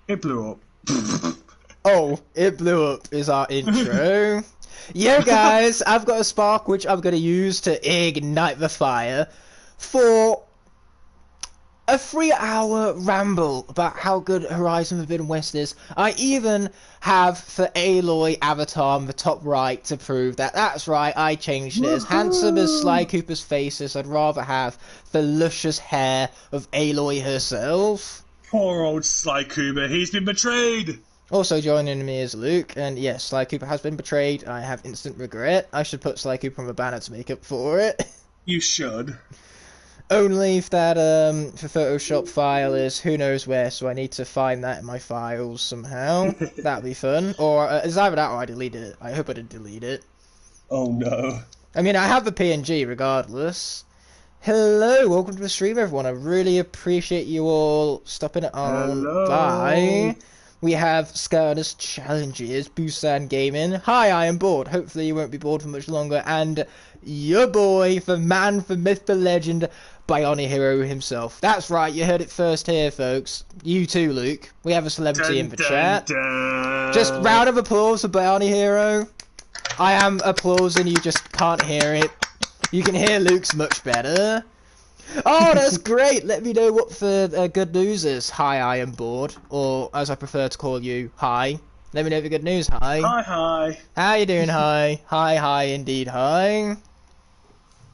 It blew up. Oh, it blew up is our intro. Yo guys, I've got a spark which I'm going to use to ignite the fire for a 3-hour ramble about how good Horizon Forbidden West is. I even have the Aloy avatar on the top right to prove that. That's right, I changed it. As handsome as Sly Cooper's face is, I'd rather have the luscious hair of Aloy herself. Poor old Sly Cooper, he's been betrayed! Also joining me is Luke, and yes, Sly Cooper has been betrayed. I have instant regret. I should put Sly Cooper on the banner to make up for it. You should. Only if that the Photoshop file is who knows where, so I need to find that in my files somehow. That'd be fun. Or it's either that or I deleted it. I hope I didn't delete it. Oh no. I mean, I have the PNG regardless. Hello, welcome to the stream, everyone. I really appreciate you all stopping on Hello. by. We have Skylanders challenges, Busan Gaming. Hi, I am bored. Hopefully you won't be bored for much longer. And your boy, the man, the myth, the legend, Bionic Hero himself. That's right, you heard it first here, folks. You too, Luke. We have a celebrity in the chat. Just round of applause for Bionic Hero. I am applauding, you just can't hear it. You can hear Luke's much better. Oh, that's great. Let me know what the good news is. Hi, I am bored. Or, as I prefer to call you, hi. Let me know the good news, hi. Hi. How you doing, hi? Hi, indeed, hi.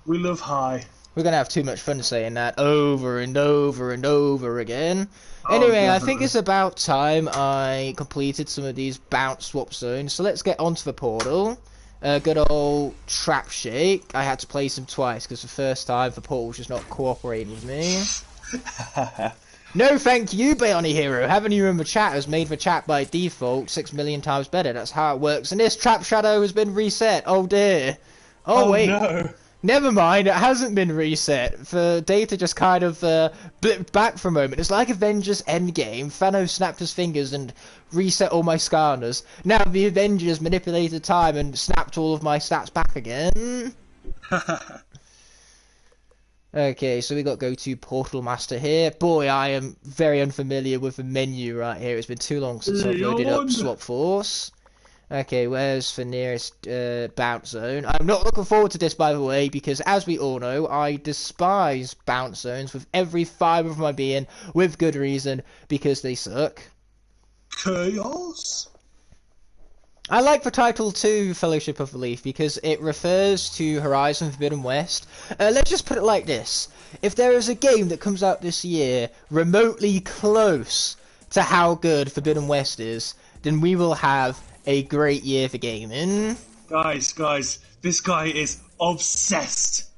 We love hi. We're going to have too much fun saying that over and over and over again. Oh, Anyway, definitely. I think it's about time I completed some of these bounce swap zones. So let's get onto the portal. Good old trap shake. I had to place him twice because the first time the portal was just not cooperating with me. No thank you, Bionic Hero. Having you in the chat has made the chat by default 6 million times better. That's how it works. And this trap shadow has been reset. Oh dear. Oh wait. No. Never mind, it hasn't been reset. The data just kind of blipped back for a moment. It's like Avengers Endgame. Thanos snapped his fingers and reset all my Skylanders. Now the Avengers manipulated time and snapped all of my stats back again. Okay, so we got go to Portal Master here. Boy, I am very unfamiliar with the menu right here. It's been too long since I've loaded up Swap Force. Okay, where's the nearest bounce zone? I'm not looking forward to this, by the way, because as we all know, I despise bounce zones with every fibre of my being, with good reason, because they suck. Chaos? I like the title too, Fellowship of Relief, because it refers to Horizon Forbidden West. Let's just put it like this. If there is a game that comes out this year remotely close to how good Forbidden West is, then we will have a great year for gaming. Guys, this guy is obsessed.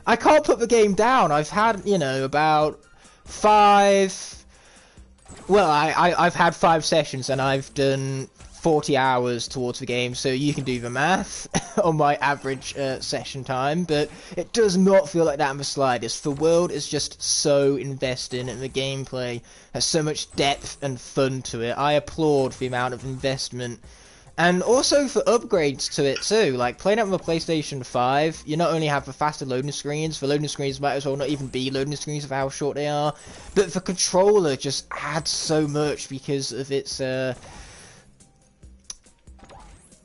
I can't put the game down. I've had, you know, about 5... Well, I've had 5 sessions and I've done 40 hours towards the game, so you can do the math on my average session time, but it does not feel like that in the slightest. The world is just so invested and the gameplay has so much depth and fun to it. I applaud the amount of investment and also for upgrades to it too. Like playing it on the PlayStation 5, you not only have the faster loading screens, the loading screens might as well not even be loading screens of how short they are, but the controller just adds so much because of its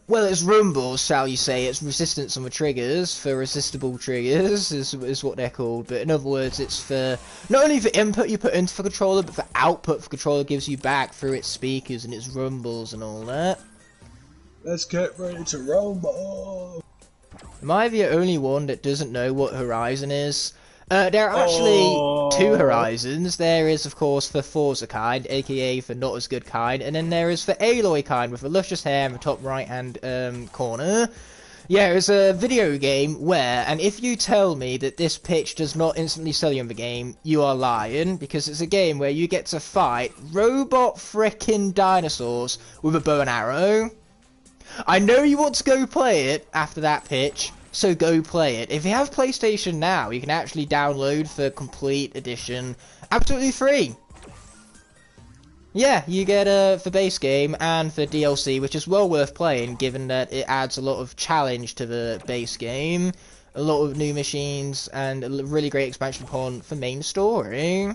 well, it's rumbles, shall you say. It's resistance on the triggers, for resistible triggers is what they're called. But in other words, it's for not only the input you put into the controller, but the output the controller gives you back through its speakers and its rumbles and all that. Let's get ready to rumble. Am I the only one that doesn't know what Horizon is? There are actually 2 Horizons. There is, of course, the Forza kind, aka the not as good kind, and then there is the Aloy kind with the luscious hair in the top right hand corner. Yeah, it's a video game where, and if you tell me that this pitch does not instantly sell you in the game, you are lying, because it's a game where you get to fight robot frickin' dinosaurs with a bow and arrow. I know you want to go play it after that pitch, so go play it. If you have PlayStation Now, you can actually download the complete edition absolutely free. Yeah, you get the base game and the DLC, which is well worth playing, given that it adds a lot of challenge to the base game, a lot of new machines, and a really great expansion upon the main story.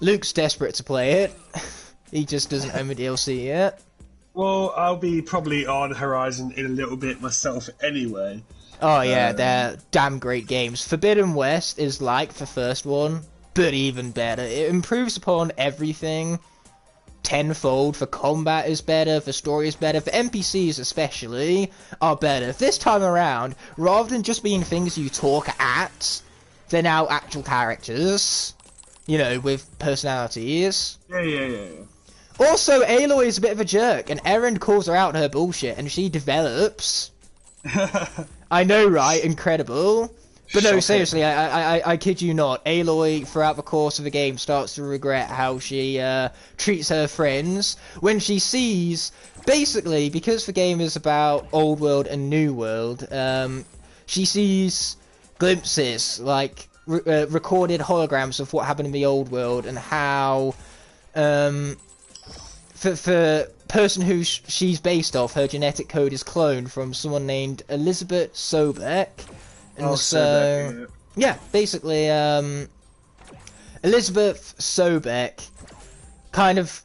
Luke's desperate to play it. He just doesn't own the DLC yet. Well, I'll be probably on Horizon in a little bit myself anyway. Oh yeah, they're damn great games. Forbidden West is like the first one, but even better. It improves upon everything tenfold. The combat is better, the story is better, the NPCs especially are better. This time around, rather than just being things you talk at, they're now actual characters, you know, with personalities. Yeah. Also, Aloy is a bit of a jerk, and Erend calls her out her bullshit, and she develops. I know, right? Incredible. But no, seriously, I kid you not. Aloy, throughout the course of the game, starts to regret how she treats her friends when she sees, basically, because the game is about old world and new world, she sees glimpses, like recorded holograms of what happened in the old world and how for person who she's based off, her genetic code is cloned from someone named Elizabeth Sobek. And so, yeah, basically, Elizabeth Sobek kind of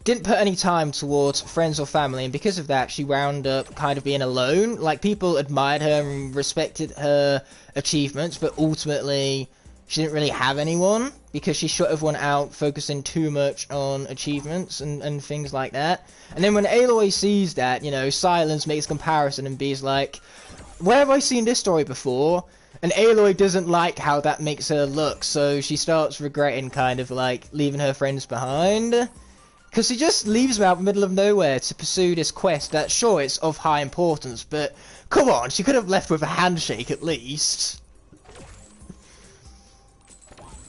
didn't put any time towards friends or family, and because of that, she wound up kind of being alone. Like, people admired her and respected her achievements, but ultimately, she didn't really have anyone, because she shut everyone out, focusing too much on achievements and things like that. And then when Aloy sees that, you know, Silence makes comparison and B's like, where have I seen this story before? And Aloy doesn't like how that makes her look, so she starts regretting kind of like leaving her friends behind. Because she just leaves them out in the middle of nowhere to pursue this quest that, sure, it's of high importance, but come on, she could have left with a handshake at least.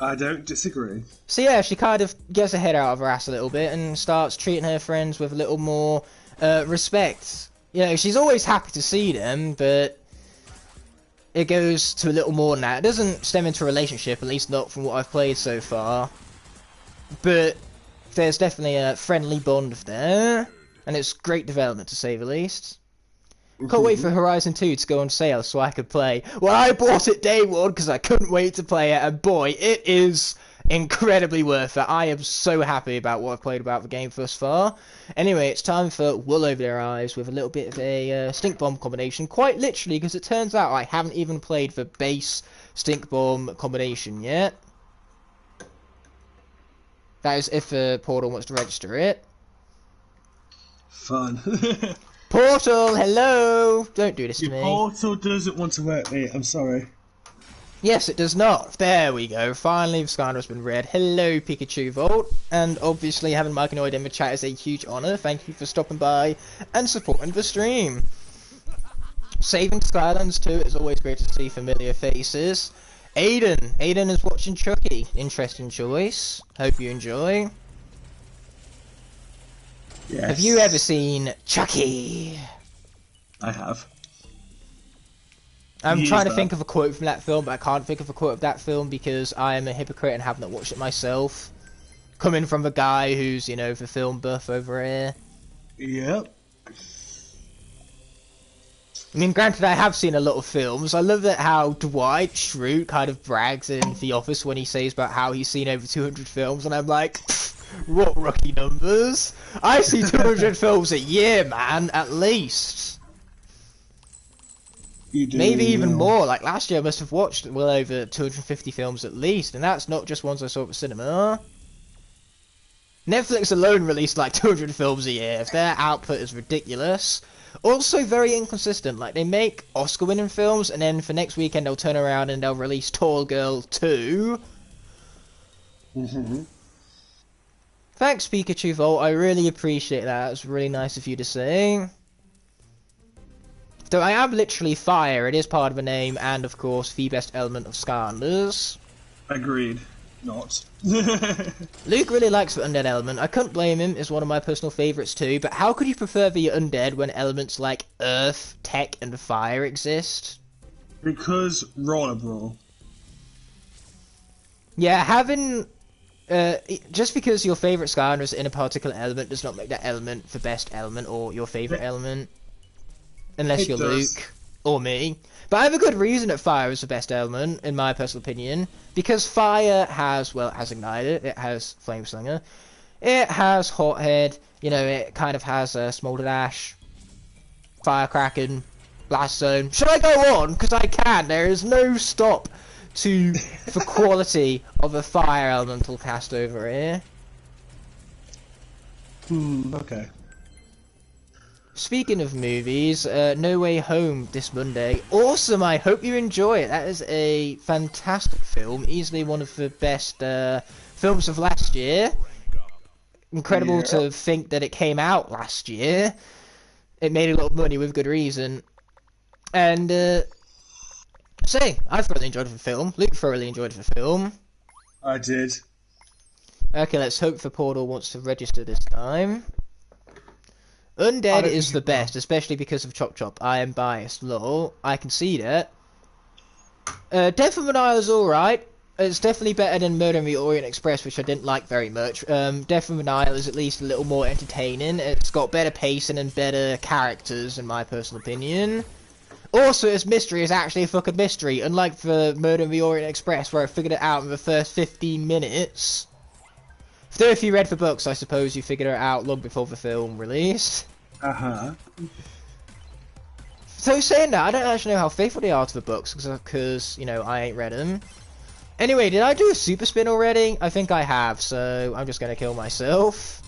I don't disagree. So yeah, she kind of gets her head out of her ass a little bit and starts treating her friends with a little more respect. You know, she's always happy to see them, but it goes to a little more than that. It doesn't stem into a relationship, at least not from what I've played so far. But there's definitely a friendly bond there, and it's great development to say the least. Can't wait for Horizon 2 to go on sale so I could play. Well, I bought it day one because I couldn't wait to play it, and boy, it is incredibly worth it. I am so happy about what I've played about the game thus far. Anyway, it's time for Wool Over Their Eyes with a little bit of a Stink Bomb combination. Quite literally, because it turns out I haven't even played the base Stink Bomb combination yet. That is if Portal wants to register it. Fun. Portal, hello! Don't do this to me. Portal doesn't want to work me, I'm sorry. Yes, it does not. There we go. Finally, the Skylanders has been read. Hello, Pikachu Vault. And obviously, having Markinoid in the chat is a huge honour. Thank you for stopping by and supporting the stream. Saving Skylanders too. It's always great to see familiar faces. Aiden is watching Chucky. Interesting choice. Hope you enjoy. Yes. Have you ever seen Chucky? I have. I'm trying to think of a quote from that film, but I can't think of a quote of that film because I am a hypocrite and have not watched it myself. Coming from the guy who's, you know, the film buff over here. Yep. I mean, granted, I have seen a lot of films. I love that how Dwight Schrute kind of brags in The Office when he says about how he's seen over 200 films, and I'm like, what rookie numbers? I see 200 films a year, man, at least. You do, maybe even more. Like, last year I must have watched well over 250 films at least, and that's not just ones I saw at the cinema. Netflix alone released like 200 films a year. Their output is ridiculous. Also very inconsistent. Like, they make Oscar-winning films, and then for next weekend they'll turn around and they'll release Tall Girl 2. Thanks, Pikachu Vault. I really appreciate that. It's really nice of you to say. So I am literally fire. It is part of the name, and of course the best element of Skylanders. Agreed. Not. Luke really likes the undead element. I couldn't blame him. It's one of my personal favourites too. But how could you prefer the undead when elements like earth, tech, and fire exist? Because Roller Brawl. Yeah, having just because your favourite Skylander is in a particular element does not make that element the best element or your favourite element. Unless you're Luke. or me. But I have a good reason that fire is the best element, in my personal opinion. Because fire has, well, it has Igniter, it has Flame Slinger, it has Hothead, you know, it kind of has Smoldered Ash, Firecracken, Blast Zone. Should I go on? Because I can. There is no stop for quality of a fire elemental cast over here. Okay. Speaking of movies, No Way Home this Monday. Awesome, I hope you enjoy it. That is a fantastic film. Easily one of the best films of last year. Incredible to think that it came out last year. It made a lot of money with good reason. And, I thoroughly enjoyed the film. Luke thoroughly enjoyed the film. I did. Okay, let's hope the portal wants to register this time. Undead is the best, especially because of Chop Chop. I am biased, lol. I can see that. Death from an Isle is alright. It's definitely better than Murder in the Orient Express, which I didn't like very much. Death from an Isle is at least a little more entertaining. It's got better pacing and better characters, in my personal opinion. Also, its mystery is actually a fucking mystery, unlike the Murder in the Orient Express, where I figured it out in the first 15 minutes. Though if you read the books, I suppose you figured it out long before the film released. Uh-huh. So saying that, I don't actually know how faithful they are to the books, because, you know, I ain't read them. Anyway, did I do a super spin already? I think I have, so I'm just gonna kill myself.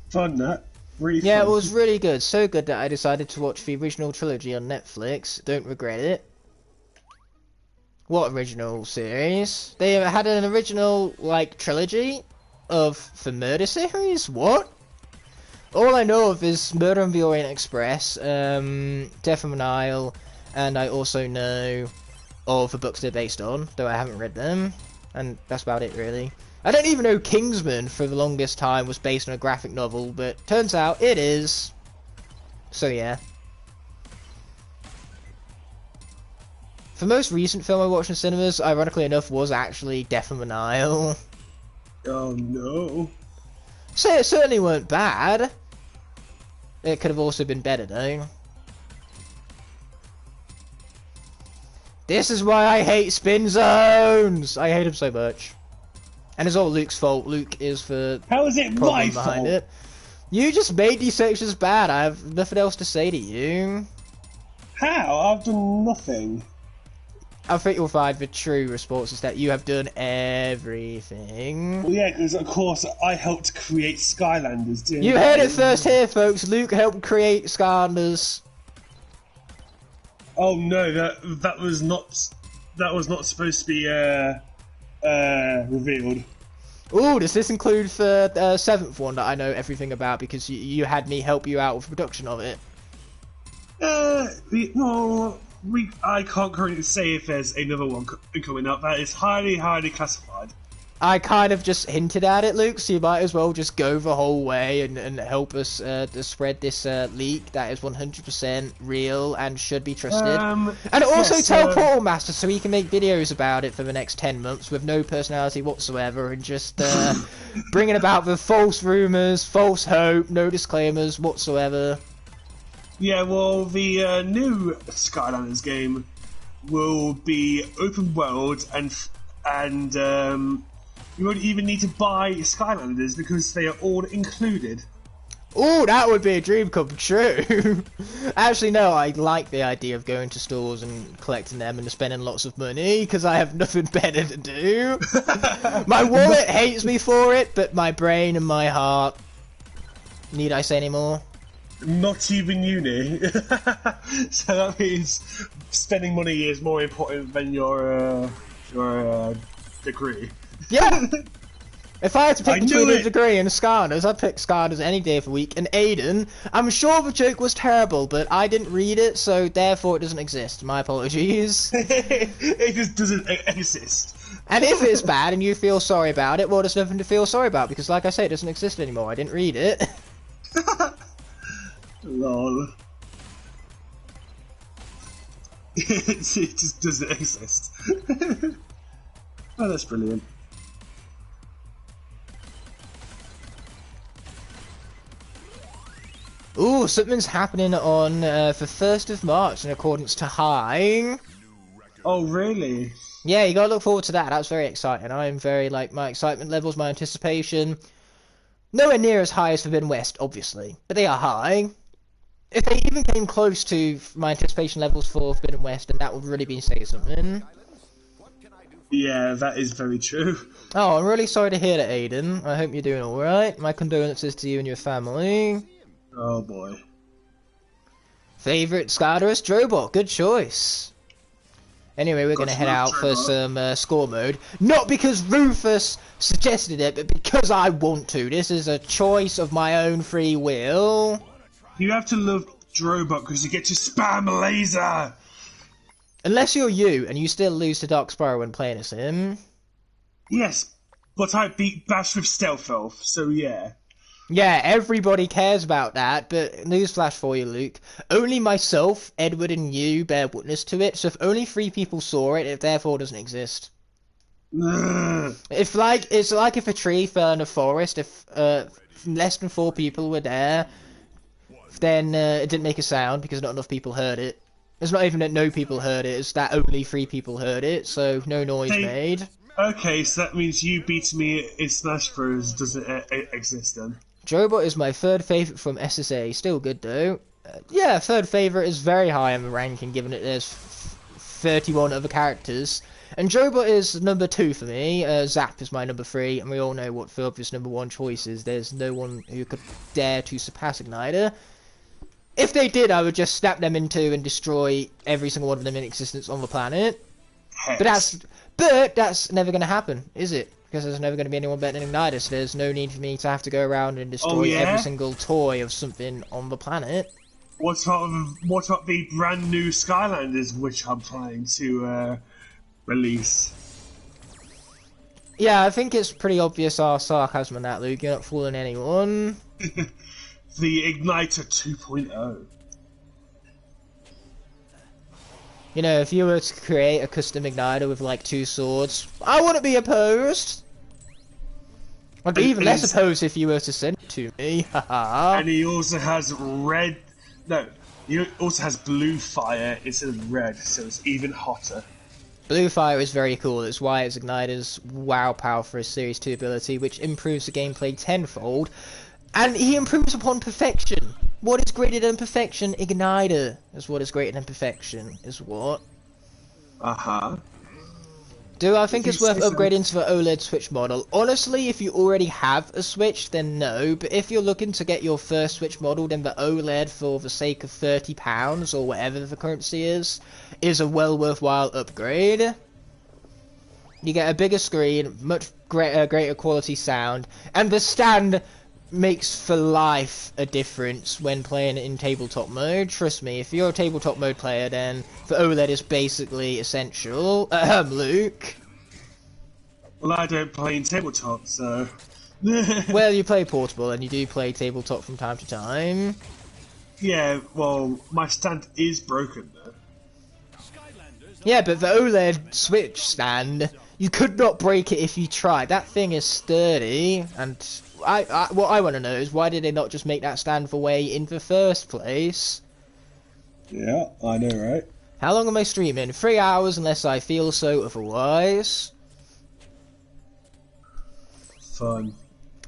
Fun, that. Really Yeah, fun. it was really good. So good that I decided to watch the original trilogy on Netflix. Don't regret it. What original series? They had an original, like, trilogy of the murder series? What? All I know of is Murder on the Orient Express, Death from an Isle, and I also know of the books they're based on, though I haven't read them. And that's about it, really. I don't even know Kingsman for the longest time was based on a graphic novel, but turns out it is. So yeah. The most recent film I watched in cinemas, ironically enough, was actually Death from an Isle. Oh no. So it certainly weren't bad. It could have also been better though. This is why I hate spin zones! I hate them so much. And it's all Luke's fault. Luke is the How is it problem my behind fault? it. You just made these sections bad. I have nothing else to say to you. How? I've done nothing. I think you'll find the true response is that you have done everything. Well, yeah, because of course I helped create Skylanders, didn't You I? heard it first here, folks. Luke helped create Skylanders. Oh no, that was not supposed to be revealed. Ooh, does this include the seventh one that I know everything about because you had me help you out with production of it? No, I can't currently say if there's another one coming up. That is highly, highly classified. I kind of just hinted at it, Luke, so you might as well just go the whole way and help us to spread this leak that is 100% real and should be trusted. And also yes, tell Portal Master so he can make videos about it for the next 10 months with no personality whatsoever and just bringing about the false rumours, false hope, no disclaimers whatsoever. Yeah, well, the new Skylanders game will be open world and you won't even need to buy Skylanders because they are all included. Oh, that would be a dream come true. Actually, no, I like the idea of going to stores and collecting them and spending lots of money because I have nothing better to do. My wallet hates me for it, but my brain and my heart. Need I say any more? Not even uni. So that means spending money is more important than your degree. Yeah. If I had to pick between a it. degree and Skylanders, I'd pick Skylanders any day of the week. And Aiden, I'm sure the joke was terrible, but I didn't read it, so therefore it doesn't exist. My apologies. It just doesn't exist. And if it's bad and you feel sorry about it, well, there's nothing to feel sorry about, because like I say, it doesn't exist anymore. I didn't read it. Lol. It just doesn't exist. Oh, that's brilliant. Ooh, something's happening on for 1st of March in accordance to High. Oh, really? Yeah, you gotta look forward to that. That's very exciting. I'm very, like, my excitement levels, my anticipation. Nowhere near as high as Forbidden West, obviously, but they are high. If they even came close to my anticipation levels for Forbidden West, then that would really be saying something. Yeah, that is very true. Oh, I'm really sorry to hear that, Aiden. I hope you're doing alright. My condolences to you and your family. Oh boy. Favourite Skylanders? Drobot, good choice. Anyway, we're going to head out for some score mode. Not because Rufus suggested it, but because I want to. This is a choice of my own free will. You have to love Drobot because you get to spam a laser! Unless you're you, and you still lose to Dark Spiral when playing as him. Yes, but I beat Bash with Stealth Elf, so yeah. Yeah, everybody cares about that, but newsflash for you, Luke. Only myself, Edward, and you bear witness to it, so if only 3 people saw it, it therefore doesn't exist. It's like if a tree fell in a forest, if less than 4 people were there, then it didn't make a sound because not enough people heard it. It's not even that no people heard it, it's that only 3 people heard it, so no noise made. Okay, so that means you beating me in Smash Bros. Doesn't exist then. Drobot is my 3rd favourite from SSA, still good though. Yeah, 3rd favourite is very high in the ranking given that there's 31 other characters. And Drobot is number 2 for me, Zap is my number 3, and we all know what Philip's number 1 choice is. There's no one who could dare to surpass Igniter. If they did, I would just snap them in 2 and destroy every single one of them in existence on the planet. Hex. But that's never going to happen, is it? Because there's never going to be anyone better than Igniter, so there's no need for me to have to go around and destroy every single toy of something on the planet. What about the brand new Skylanders which I'm trying to release? Yeah, I think it's pretty obvious our sarcasm on that, Luke. You're not fooling anyone. The Igniter 2.0. You know, if you were to create a custom Igniter with like 2 swords, I wouldn't be opposed. I'd be even less opposed if you were to send it to me. And he also has he also has blue fire instead of red, so it's even hotter. Blue fire is very cool. That's why it's Igniter's wow power for his Series 2 ability, which improves the gameplay tenfold. And he improves upon perfection. What is greater than perfection? Igniter is what is greater than perfection, is what? Uh-huh. Do I think it's worth upgrading to the OLED Switch model? Honestly, if you already have a Switch, then no. But if you're looking to get your first Switch model, then the OLED, for the sake of £30, or whatever the currency is a well worthwhile upgrade. You get a bigger screen, much greater quality sound, and the stand makes for life a difference when playing in tabletop mode. Trust me, if you're a tabletop mode player, then the OLED is basically essential. Luke. Well, I don't play in tabletop, so... Well, you play portable, and you do play tabletop from time to time. Yeah, well, my stand is broken, though. Yeah, but the OLED Switch stand, you could not break it if you tried. That thing is sturdy, and... what I want to know is why did they not just make that stand the way in the first place? Yeah, I know, right? How long am I streaming? 3 hours unless I feel so otherwise. Fun.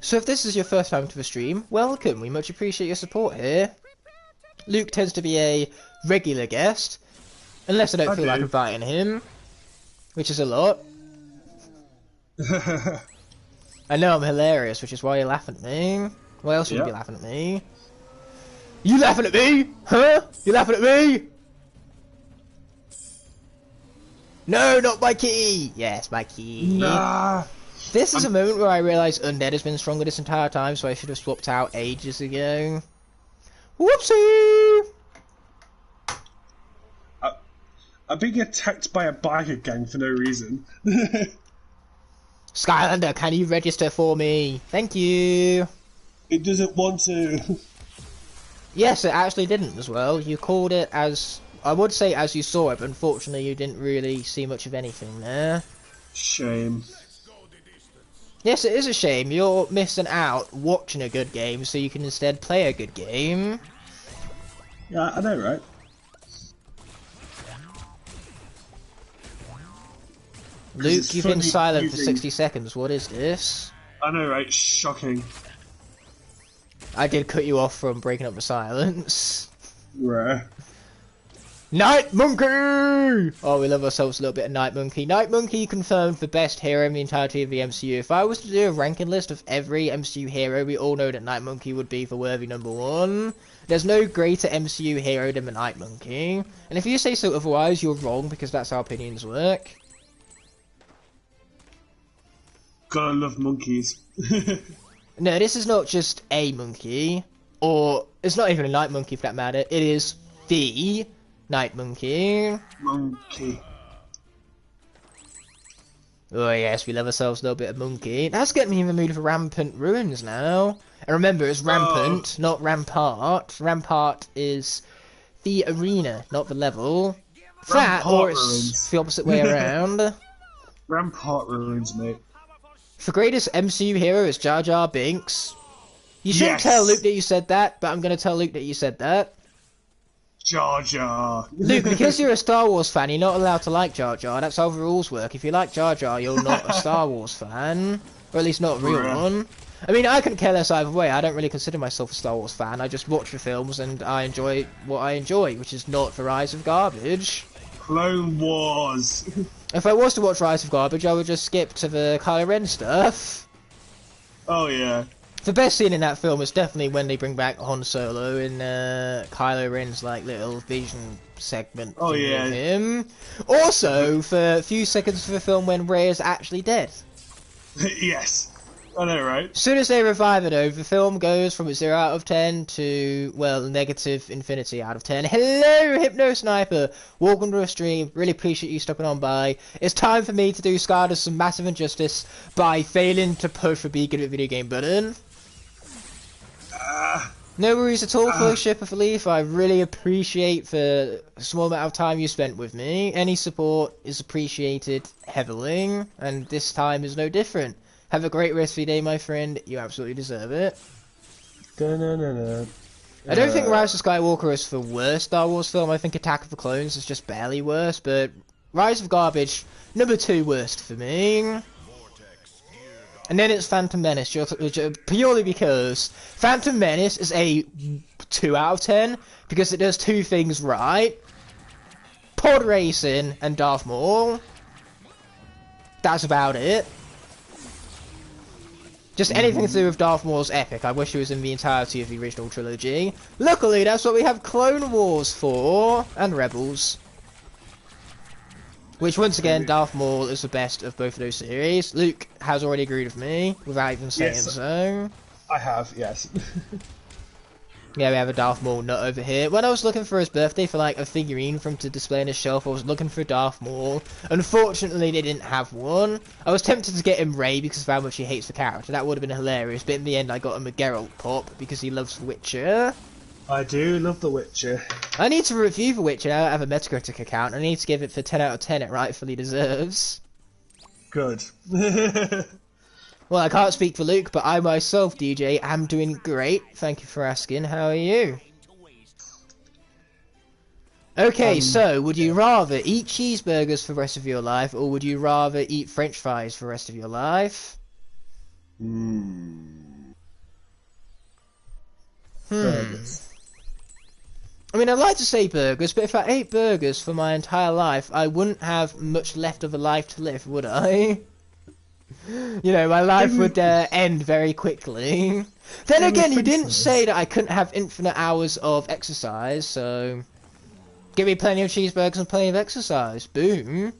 So if this is your first time to the stream, welcome. We much appreciate your support here. Luke tends to be a regular guest, unless I don't feel like inviting him, which is a lot. I know I'm hilarious, which is why you're laughing at me. Why else would you be laughing at me? You laughing at me? Huh? You laughing at me? No, not my key! Yes, my key. Nah. This is a moment where I realise Undead has been stronger this entire time, so I should have swapped out ages ago. Whoopsie! I'm being attacked by a biker gang for no reason. Skylander, can you register for me? Thank you. It doesn't want to. Yes, it actually didn't as well. You called it as... I would say as you saw it, but unfortunately you didn't really see much of anything there. Shame. Yes, it is a shame. You're missing out watching a good game, so you can instead play a good game. Yeah, I know, right? Luke, you've been silent for 60 seconds. What is this? I know, right? Shocking. I did cut you off from breaking up the silence. Rare. Night Monkey! Oh, we love ourselves a little bit of Night Monkey. Night Monkey confirmed the best hero in the entirety of the MCU. If I was to do a ranking list of every MCU hero, we all know that Night Monkey would be the worthy #1. There's no greater MCU hero than the Night Monkey. And if you say so otherwise, you're wrong, because that's how opinions work. Gotta love monkeys. No, this is not just a monkey, or it's not even a Night Monkey for that matter. It is the Night Monkey. Monkey. Oh yes, we love ourselves a little bit of monkey. That's getting me in the mood for Rampant Ruins now. And remember, it's Rampant, not Rampart. Rampart is the arena, not the level. That, or it's the opposite way around. Rampart Ruins, mate. The greatest MCU hero is Jar Jar Binks. You shouldn't tell Luke that you said that, but I'm going to tell Luke that you said that. Jar Jar. Luke, because you're a Star Wars fan, you're not allowed to like Jar Jar. That's how the rules work. If you like Jar Jar, you're not a Star Wars fan. Or at least not a real one. I mean, I couldn't care less either way. I don't really consider myself a Star Wars fan. I just watch the films and I enjoy what I enjoy, which is not the Rise of Garbage. Clone Wars. If I was to watch Rise of Garbage, I would just skip to the Kylo Ren stuff. Oh, yeah. The best scene in that film is definitely when they bring back Han Solo in Kylo Ren's like little vision segment of him. Also, for a few seconds of the film when Rey is actually dead. Yes. I know, right? As soon as they revive it, though, the film goes from a 0 out of 10 to, well, negative infinity out of 10. Hello, Hypno Sniper! Welcome to the stream. Really appreciate you stopping on by. It's time for me to do Skylanders some massive injustice by failing to push the Be Good at Video Game button. No worries at all, First Ship of a Leaf. I really appreciate the small amount of time you spent with me. Any support is appreciated heavily, and this time is no different. Have a great rest of your day, my friend. You absolutely deserve it. I don't think Rise of Skywalker is the worst Star Wars film. I think Attack of the Clones is just barely worse, but Rise of Garbage, #2 worst for me. And then it's Phantom Menace, purely because Phantom Menace is a 2 out of 10, because it does two things right. Pod racing and Darth Maul. That's about it. Just anything to do with Darth Maul's epic. I wish it was in the entirety of the original trilogy. Luckily, that's what we have Clone Wars for, and Rebels. Which, once again, Darth Maul is the best of both of those series. Luke has already agreed with me, without even saying so. I have, yes. Yeah, we have a Darth Maul nut over here. When I was looking for his birthday for, like, a figurine for him to display on his shelf, I was looking for Darth Maul. Unfortunately, they didn't have one. I was tempted to get him Rey because of how much he hates the character. That would have been hilarious, but in the end, I got him a Geralt pop because he loves The Witcher. I do love The Witcher. I need to review The Witcher now. I have a Metacritic account. I need to give it the 10 out of 10 it rightfully deserves. Good. Well, I can't speak for Luke, but I myself, DJ, am doing great. Thank you for asking. How are you? Okay, so, would you rather eat cheeseburgers for the rest of your life, or would you rather eat french fries for the rest of your life? Burgers. I mean, I'd like to say burgers, but if I ate burgers for my entire life, I wouldn't have much left of a life to live, would I? You know, my life would end very quickly. Then again, you didn't say that I couldn't have infinite hours of exercise, so... Give me plenty of cheeseburgers and plenty of exercise. Boom.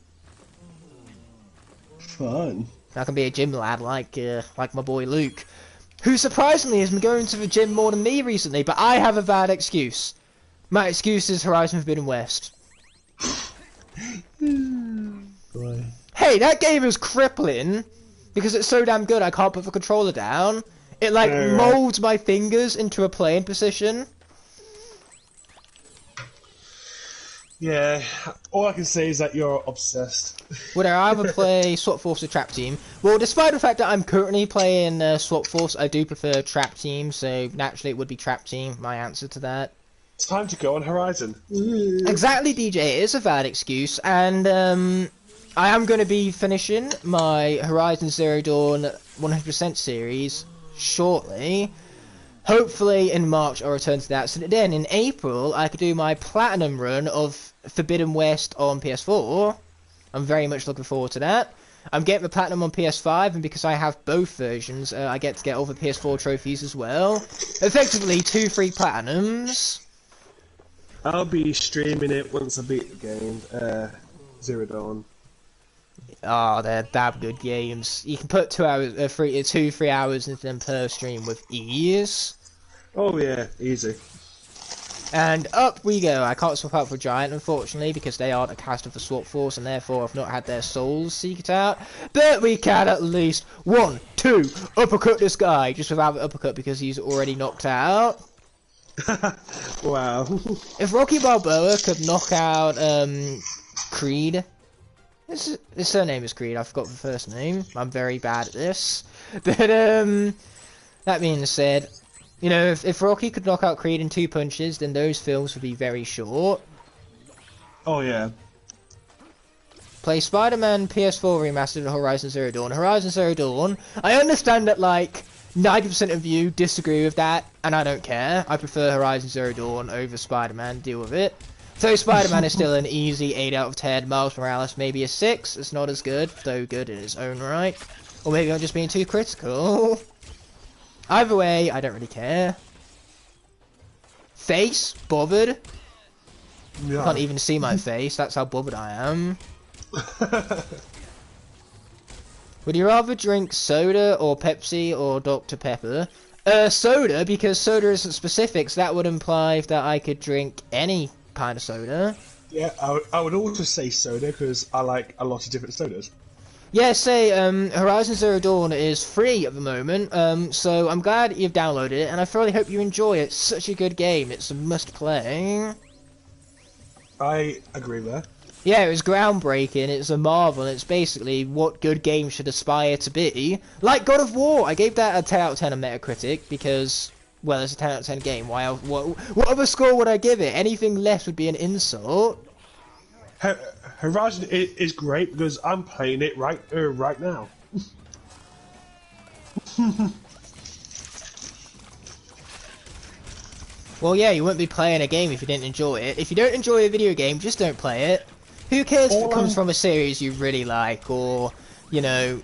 Fun. I can be a gym lad like my boy Luke, who surprisingly has been going to the gym more than me recently, but I have a bad excuse. My excuse is Horizon Forbidden West. Boy. Hey, that game is crippling because it's so damn good I can't put the controller down. It like molds my fingers into a playing position. Yeah, all I can say is that you're obsessed. Would I rather play Swap Force or Trap Team? Well, despite the fact that I'm currently playing Swap Force, I do prefer Trap Team, so naturally it would be Trap Team, my answer to that. Time to go on Horizon. Exactly, DJ. It is a valid excuse, and I am going to be finishing my Horizon Zero Dawn 100% series shortly. Hopefully in March I'll return to that, so that then in April I could do my Platinum run of Forbidden West on PS4. I'm very much looking forward to that. I'm getting the Platinum on PS5, and because I have both versions, I get to get all the PS4 trophies as well. Effectively, 2 free Platinums. I'll be streaming it once I beat the game, Zero Dawn. Oh, they're damn good games. You can put 2 hours, 3 hours into them per stream with ease. Oh yeah, easy. And up we go. I can't swap out for Giant, unfortunately, because they aren't a cast of the Swap Force, and therefore I've not had their souls seeked out. But we can at least 1, 2 uppercut this guy, just without the uppercut because he's already knocked out. Wow. If Rocky Balboa could knock out Creed. His surname is Creed, I forgot the first name. I'm very bad at this. But, that being said, you know, if Rocky could knock out Creed in 2 punches, then those films would be very short. Oh, yeah. Play Spider-Man PS4 Remastered and Horizon Zero Dawn. Horizon Zero Dawn, I understand that, like, 90% of you disagree with that, and I don't care. I prefer Horizon Zero Dawn over Spider-Man, deal with it. So Spider-Man is still an easy 8 out of 10. Miles Morales maybe a 6. It's not as good, though good in its own right. Or maybe I'm just being too critical. Either way, I don't really care. Face? Bothered? Yeah. Can't even see my face, that's how bothered I am. Would you rather drink soda or Pepsi or Dr. Pepper? Soda, because soda isn't specific, so that would imply that I could drink any kind of soda. Yeah, I would also say soda because I like a lot of different sodas. Yeah, say, Horizon Zero Dawn is free at the moment, so I'm glad you've downloaded it, and I thoroughly hope you enjoy it. It's such a good game, it's a must-play. I agree there. Yeah, it was groundbreaking, it's a marvel, and it's basically what good games should aspire to be. Like God of War, I gave that a 10 out of 10 on Metacritic, because, well, it's a 10 out of 10 game. Why else, what other score would I give it? Anything less would be an insult. Horizon is great because I'm playing it right now. Well, yeah, you wouldn't be playing a game if you didn't enjoy it. If you don't enjoy a video game, just don't play it. Who cares if it comes from a series you really like, or, you know,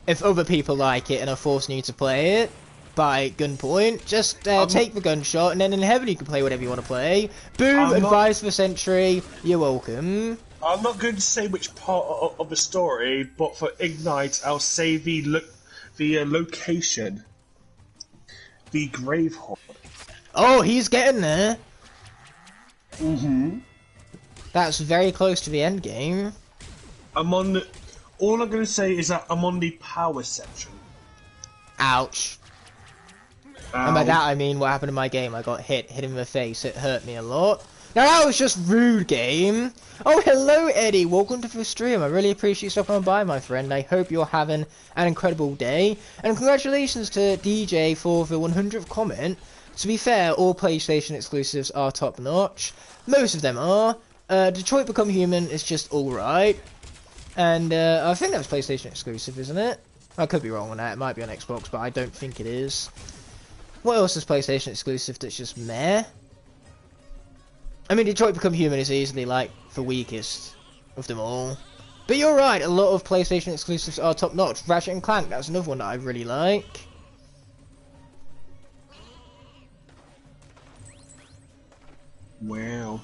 if other people like it and are forcing you to play it by gunpoint. Just take the gunshot, and then in heaven you can play whatever you want to play. Boom, advice for the century, you're welcome. I'm not going to say which part of the story, but for Ignite, I'll say the location. The Gravehold. Oh, he's getting there. Mm-hmm. That's very close to the end game. All I'm going to say is that I'm on the power section. Ouch. And by that I mean what happened in my game. I got hit in the face. It hurt me a lot. Now that was just rude, game. Oh, hello, Eddie. Welcome to the stream. I really appreciate you stopping on by, my friend. I hope you're having an incredible day. And congratulations to DJ for the 100th comment. To be fair, all PlayStation exclusives are top notch. Most of them are. Detroit Become Human is just alright. And I think that was PlayStation exclusive, isn't it? I could be wrong on that. It might be on Xbox, but I don't think it is. What else is PlayStation exclusive that's just meh? I mean, Detroit Become Human is easily, like, the weakest of them all. But you're right, a lot of PlayStation exclusives are top notch. Ratchet & Clank, that's another one that I really like. Wow.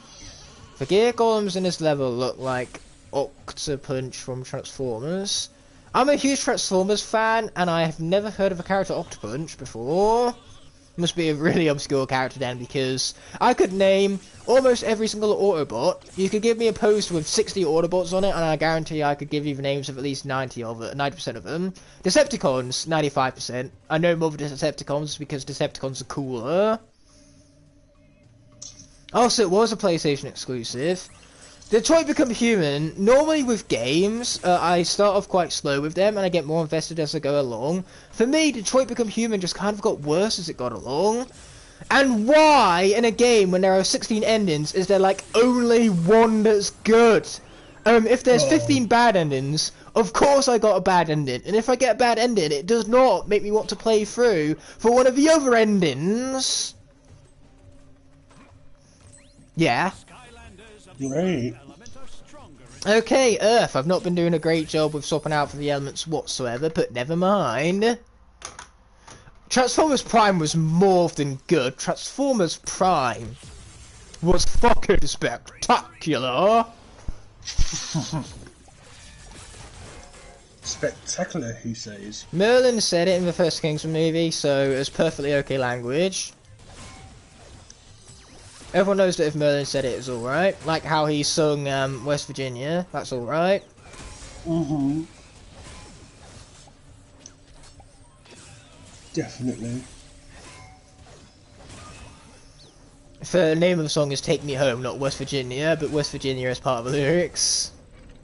The gear golems in this level look like Octopunch from Transformers. I'm a huge Transformers fan, and I have never heard of a character Octopunch before. Must be a really obscure character then, because I could name almost every single Autobot. You could give me a poster with 60 Autobots on it, and I guarantee I could give you the names of at least 90% of them. Decepticons, 95%. I know more of the Decepticons because Decepticons are cooler. Also, it was a PlayStation exclusive. Detroit Become Human, normally with games, I start off quite slow with them and I get more invested as I go along. For me, Detroit Become Human just kind of got worse as it got along. And why, in a game when there are 16 endings, is there like only one that's good? If there's 15 bad endings, of course I got a bad ending. And if I get a bad ending, it does not make me want to play through for one of the other endings. Yeah. Great. Okay, Earth. I've not been doing a great job with swapping out for the elements whatsoever, but never mind. Transformers Prime was more than good. Transformers Prime was fucking spectacular. Spectacular, he says. Merlin said it in the first Kingsman movie, so it's perfectly okay language. Everyone knows that if Merlin said it, it's alright. Like how he sung West Virginia, that's alright. Mm-hmm. Definitely. The name of the song is Take Me Home, not West Virginia, but West Virginia is part of the lyrics.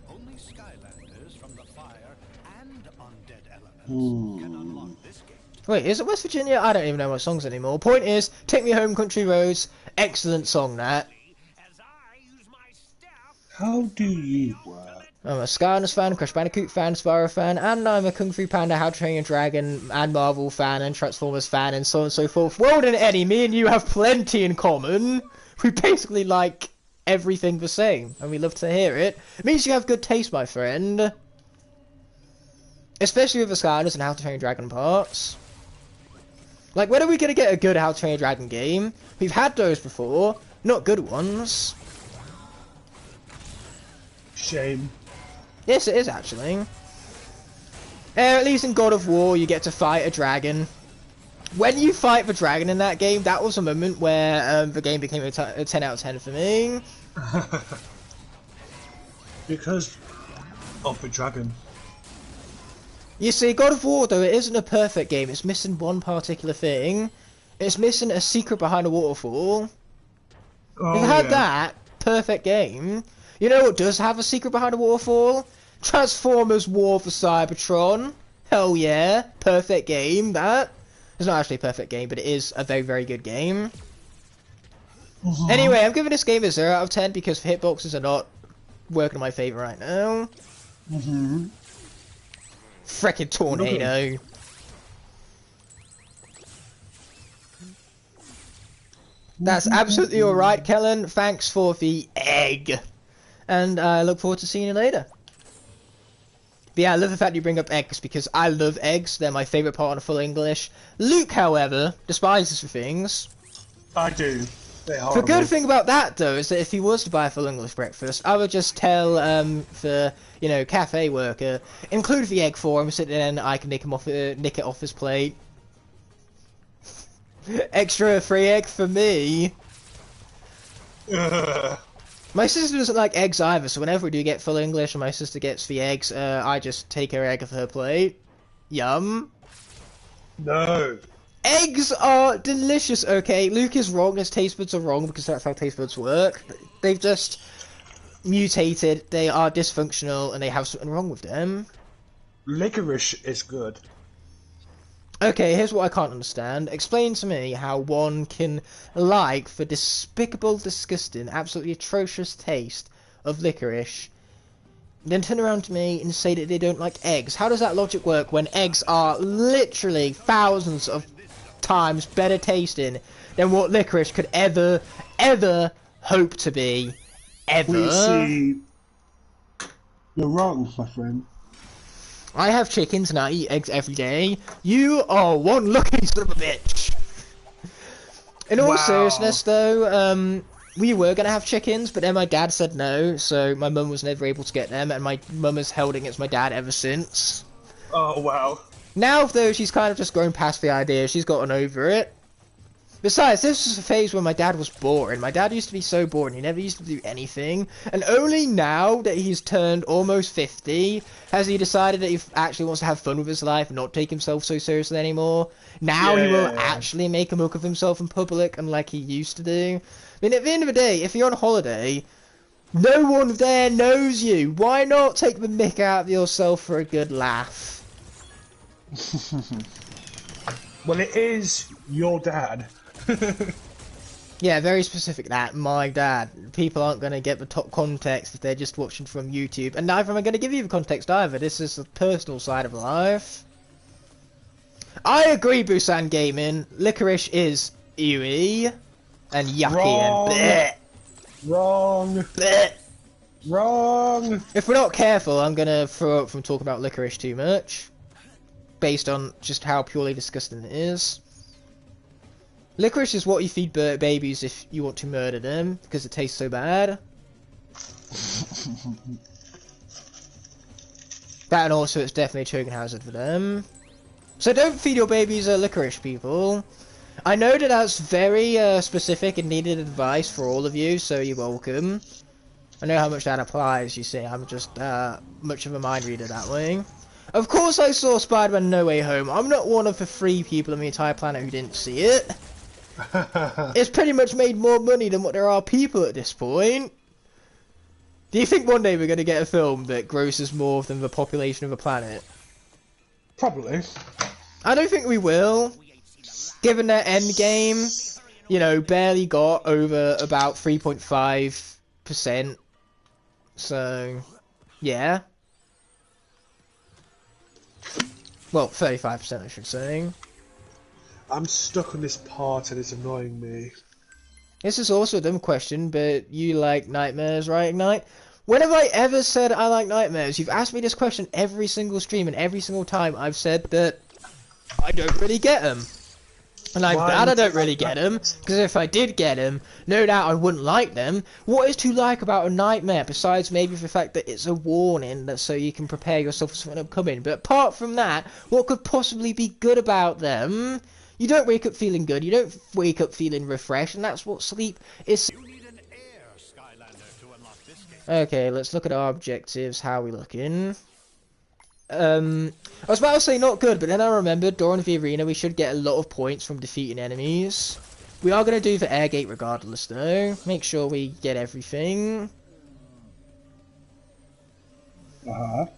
Only Skylanders from the fire and undead elements can unlock this game. Wait, is it West Virginia? I don't even know my songs anymore. Point is, Take Me Home, Country Roads. Excellent song, that. How do you work? I'm a Skylanders fan, Crash Bandicoot fan, Spyro fan, and I'm a Kung Fu Panda, How to Train Your Dragon, and Marvel fan, and Transformers fan, and so on and so forth. Well then, Eddie, me and you have plenty in common. We basically like everything the same, and we love to hear it. It means you have good taste, my friend. Especially with the Skylanders and How to Train Your Dragon parts. Like, when are we gonna get a good How to Train Your Dragon game? We've had those before, not good ones. Shame. Yes, it is actually. At least in God of War, you get to fight a dragon. When you fight the dragon in that game, that was a moment where the game became a 10 out of 10 for me. Because of the dragon. You see, God of War, though, it isn't a perfect game. It's missing one particular thing. It's missing a secret behind a waterfall. Oh, If you had yeah. that, perfect game. You know what does have a secret behind a waterfall? Transformers War for Cybertron. Hell yeah. Perfect game, that. It's not actually a perfect game, but it is a very, very good game. Anyway, I'm giving this game a 0 out of 10 because hitboxes are not working in my favour right now. Frickin' tornado. That's absolutely alright, Kellen. Thanks for the egg. And I look forward to seeing you later. But yeah, I love the fact you bring up eggs, because I love eggs. They're my favourite part of full English. Luke, however, despises the things. I do. They're The horrible. good thing about that, though, is that if he was to buy a full English breakfast, I would just tell the, you know, cafe worker, include the egg for him, so then I can nick it off his plate. Extra free egg for me. My sister doesn't like eggs either, so whenever we do get full English and my sister gets the eggs, I just take her egg off her plate. Yum. No. Eggs are delicious, okay? Luke is wrong, his taste buds are wrong, because that's how taste buds work. They've just mutated, they are dysfunctional, and they have something wrong with them. Licorice is good. Okay, here's what I can't understand. Explain to me how one can like the despicable, disgusting, absolutely atrocious taste of licorice, then turn around to me and say that they don't like eggs. How does that logic work when eggs are literally thousands of times better tasting than what licorice could ever hope to be? Ever. We see. You're wrong, my friend. I have chickens and I eat eggs every day. You are one lucky son of a bitch. In all Wow. seriousness, though, we were gonna have chickens, but then my dad said no, so my mum was never able to get them, and my mum has held against my dad ever since. Oh, wow. Now, though, she's kind of just grown past the idea. She's gotten over it. Besides, this was a phase when my dad was boring. My dad used to be so boring. He never used to do anything. And only now that he's turned almost 50, has he decided that he actually wants to have fun with his life and not take himself so seriously anymore. Now he will actually make a muck of himself in public, unlike he used to do. I mean, at the end of the day, if you're on holiday, no one there knows you. Why not take the mick out of yourself for a good laugh? Well, it is your dad. Yeah, very specific that, my dad. People aren't going to get the top context if they're just watching from YouTube, and neither am I going to give you the context either. This is the personal side of life. I agree, Busan Gaming. Licorice is ewy and yucky Wrong. and bleh. Wrong. Bleh. Wrong. If we're not careful, I'm going to throw up from talking about licorice too much, based on just how purely disgusting it is. Licorice is what you feed babies if you want to murder them, because it tastes so bad. That, and also it's definitely a choking hazard for them. So don't feed your babies licorice, people. I know that that's very specific and needed advice for all of you, so you're welcome. I know how much that applies, you see. I'm just much of a mind reader that way. Of course I saw Spider-Man No Way Home. I'm not one of the 3 people on the entire planet who didn't see it. It's pretty much made more money than what there are people at this point. Do you think one day we're going to get a film that grosses more than the population of the planet? Probably. I don't think we will. Given their end game, you know, barely got over about 3.5%. So, yeah. Well, 35% I should say. I'm stuck on this part and it's annoying me. This is also a dumb question, but you like nightmares, right, Ignite? When have I ever said I like nightmares? You've asked me this question every single stream, and every single time I've said that I don't really get them. And I'm glad I don't really get them, because if I did get them, no doubt I wouldn't like them. What is to like about a nightmare, besides maybe the fact that it's a warning, that so you can prepare yourself for something upcoming? But apart from that, what could possibly be good about them? You don't wake up feeling good, you don't wake up feeling refreshed, and that's what sleep is. You need an air Skylander to unlock this game. Okay, let's look at our objectives. How are we looking? I was about to say not good, but then I remembered during the arena we should get a lot of points from defeating enemies. We are going to do the air gate regardless though. Make sure we get everything. And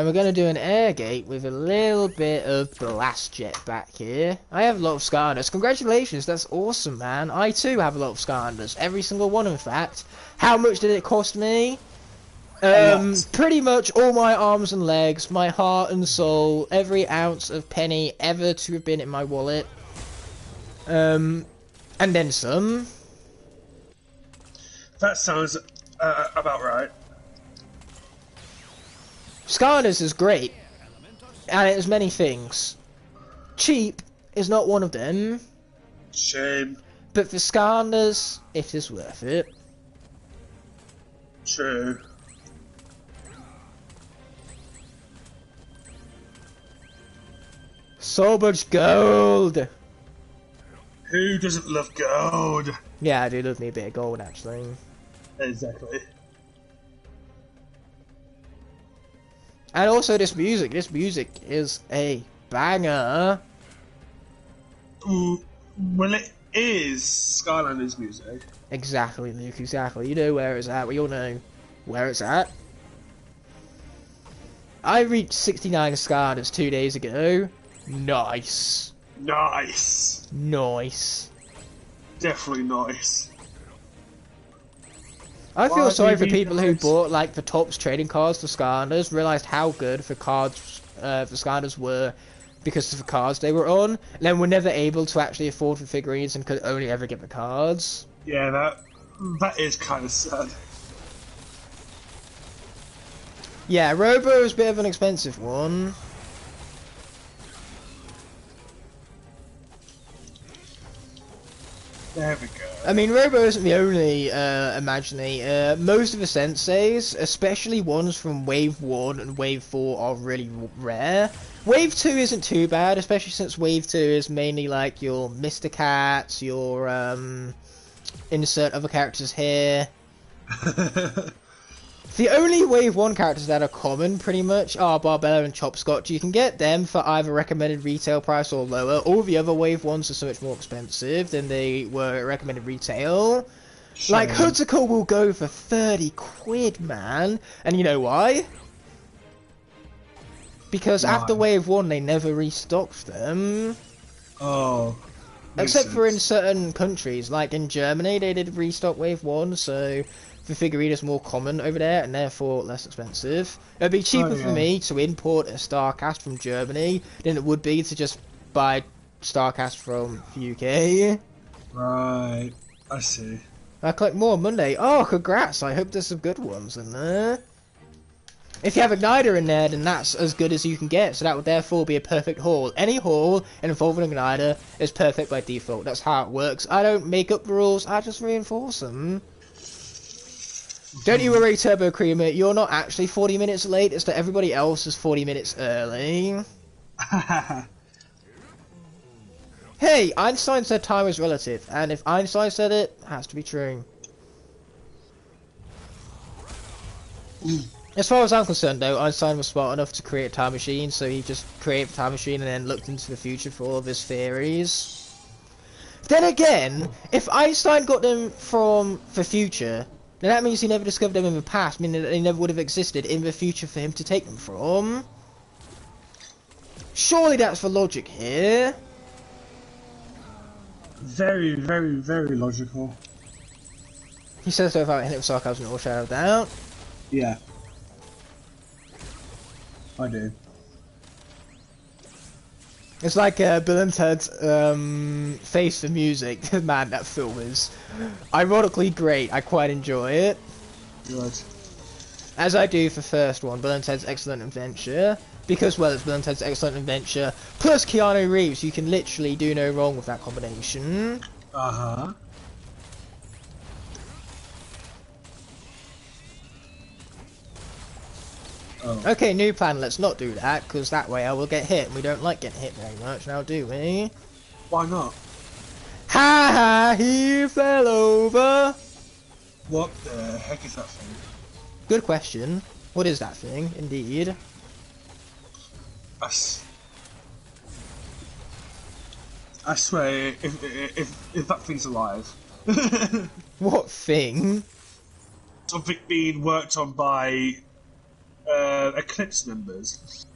we're going to do an air gate with a little bit of blast jet back here. I have a lot of Skylanders. Congratulations, that's awesome, man. I too have a lot of Skylanders. Every single one, in fact. How much did it cost me? Pretty much all my arms and legs, my heart and soul, every ounce of penny ever to have been in my wallet. And then some. That sounds about right. Skylanders is great, and it has many things. Cheap is not one of them. Shame. But for Skylanders, it is worth it. True. So much gold! Who doesn't love gold? Yeah, I do love me a bit of gold, actually. Exactly. And also this music is a banger. Ooh, well, it is Skylanders music. Exactly, Luke, exactly. You know where it's at, we all know where it's at. I reached 69 Skylanders 2 days ago. Nice. Nice. Nice. Definitely nice. I feel Why sorry do for you people need who nice? bought like the tops trading cards for Skylanders, realised how good the cards for Skylanders were because of the cards they were on, and then were never able to actually afford the figurines and could only ever get the cards. Yeah, that is kind of sad. Yeah, Robo is a bit of an expensive one. There we go. I mean, Robo isn't the only Imaginary. Most of the senseis, especially ones from Wave 1 and Wave 4, are really rare. Wave 2 isn't too bad, especially since Wave 2 is mainly like your Mr. Cats, your insert other characters here. The only Wave 1 characters that are common, pretty much, are Barbella and Chopscotch. You can get them for either recommended retail price or lower. All the other Wave 1s are so much more expensive than they were at recommended retail. Shame. Like, Hoodsicle will go for 30 quid, man. And you know why? Because after Wave 1, they never restocked them. Oh. Makes Except for in sense. certain countries, like in Germany, they did restock Wave 1, so the figurine is more common over there and therefore less expensive. It'd be Oh cheaper for yeah. me to import a Starcast from Germany than it would be to just buy Starcast from the UK. Right. I see. I collect more Monday. Oh, congrats! I hope there's some good ones in there. If you have Igniter in there, then that's as good as you can get, so that would therefore be a perfect haul. Any haul involving Igniter is perfect by default. That's how it works. I don't make up the rules, I just reinforce them. Don't you worry, Turbo Creamer, you're not actually 40 minutes late, it's that everybody else is 40 minutes early. Hey, Einstein said time is relative, and if Einstein said it, it has to be true. As far as I'm concerned, though, Einstein was smart enough to create a time machine, so he just created a time machine and then looked into the future for all of his theories. Then again, if Einstein got them from the future, then that means he never discovered them in the past, meaning that they never would have existed in the future for him to take them from. Surely that's the logic here. Very, very, very logical. He says so without a hint of sarcasm or shadow of doubt. Yeah. I do. It's like Bill and Ted's Face the Music. Man, that film is ironically great. I quite enjoy it. Good. As I do for the first one, Bill and Ted's Excellent Adventure. Because, well, it's Bill and Ted's Excellent Adventure plus Keanu Reeves. You can literally do no wrong with that combination. Uh-huh. Oh. Okay, new plan. Let's not do that, because that way I will get hit. And we don't like getting hit very much now, do we? Why not? Ha ha, he fell over. What the heck is that thing? Good question. What is that thing, indeed? I swear, if that thing's alive. What thing? Something being worked on by Eclipse members.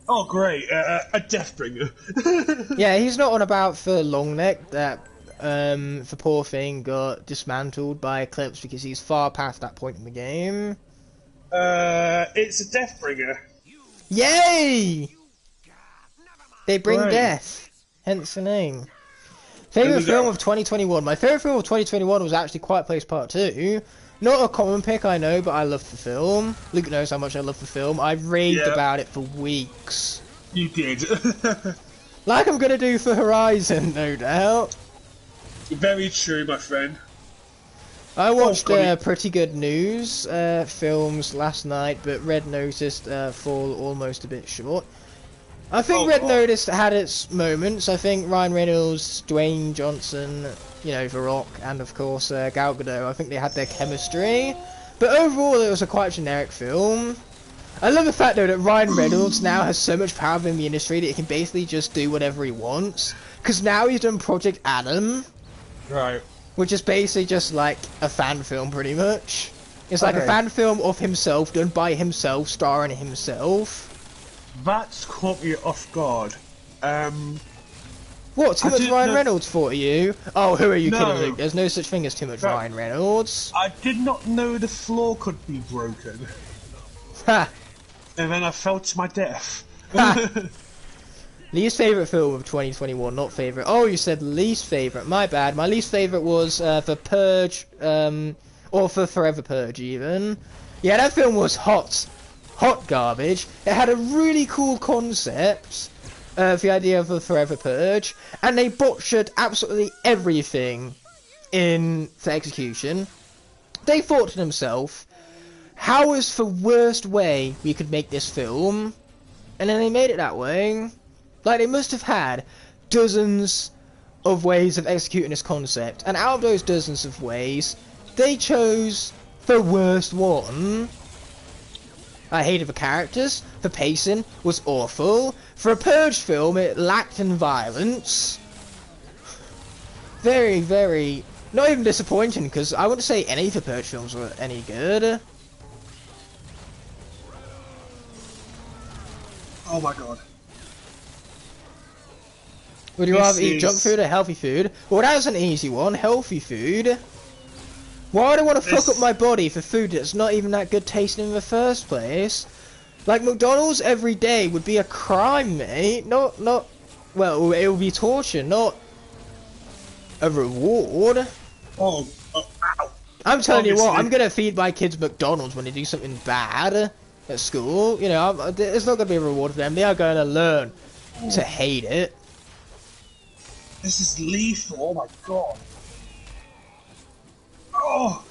Oh great, a Deathbringer. Yeah, he's not on about the long neck that the poor thing got dismantled by Eclipse because he's far past that point in the game. It's a Deathbringer. Yay! They bring Right. death, hence the name. Favourite There we film go. of 2021. My favourite film of 2021 was actually Quiet Place Part 2. Not a common pick, I know, but I love the film. Luke knows how much I love the film. I raved Yeah. about it for weeks. You did. Like I'm gonna do for Horizon, no doubt. Very true, my friend. I watched God. Pretty Good News films last night, but Red Noticed fall almost a bit short. I think Oh, Red God. Noticed had its moments. I think Ryan Reynolds, Dwayne Johnson, you know, The Rock, and of course Gal Gadot, I think they had their chemistry. But overall, it was a quite generic film. I love the fact, though, that Ryan Reynolds now has so much power in the industry that he can basically just do whatever he wants. Because now he's done Project Adam, Right. which is basically just like a fan film, pretty much. It's like a Okay. fan film of himself, done by himself, starring himself. That's caught me off guard. What, too I much didn't Ryan know- Reynolds for you? Oh, who are you No. kidding, Luke? There's no such thing as too much No. Ryan Reynolds. I did not know the floor could be broken. Ha! And then I fell to my death. Ha. Least favourite film of 2021, not favourite. Oh, you said least favourite. My bad. My least favourite was The Purge, or For Forever Purge, even. Yeah, that film was hot. Hot garbage. It had a really cool concept, the idea of the Forever Purge, and they butchered absolutely everything in the execution. They thought to themselves, how is the worst way we could make this film? And then they made it that way. Like, they must have had dozens of ways of executing this concept, and out of those dozens of ways, they chose the worst one. I hated the characters, the pacing was awful, for a Purge film it lacked in violence. Very, very, not even disappointing, because I wouldn't say any of the Purge films were any good. Oh my god. Would you rather eat junk food or healthy food? Well, that's an easy one. Healthy food. Why would I want to fuck up my body for food that's not even that good tasting in the first place? Like, McDonald's every day would be a crime, mate. Not, well, it would be torture, not a reward. Oh, ow. I'm telling you what, I'm gonna feed my kids McDonald's when they do something bad at school. You know, it's not gonna be a reward for them. They are gonna learn to hate it. This is lethal. Oh my god. Oh.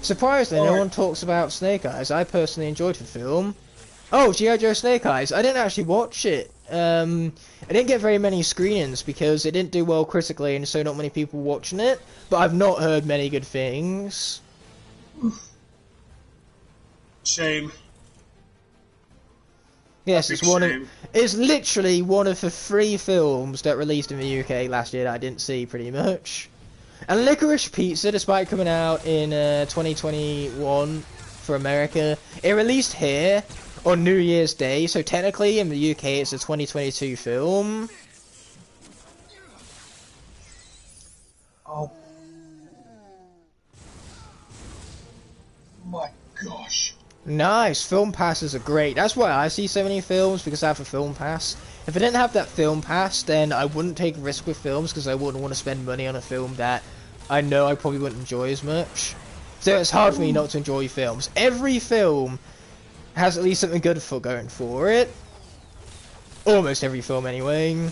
Surprisingly, no one talks about Snake Eyes. I personally enjoyed the film. Oh, G.I. Joe Snake Eyes. I didn't actually watch it. I didn't get very many screenings because it didn't do well critically, and so not many people watching it. But I've not heard many good things. Shame. Yes, it's literally one of the 3 films that released in the UK last year that I didn't see, pretty much. And Licorice Pizza, despite coming out in 2021 for America, it released here on New Year's Day, so technically in the UK it's a 2022 film. Oh my gosh. Nice, film passes are great. That's why I see so many films, because I have a film pass. If I didn't have that film pass, then I wouldn't take risk with films, because I wouldn't want to spend money on a film that I know I probably wouldn't enjoy as much. So it's hard for me not to enjoy films. Every film has at least something good for going for it. Almost every film, anyway.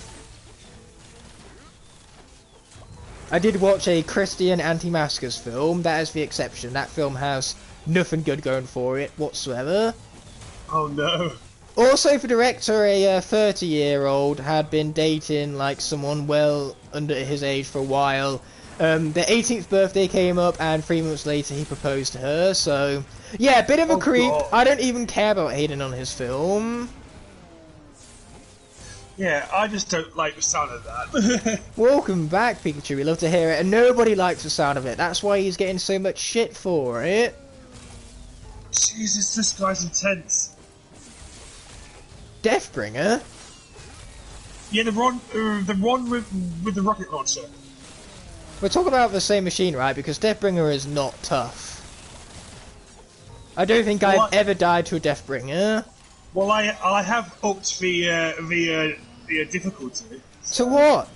I did watch a Christian anti-maskers film. That is the exception. That film has nothing good going for it whatsoever. Oh no. Also, the director, a 30-year-old, had been dating like someone well under his age for a while. Their 18th birthday came up, and 3 months later he proposed to her. So, yeah, a bit of a creep. God. I don't even care about hating on his film. Yeah, I just don't like the sound of that. Welcome back, Pikachu. We love to hear it, and nobody likes the sound of it. That's why he's getting so much shit for it. Jesus, this guy's intense. Deathbringer? Yeah, the one with the rocket launcher. We're talking about the same machine, right? Because Deathbringer is not tough. I don't think I've ever died to a Deathbringer. Well, I have upped the difficulty. So what?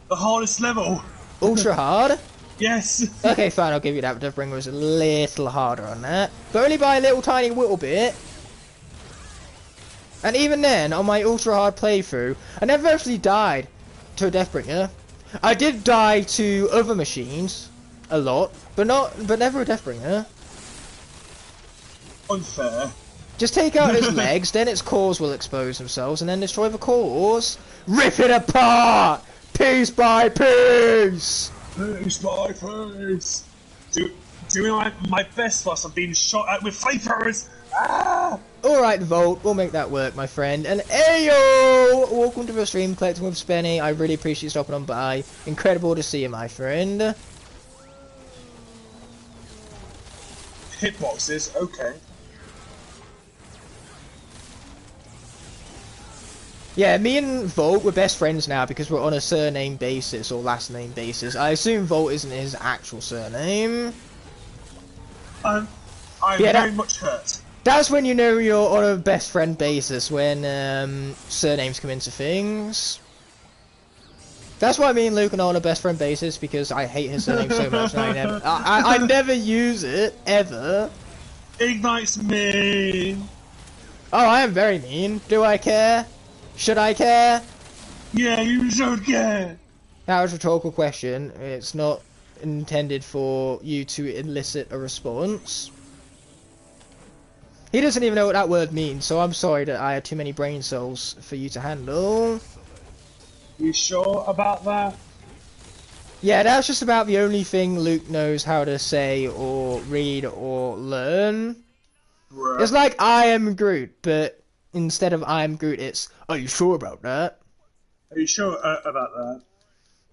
The hardest level. Ultra hard? Yes. Okay, fine, I'll give you that. Deathbringer was a little harder on that. But only by a little tiny little bit. And even then, on my ultra hard playthrough, I never actually died to a Deathbringer. I did die to other machines a lot, but never a Deathbringer. Unfair. Just take out his legs, then its cores will expose themselves, and then destroy the cores. Rip it apart! Piece by piece! Piece by piece! Doing my best whilst I'm being shot at with flamethrowers! Ah! Alright, Volt, we'll make that work, my friend. And Ayo! Welcome to the stream, Collecting with Spenny. I really appreciate you stopping on by. Incredible to see you, my friend. Hitboxes, okay. Yeah, me and Volt, we're best friends now because we're on a surname basis, or last name basis. I assume Volt isn't his actual surname. I'm very much hurt. That's when you know you're on a best friend basis, when surnames come into things. That's why me and Luke are not on a best friend basis, because I hate his surname so much and I never use it, ever. Igknight's mean. Oh, I am very mean. Do I care? Should I care? Yeah, you should care. That was a rhetorical question. It's not intended for you to elicit a response. He doesn't even know what that word means, so I'm sorry that I had too many brain cells for you to handle. You sure about that? Yeah, that's just about the only thing Luke knows how to say or read or learn. Right. It's like I am Groot, but instead of I am Groot, it's, are you sure about that? Are you sure about that?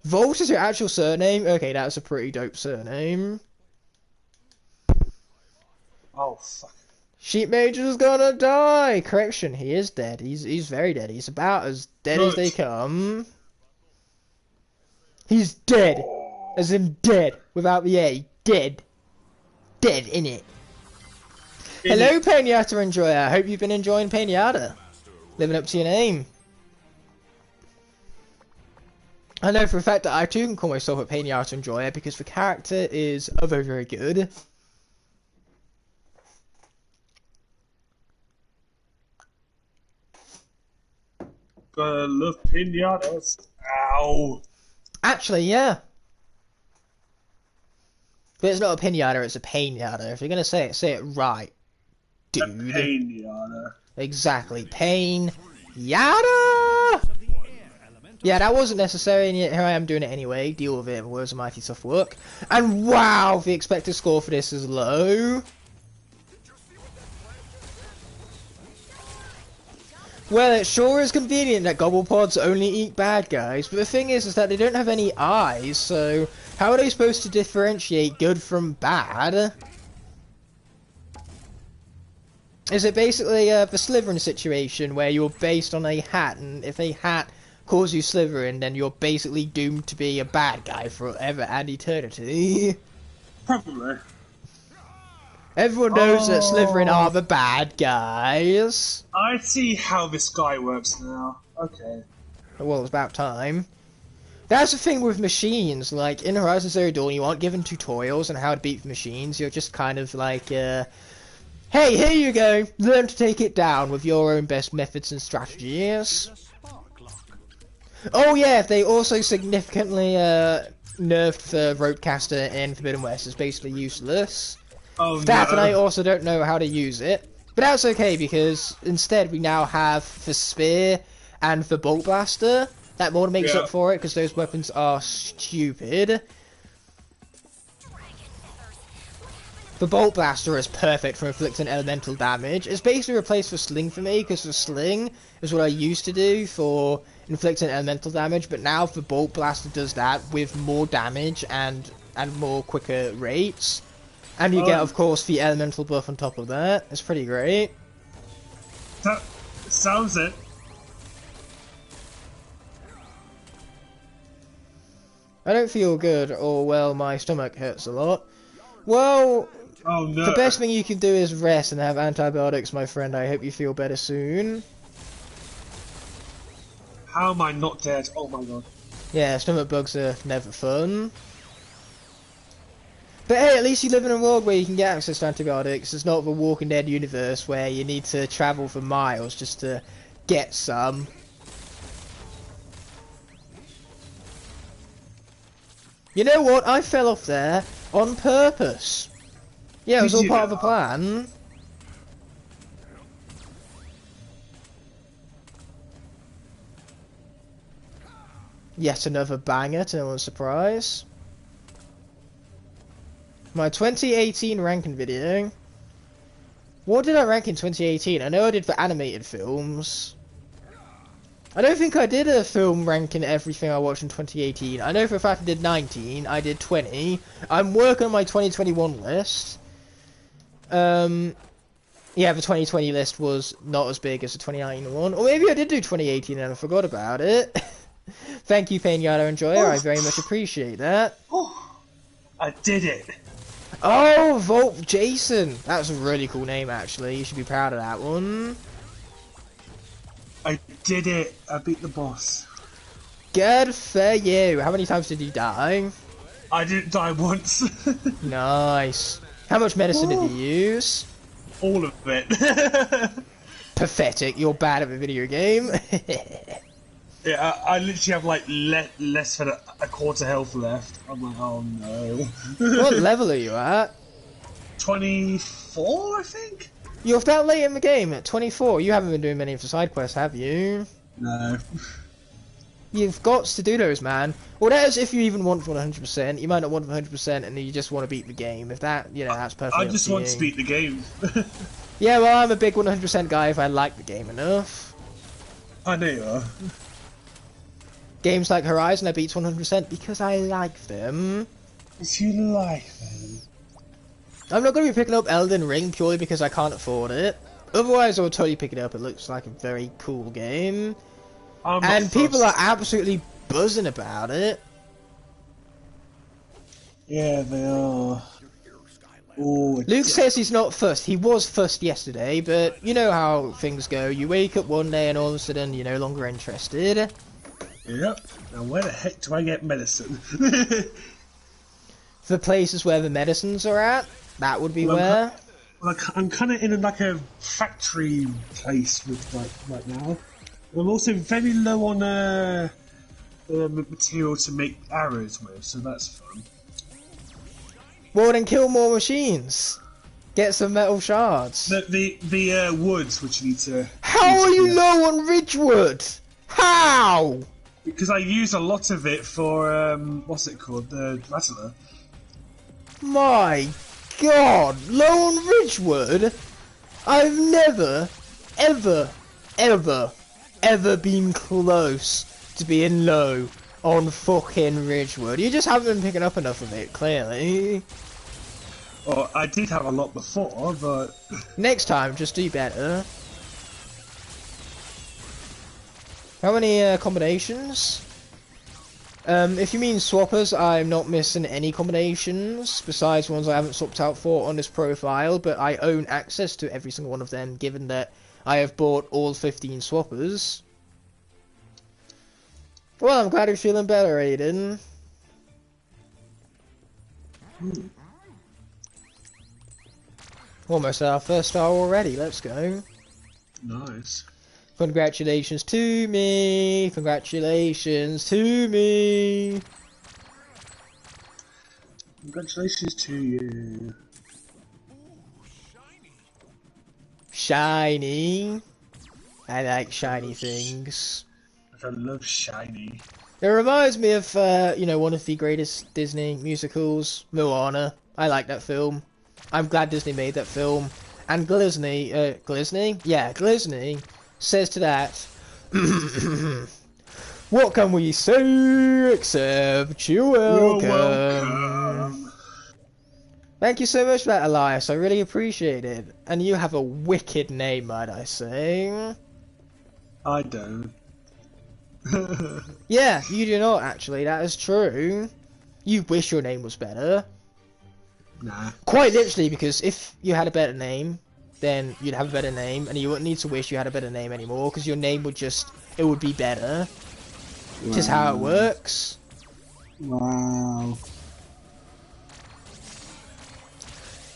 Volt is your actual surname? Okay, that's a pretty dope surname. Oh, fuck. Sheep Major's gonna die! Correction, he is dead. He's very dead. He's about as dead as they come. He's dead. As in dead. Without the A. Dead. Dead, innit? Hello, Pinata Enjoyer. I hope you've been enjoying Pinata. Living up to your name. I know for a fact that I too can call myself a Pinata Enjoyer because the character is very, very good. Gotta love pinatas. Ow. Actually, yeah. But it's not a pinata, it's a painata. If you're gonna say it right, dude. A pinata. Exactly, pain yada. Yeah, that wasn't necessary, and yet here I am doing it anyway. Deal with it. Words of mighty tough work. And wow, the expected score for this is low. Well, it sure is convenient that gobblepods only eat bad guys, but the thing is that they don't have any eyes, so how are they supposed to differentiate good from bad? Is it basically the Slytherin situation where you're based on a hat, and if a hat calls you Slytherin, then you're basically doomed to be a bad guy forever and eternity? Probably. Everyone knows that Slytherin are the bad guys. I see how this guy works now. Okay. Well, it's about time. That's the thing with machines, like, in Horizon Zero Dawn you aren't given tutorials on how to beat machines, you're just kind of like, hey, here you go, learn to take it down with your own best methods and strategies. Oh yeah, they also significantly nerfed the Roadcaster in Forbidden West, it's basically useless. Oh, That no. and I also don't know how to use it. But that's okay because instead we now have the Spear and the Bolt Blaster. That more than makes up for it because those weapons are stupid. The Bolt Blaster is perfect for inflicting elemental damage. It's basically replaced the Sling for me because the Sling is what I used to do for inflicting elemental damage. But now the Bolt Blaster does that with more damage and more quicker rates. And you get, of course, the elemental buff on top of that. It's pretty great. That sounds it. I don't feel good, or, well, my stomach hurts a lot. Well, Oh no. the best thing you can do is rest and have antibiotics, my friend. I hope you feel better soon. How am I not dead? Oh my god. Yeah, stomach bugs are never fun. But hey, at least you live in a world where you can get access to antibiotics. It's not the Walking Dead universe where you need to travel for miles just to get some. You know what? I fell off there on purpose. Yeah, it was all part of the plan. Yet another banger to no one's surprise. My 2018 ranking video. What did I rank in 2018? I know I did for animated films. I don't think I did a film ranking everything I watched in 2018. I know for a fact I did 19, I did 20. I'm working on my 2021 list. Yeah, the 2020 list was not as big as the 2019 one. Or maybe I did do 2018 and I forgot about it. Thank you, Pinata Enjoyer, I very much appreciate that. I did it. Oh, Volt Jason! That's a really cool name, actually. You should be proud of that one. I did it. I beat the boss. Good for you. How many times did you die? I didn't die once. Nice. How much medicine did you use? All of it. Pathetic. You're bad at a video game. Yeah, I literally have like less than a quarter health left. I'm like, oh no. What level are you at? 24, I think? You're that late in the game, at 24. You haven't been doing many of the side quests, have you? No. You've got to do those, man. Well, that is if you even want 100%. You might not want 100% and you just want to beat the game. If that, you know, that's perfect. I just want to beat the game. Yeah, well, I'm a big 100% guy if I like the game enough. I know you are. Games like Horizon, I beat 100% because I like them. If you like them. I'm not going to be picking up Elden Ring purely because I can't afford it. Otherwise, I would totally pick it up. It looks like a very cool game. And people are absolutely buzzing about it. Yeah, they are. Oh, Luke says he's not fussed. He was fussed yesterday, but you know how things go. You wake up one day and all of a sudden you're no longer interested. Yep. Now where the heck do I get medicine? The places where the medicines are at, that would be where. I'm kind of in a factory place with right now. I'm also very low on material to make arrows with, so that's fun. Well, then kill more machines. Get some metal shards. The woods which you need to. How are you low on Ridgewood? How? Because I use a lot of it for what's it called, the rattler. My God, low on Ridgewood? I've never, ever been close to being low on fucking Ridgewood. You just haven't been picking up enough of it, clearly. Well, I did have a lot before, but... Next time, just do better. How many combinations? If you mean swappers, I'm not missing any combinations, besides ones I haven't swapped out for on this profile, but I own access to every single one of them, given that I have bought all 15 swappers. Well, I'm glad you're feeling better, Aiden. Almost at our first star already, let's go. Nice. Congratulations to me! Congratulations to me! Congratulations to you. Shiny! I like shiny things. I love shiny. It reminds me of, you know, one of the greatest Disney musicals, Moana. I like that film. I'm glad Disney made that film. And Glizney? Yeah, Glizney says to that, what can we say except you're welcome. You're welcome. Thank you so much for that, Elias. I really appreciate it. And you have a wicked name, might I say. I don't. Yeah, you do not, actually. That is true. You wish your name was better. Nah. Quite literally, because if you had a better name, then you'd have a better name, and you wouldn't need to wish you had a better name anymore, because your name would just, it would be better. Wow. Which is how it works. Wow.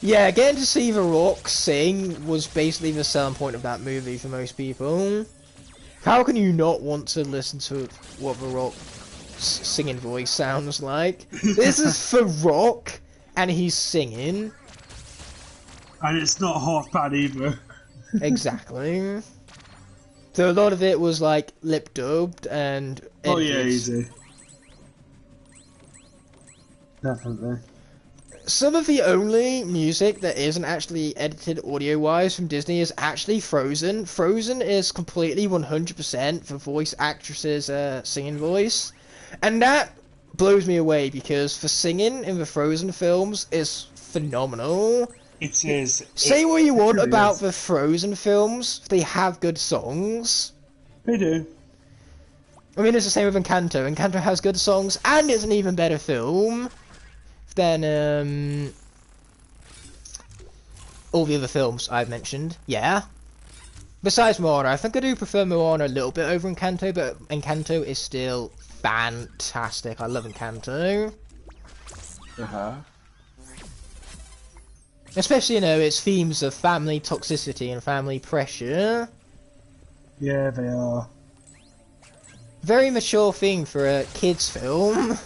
Yeah, getting to see The Rock sing was basically the selling point of that movie for most people. How can you not want to listen to what The Rock's singing voice sounds like? This is The Rock, and he's singing. And it's not half bad either. Exactly. So a lot of it was like lip dubbed and edited. Oh yeah, easy. Definitely. Some of the only music that isn't actually edited audio-wise from Disney is actually Frozen. Frozen is completely 100% the voice actress's singing voice. And that blows me away, because the singing in the Frozen films is phenomenal. It is. Say what you want about the Frozen films, they have good songs. They do. I mean, it's the same with Encanto. Encanto has good songs, and it's an even better film than all the other films I've mentioned. Yeah. Besides Moana, I think I do prefer Moana a little bit over Encanto, but Encanto is still fantastic. I love Encanto. Especially, you know, its themes of family toxicity and family pressure. Yeah, they are. Very mature thing for a kids film.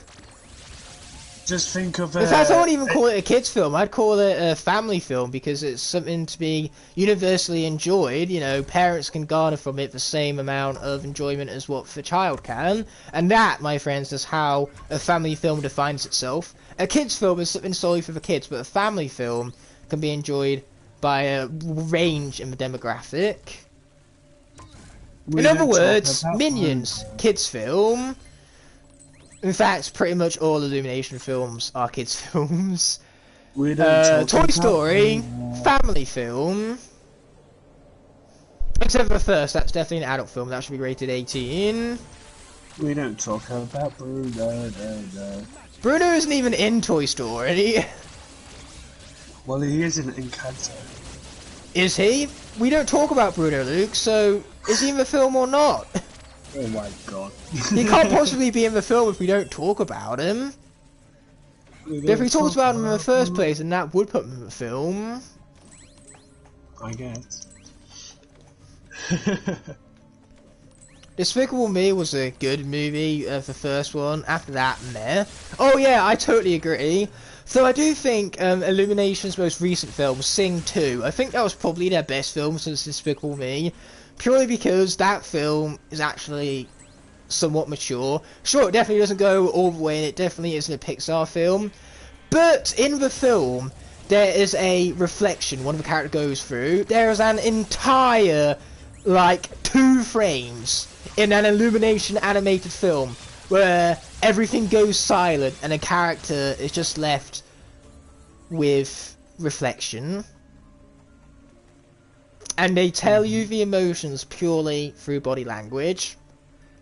Just think of in fact, I wouldn't even call it a kids film. I'd call it a family film, because it's something to be universally enjoyed. You know, parents can garner from it the same amount of enjoyment as what the child can. And that, my friends, is how a family film defines itself. A kids film is something solely for the kids, but a family film can be enjoyed by a range in the demographic. In other words, Minions, kids film. In fact, pretty much all Illumination films are kids films. Toy Story, family film. Except for the first, that's definitely an adult film, that should be rated 18. We don't talk about Bruno, no. Bruno isn't even in Toy Story. Well, he is in Encanto. Is he? We don't talk about Bruno, Luke, so is he in the film or not? Oh my god. He can't possibly be in the film if we don't talk about him. But if we talked about him in the first place, then that would put him in the film. I guess. Despicable Me was a good movie, the first one. After that, meh. Oh yeah, I totally agree. So I do think Illumination's most recent film, Sing 2, I think that was probably their best film since Despicable Me. Purely because that film is actually somewhat mature. Sure, it definitely doesn't go all the way, and it definitely isn't a Pixar film. But in the film, there is a reflection one of the characters goes through. There is an entire, like, 2 frames in an Illumination animated film where everything goes silent and a character is just left with reflection. And they tell you the emotions purely through body language.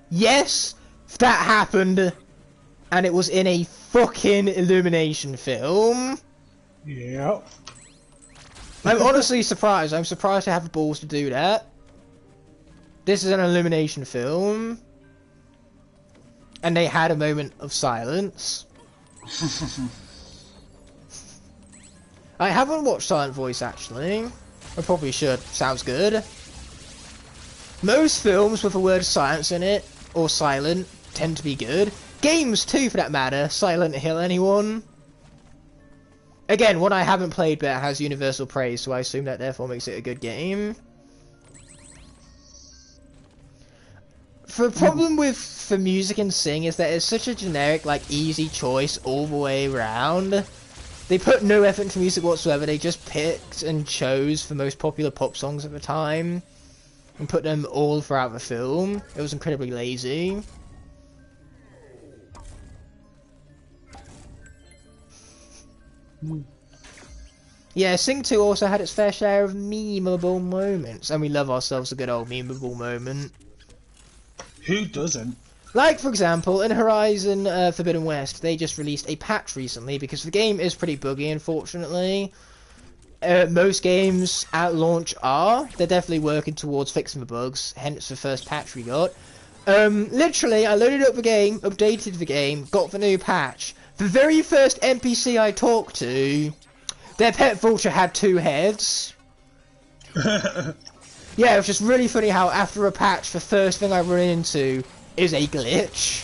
Yes, that happened, and it was in a fucking Illumination film. Yeah. I'm honestly surprised. I'm surprised to have the balls to do that. This is an Illumination film. And they had a moment of silence. I haven't watched Silent Voice, actually. I probably should. Sounds good. Most films with the word silence in it, or silent, tend to be good. Games, too, for that matter. Silent Hill, anyone? Again, one I haven't played, but it has universal praise, so I assume that therefore makes it a good game. The problem with the music and Sing is that it's such a generic, like, easy choice all the way around. They put no effort into music whatsoever, they just picked and chose the most popular pop songs at the time and put them all throughout the film. It was incredibly lazy. Yeah, Sing 2 also had its fair share of memeable moments, and we love ourselves a good old memeable moment. Who doesn't? Like, for example, in Horizon Forbidden West, they just released a patch recently because the game is pretty buggy, unfortunately. Most games at launch are. They're definitely working towards fixing the bugs, hence the first patch we got. Literally, I loaded up the game, updated the game, got the new patch. The very first NPC I talked to, their pet vulture had 2 heads. Yeah, it was just really funny how after a patch, the first thing I run into is a glitch.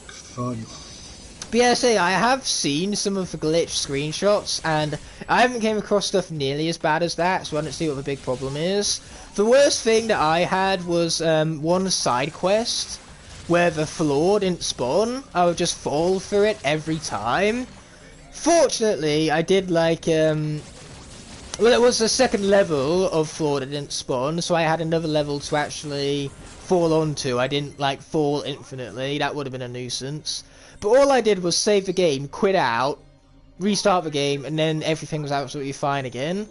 Fun. But yeah, see, I have seen some of the glitch screenshots, and I haven't came across stuff nearly as bad as that, so I don't see what the big problem is. The worst thing that I had was one side quest where the floor didn't spawn. I would just fall through it every time. Fortunately, I did like well, it was the second level of floor that didn't spawn, so I had another level to actually fall onto. I didn't, like, fall infinitely. That would have been a nuisance. But all I did was save the game, quit out, restart the game, and then everything was absolutely fine again.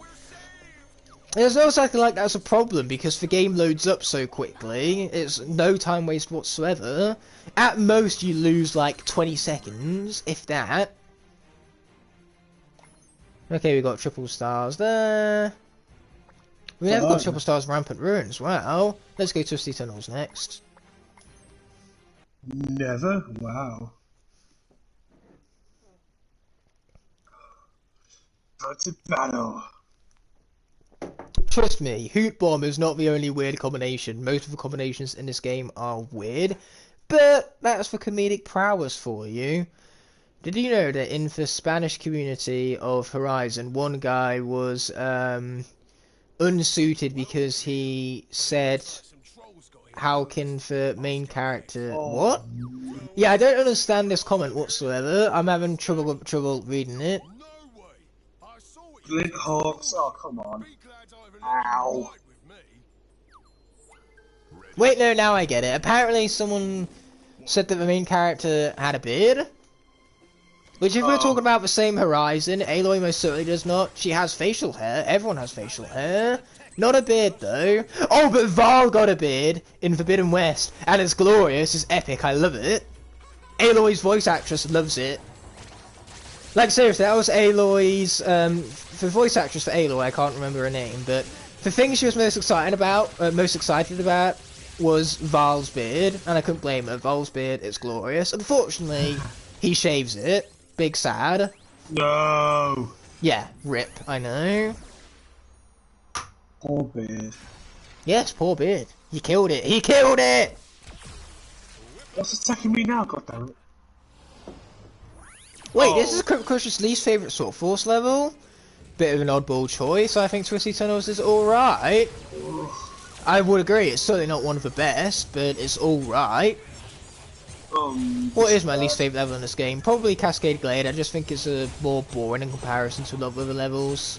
There's no something like that's a problem, because the game loads up so quickly. It's no time waste whatsoever. At most, you lose, like, 20 seconds, if that. Okay, we got triple stars there. We never got triple stars Rampant Ruins. Wow. Let's go Twisty Tunnels next. Never? Wow. That's a battle. Trust me, Hoot Bomb is not the only weird combination. Most of the combinations in this game are weird. But that's for comedic prowess for you. Did you know that in the Spanish community of Horizon, one guy was unsuited because he said, how can the main character... What? Yeah, I don't understand this comment whatsoever. I'm having trouble reading it. Glint Hawks, oh come on. Ow. Wait, no, now I get it. Apparently someone said that the main character had a beard. Which, if we're talking about the same horizon, Aloy most certainly does not. She has facial hair. Everyone has facial hair. Not a beard, though. Oh, but Val got a beard in Forbidden West, and it's glorious. It's epic. I love it. Aloy's voice actress loves it. Like, seriously, that was Aloy's, the voice actress for Aloy, I can't remember her name, but the thing she was most excited about was Val's beard, and I couldn't blame her. Val's beard is glorious. Unfortunately, he shaves it. Big sad. No. Yeah, rip, I know. Poor beard. Yes, poor beard. He killed it. He killed it! What's attacking me now, goddammit? Wait, this is Crush's least favourite Sword Force level. Bit of an oddball choice. I think Twisty Tunnels is alright. I would agree, it's certainly not one of the best, but it's alright. What is my least favourite level in this game? Probably Cascade Glade. I just think it's more boring in comparison to a lot of other levels.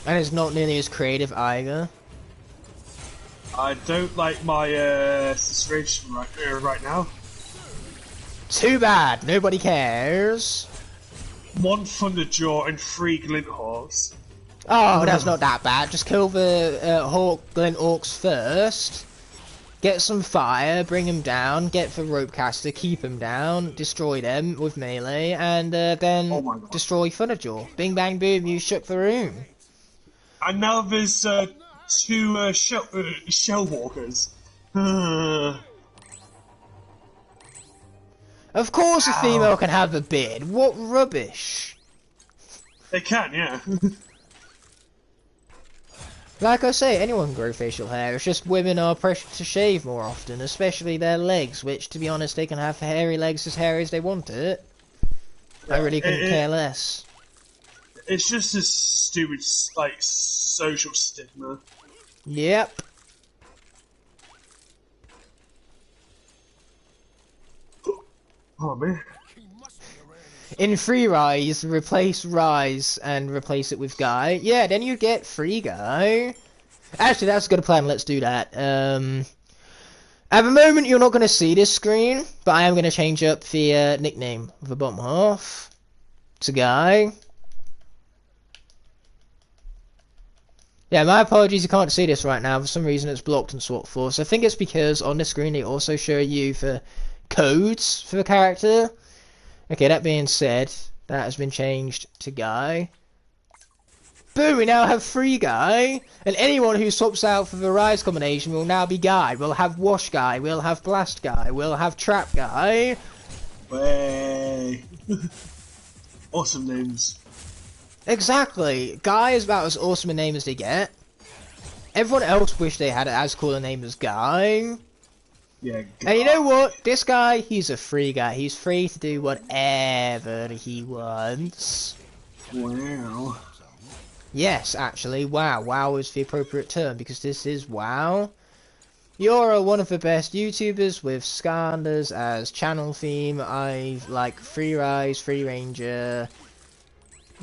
And it's not nearly as creative either. I don't like my situation right now. Too bad, nobody cares. 1 Thunderjaw and 3 Glint Hawks. Oh, that's not that bad. Just kill the Glint Orcs first. Get some fire, bring him down, get the rope caster, keep him down, destroy them with melee, and then destroy Thunderjaw. Bing bang boom, you shook the room. And now there's 2 shell walkers. Of course a female can have a beard. What rubbish. They can, yeah. Like I say, anyone can grow facial hair. It's just women are pressured to shave more often, especially their legs, which, to be honest, they can have hairy legs as hairy as they want it. I really couldn't care less. It's just a stupid, like, social stigma. Yep. Oh, man. In Free Rise, replace Rise and replace it with Guy. Yeah, then you get Free Guy. Actually, that's a good plan. Let's do that. At the moment, you're not going to see this screen, but I am going to change up the nickname of the bottom half to Guy. Yeah, my apologies, you can't see this right now. For some reason, it's blocked in Swap Force. I think it's because on this screen, they also show you the codes for the character. Okay, that being said, that has been changed to Guy. Boom, we now have Free Guy, and anyone who swaps out for the Rise combination will now be Guy. We'll have Wash Guy, we'll have Blast Guy, we'll have Trap Guy. Way. Awesome names. Exactly. Guy is about as awesome a name as they get. Everyone else wish they had as cool a name as Guy. Yeah. And you know what? This guy, he's a free guy. He's free to do whatever he wants. Wow. Yes, actually, wow. Wow is the appropriate term, because this is WoW. You're one of the best YouTubers with Skylanders as channel theme. I like Free Rise, Free Ranger,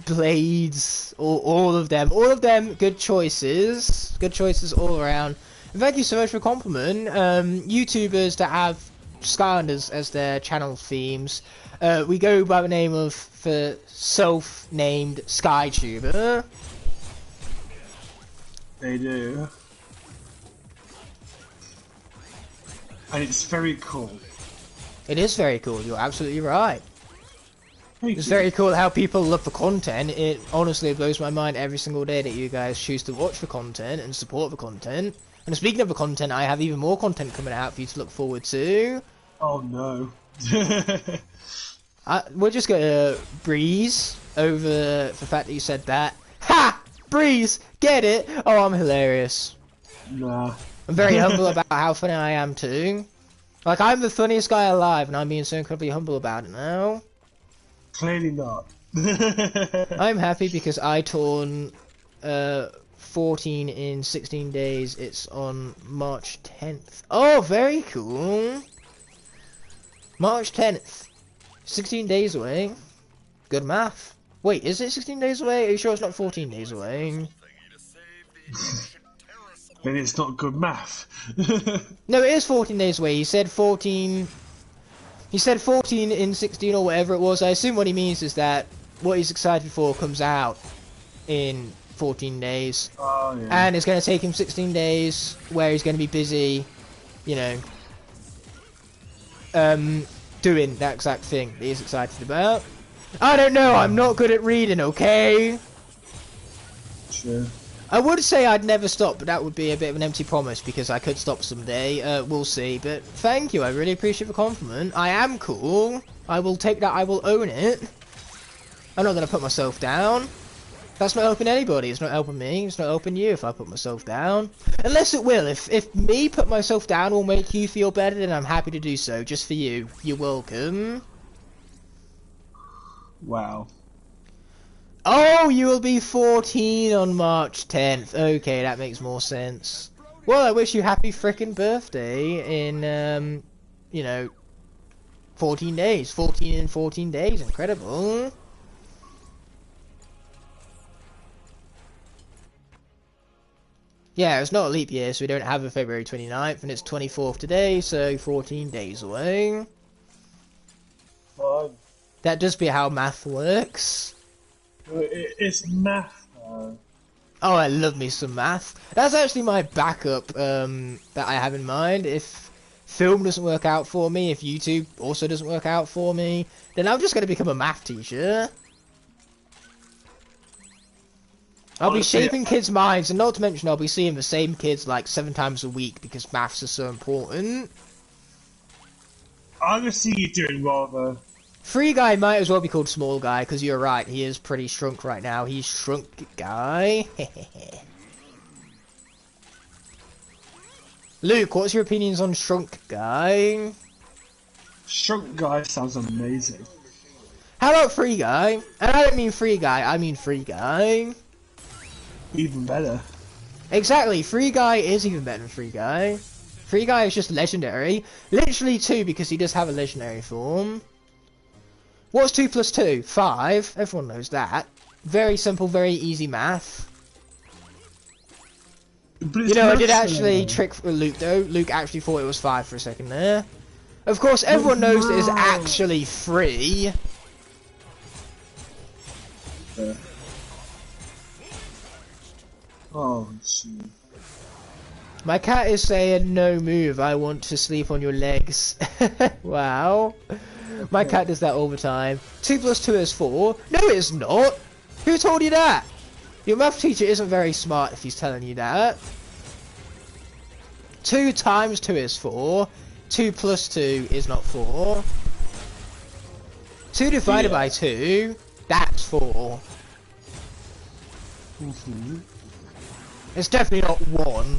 Blades, all of them. All of them, good choices. Good choices all around. And thank you so much for the compliment. YouTubers that have Skylanders as their channel themes, we go by the name of the self-named SkyTuber. They do. And it's very cool. It is very cool, you're absolutely right. Thank It's you. very cool how people love the content. It honestly blows my mind every single day that you guys choose to watch the content and support the content. And speaking of the content, I have even more content coming out for you to look forward to. Oh no. We're just gonna breeze over the fact that you said that. Ha! Breeze! Get it? Oh, I'm hilarious. Nah. I'm very humble about how funny I am too. Like, I'm the funniest guy alive, and I'm being so incredibly humble about it now. Clearly not. I'm happy because I torn 14 in 16 days. It's on March 10th. Oh, very cool. March 10th. 16 days away. Good math. Wait, is it 16 days away? Are you sure it's not 14 days away? Then it's not good math. No, it is 14 days away. He said 14... He said 14 in 16 or whatever it was. I assume what he means is that what he's excited for comes out in 14 days. Oh, yeah. And it's going to take him 16 days where he's going to be busy, you know, doing that exact thing that he's excited about. I don't know, I'm not good at reading, okay? Sure. I would say I'd never stop, but that would be a bit of an empty promise because I could stop someday. We'll see. But thank you, I really appreciate the compliment. I am cool. I will take that, I will own it. I'm not going to put myself down. That's not helping anybody. It's not helping me. It's not helping you if I put myself down. Unless it will. If me put myself down will make you feel better, then I'm happy to do so. Just for you. You're welcome. Wow. Oh, you will be 14 on March 10th. Okay, that makes more sense. Well, I wish you happy frickin' birthday in, you know, 14 days. 14 in 14 days. Incredible. Yeah, it's not a leap year, so we don't have a February 29th, and it's 24th today, so 14 days away. Fine. That does be how math works. It's math. Oh, I love me some math. That's actually my backup that I have in mind. If film doesn't work out for me, if YouTube also doesn't work out for me, then I'm just going to become a math teacher. I'll be shaping kids' minds, and not to mention I'll be seeing the same kids like 7 times a week because maths is so important. I'm going to see you doing rather. Free Guy might as well be called Small Guy, because you're right, he is pretty shrunk right now. He's Shrunk Guy. Luke, what's your opinions on Shrunk Guy? Shrunk Guy sounds amazing. How about Free Guy? And I don't mean Free Guy, I mean Free Guy. Even better. Exactly, Free Guy is even better than Free Guy. Free Guy is just legendary. Literally 2, because he does have a legendary form. What's 2 plus 2? 5. Everyone knows that. Very simple, very easy math. You know, I did actually trick Luke though. Luke actually thought it was 5 for a second there. Of course, everyone knows that it's actually 3. Yeah. Oh, gee. My cat is saying, no move, I want to sleep on your legs. Wow. My cat does that all the time. 2 plus 2 is 4. No, it's not. Who told you that? Your math teacher isn't very smart if he's telling you that. 2 times 2 is 4. 2 plus 2 is not 4. 2 divided by 2, that's 4. It's definitely not 1.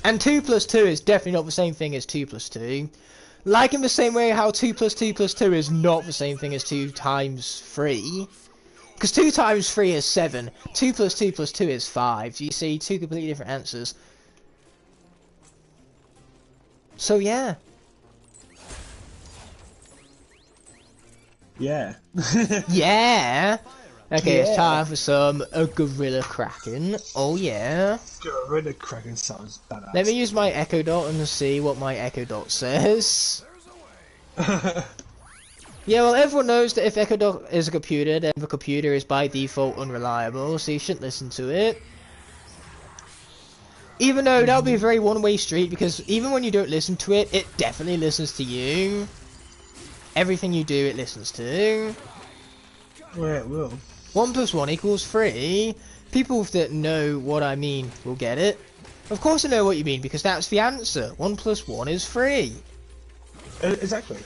And 2 plus 2 is definitely not the same thing as 2 plus 2. Like in the same way how 2 plus 2 plus 2 is not the same thing as 2 times 3. Because 2 times 3 is 7. 2 plus 2 plus 2 is 5. So you see, 2 completely different answers. So yeah. Yeah. Yeah. Okay, Yeah. it's time for some Gorilla Kraken. Oh yeah. Gorilla Kraken sounds badass. Let me use my Echo Dot and see what my Echo Dot says. Yeah, well, everyone knows that if Echo Dot is a computer, then the computer is by default unreliable, so you shouldn't listen to it. Even though that would be a very one-way street, because even when you don't listen to it, it definitely listens to you. Everything you do, it listens to. Yeah, it will. 1 plus 1 equals 3. People that know what I mean will get it. Of course I know what you mean, because that's the answer. 1 plus 1 is 3. Exactly.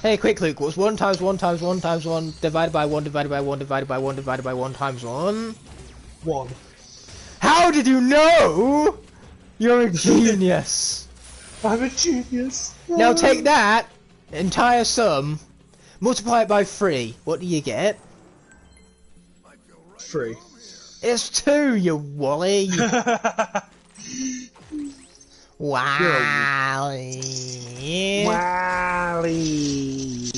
Hey, quick Luke, what's 1 times 1 times 1 times 1 divided by 1 divided by 1 divided by 1 divided by 1 times 1? 1. How did you know? You're a genius. I'm a genius. Now take that entire sum, multiply it by 3. What do you get? 3. It's 2, you wally. Wally. Wally.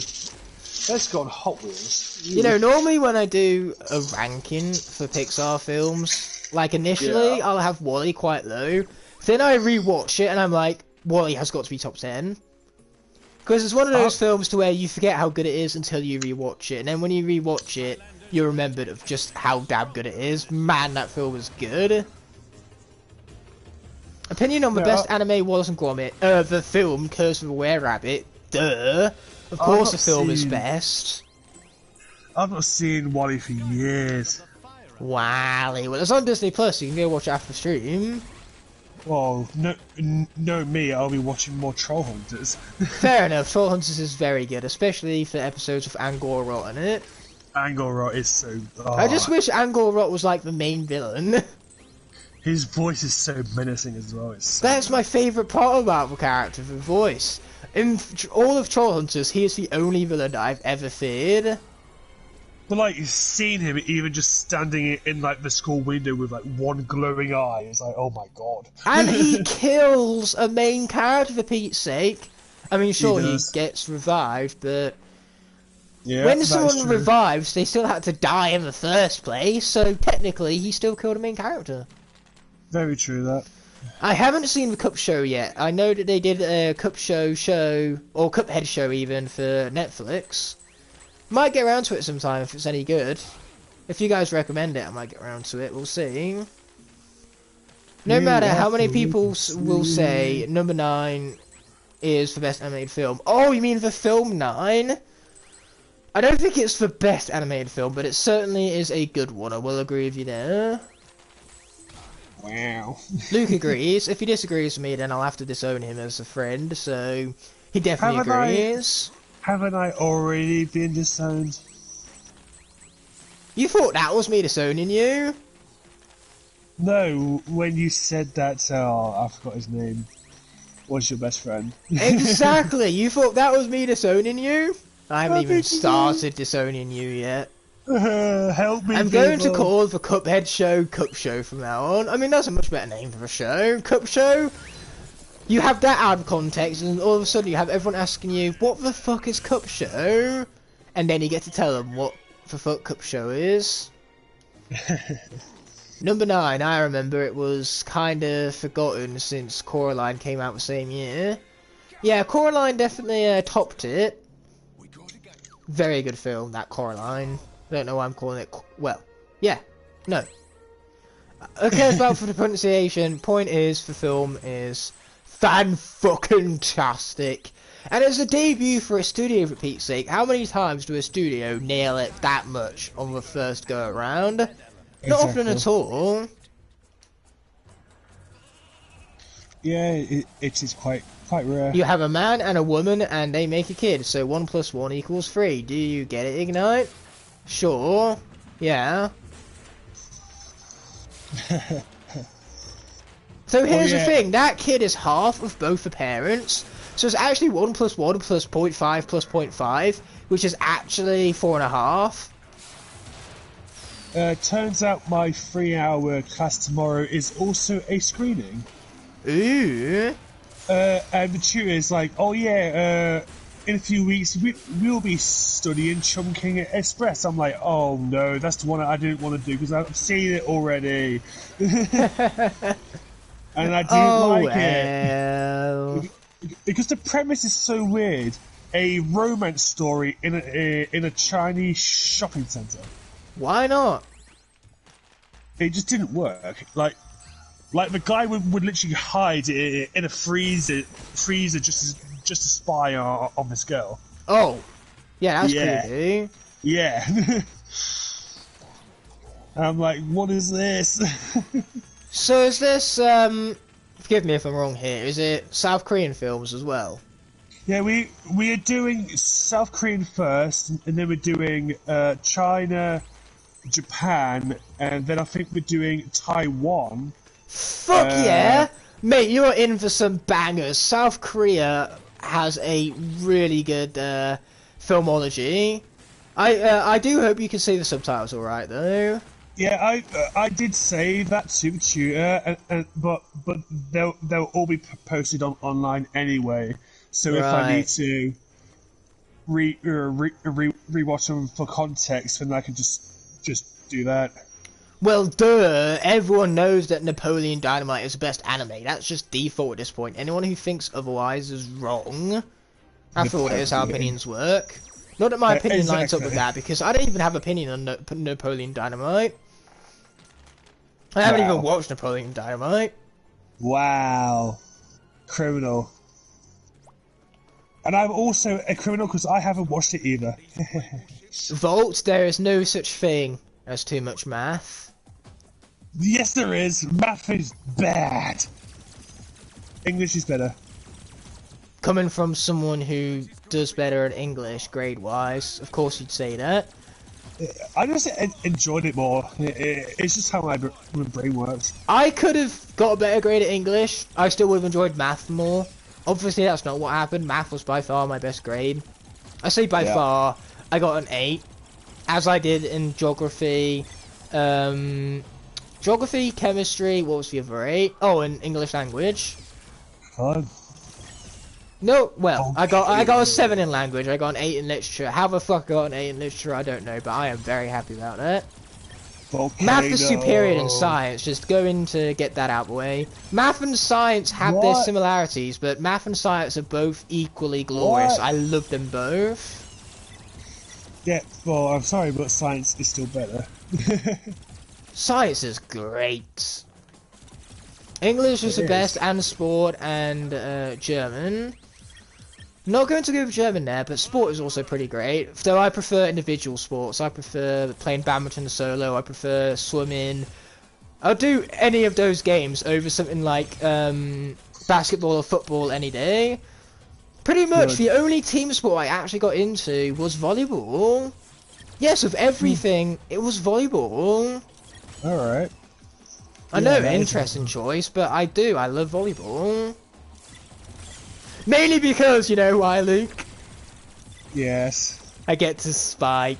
Let's go on Hot Wheels. You know, normally when I do a ranking for Pixar films, Like, initially, Yeah. I'll have Wall-E quite low. Then I rewatch it, and I'm like, Wall-E has got to be top 10. Because it's one of those films to where you forget how good it is until you rewatch it. And then when you rewatch it, you're remembered of just how damn good it is. Man, that film is good. Opinion on the best anime Wallace and Gromit. The film, Curse of the Were-Rabbit. Duh. Of course the film is best. I've not seen Wall-E for years. Wally. Well, it's on Disney Plus. You can go watch it after stream. Well, no me, I'll be watching more Troll Hunters. Fair enough. Troll Hunters is very good, especially for episodes with Angkor Wat in it. Angkor Wat is so... Oh, I just wish Angkor Wat was like the main villain. his voice is so menacing as well. It's so That's my favourite part about the character, the voice. In all of Troll Hunters, he is the only villain I've ever feared. But like, you've seen him even just standing in like the school window with like one glowing eye. It's like, oh my god. And he kills a main character for Pete's sake. I mean, sure, he gets revived, but Yeah, when that is someone true. revives, they still had to die in the first place, so technically he still killed a main character. Very true, that. I haven't seen the Cup show yet. I know that they did a Cup show, or Cuphead show even, for Netflix. Might get around to it sometime if it's any good. If you guys recommend it, I might get around to it. We'll see. No matter how many people will say number 9 is the best animated film. Oh, you mean the film 9? I don't think it's the best animated film, but it certainly is a good one. I will agree with you there. Wow. Luke agrees. If he disagrees with me, then I'll have to disown him as a friend, so he definitely agrees. Haven't I already been disowned? You thought that was me disowning you? No, when you said that, I forgot his name. What's your best friend? Exactly! You thought that was me disowning you? I haven't even started disowning you yet. Help me, I'm going to call the Cuphead show Cup Show from now on. I mean, that's a much better name for a show. Cup Show? You have that out of context, and all of a sudden you have everyone asking you, what the fuck is Cup Show? And then you get to tell them what the fuck Cup Show is. Number 9, I remember it was kind of forgotten since Coraline came out the same year. Yeah, Coraline definitely topped it. Very good film, that Coraline. I don't know why I'm calling it... Well, yeah, no. Who cares about for the pronunciation? Point is, the film is fan-fucking-tastic. And it's a debut for a studio, for Pete's sake. How many times do a studio nail it that much on the first go-around? Not often at all. Yeah, it is quite rare. You have a man and a woman, and they make a kid, so 1 + 1 = 3. Do you get it, Ignite? Sure. Yeah. So here's the thing, that kid is half of both the parents, so it's actually 1 + 1 + 0.5 + 0.5, which is actually 4.5. Turns out my 3-hour class tomorrow is also a screening. Ooh. And the tutor is like, oh yeah, in a few weeks we'll be studying Chungking Express. I'm like, oh no, that's the one I didn't want to do because I've seen it already. And I didn't like it. Because the premise is so weird. A romance story in a Chinese shopping centre. Why not? It just didn't work. Like the guy would literally hide in a freezer just to spy on this girl. Oh, yeah, that's creepy. Yeah. I'm like, what is this? So is this, forgive me if I'm wrong here, is it South Korean films as well? Yeah, we are doing South Korean first, and then we're doing China, Japan, and then I think we're doing Taiwan. Fuck yeah! Mate, you're in for some bangers. South Korea has a really good filmology. I do hope you can see the subtitles alright though. Yeah, I did say that to the tutor, but they'll all be posted online anyway. So if I need to rewatch them for context, then I can just do that. Well, duh. Everyone knows that Napoleon Dynamite is the best anime. That's just default at this point. Anyone who thinks otherwise is wrong. After all, that is how opinions work. Not that my opinion lines up with that, because I don't even have opinion on Napoleon Dynamite. I haven't even watched Napoleon Dynamite. Wow. Criminal. And I'm also a criminal because I haven't watched it either. Vault, there is no such thing as too much math. Yes, there is. Math is bad. English is better. Coming from someone who does better at English, grade-wise, of course you'd say that. I just enjoyed it more. It's just how my brain works. I could have got a better grade at English. I still would have enjoyed math more. Obviously, that's not what happened. Math was by far my best grade. I say by far. I got an 8, as I did in geography. Geography, chemistry. What was the other 8? Oh, and English language. Fun. No, well, I got a 7 in language. I got an 8 in literature. How the fuck I got an 8 in literature, I don't know, but I am very happy about that. Math is superior than science, just going to get that out of the way. Math and science have their similarities, but math and science are both equally glorious. I love them both. Yeah, well, I'm sorry, but science is still better. Science is great. English is the best, and sport, and German. Not going to go with German there, but sport is also pretty great. Though I prefer individual sports. I prefer playing badminton solo. I prefer swimming. I'll do any of those games over something like basketball or football any day. Pretty much the only team sport I actually got into was volleyball. Yes, of everything, it was volleyball. Alright. I know, interesting choice, but I love volleyball. Mainly because, you know why, Luke? Yes. I get to spike.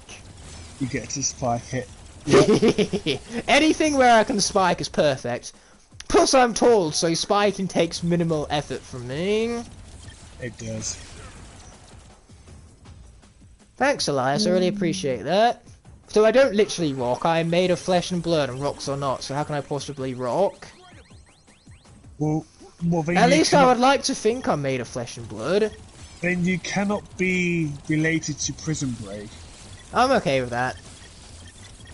You get to spike it. Yep. Anything where I can spike is perfect. Plus I'm tall, so spiking takes minimal effort from me. It does. Thanks, Elias, I really appreciate that. So I don't literally rock, I am made of flesh and blood, and rocks are not, so how can I possibly rock? Well, at least I would like to think I'm made of flesh and blood. Then you cannot be related to Prison Break. I'm okay with that.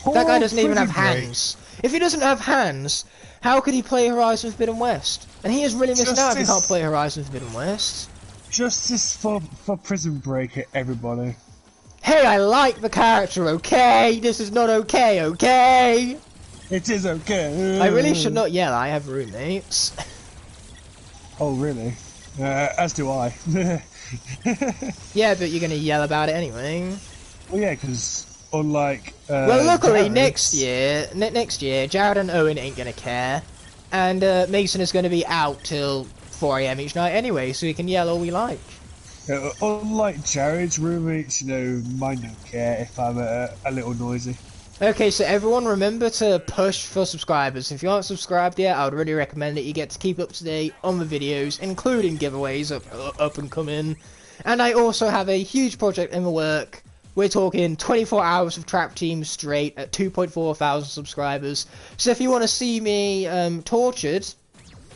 That guy doesn't even have hands. If he doesn't have hands, how could he play Horizon Forbidden West? And he is really missing out if he can't play Horizon Forbidden West. Justice for Prison Break, everybody. Hey, I like the character, okay? This is not okay, okay? It is okay. I really should not yell, I have roommates. Oh, really? As do I. Yeah, but you're gonna yell about it anyway. Well, yeah, because unlike... well, luckily, Jared, next year, Jared and Owen ain't gonna care. And Mason is gonna be out till 4 AM each night anyway, so we can yell all we like. Unlike Jared's roommates, you know, mine don't care if I'm a little noisy. Okay, so everyone remember to push for subscribers. If you aren't subscribed yet, I would really recommend that you get to keep up to date on the videos, including giveaways up and coming. And I also have a huge project in the work. We're talking 24 hours of Trap Team straight at 2.4 thousand subscribers. So if you want to see me tortured,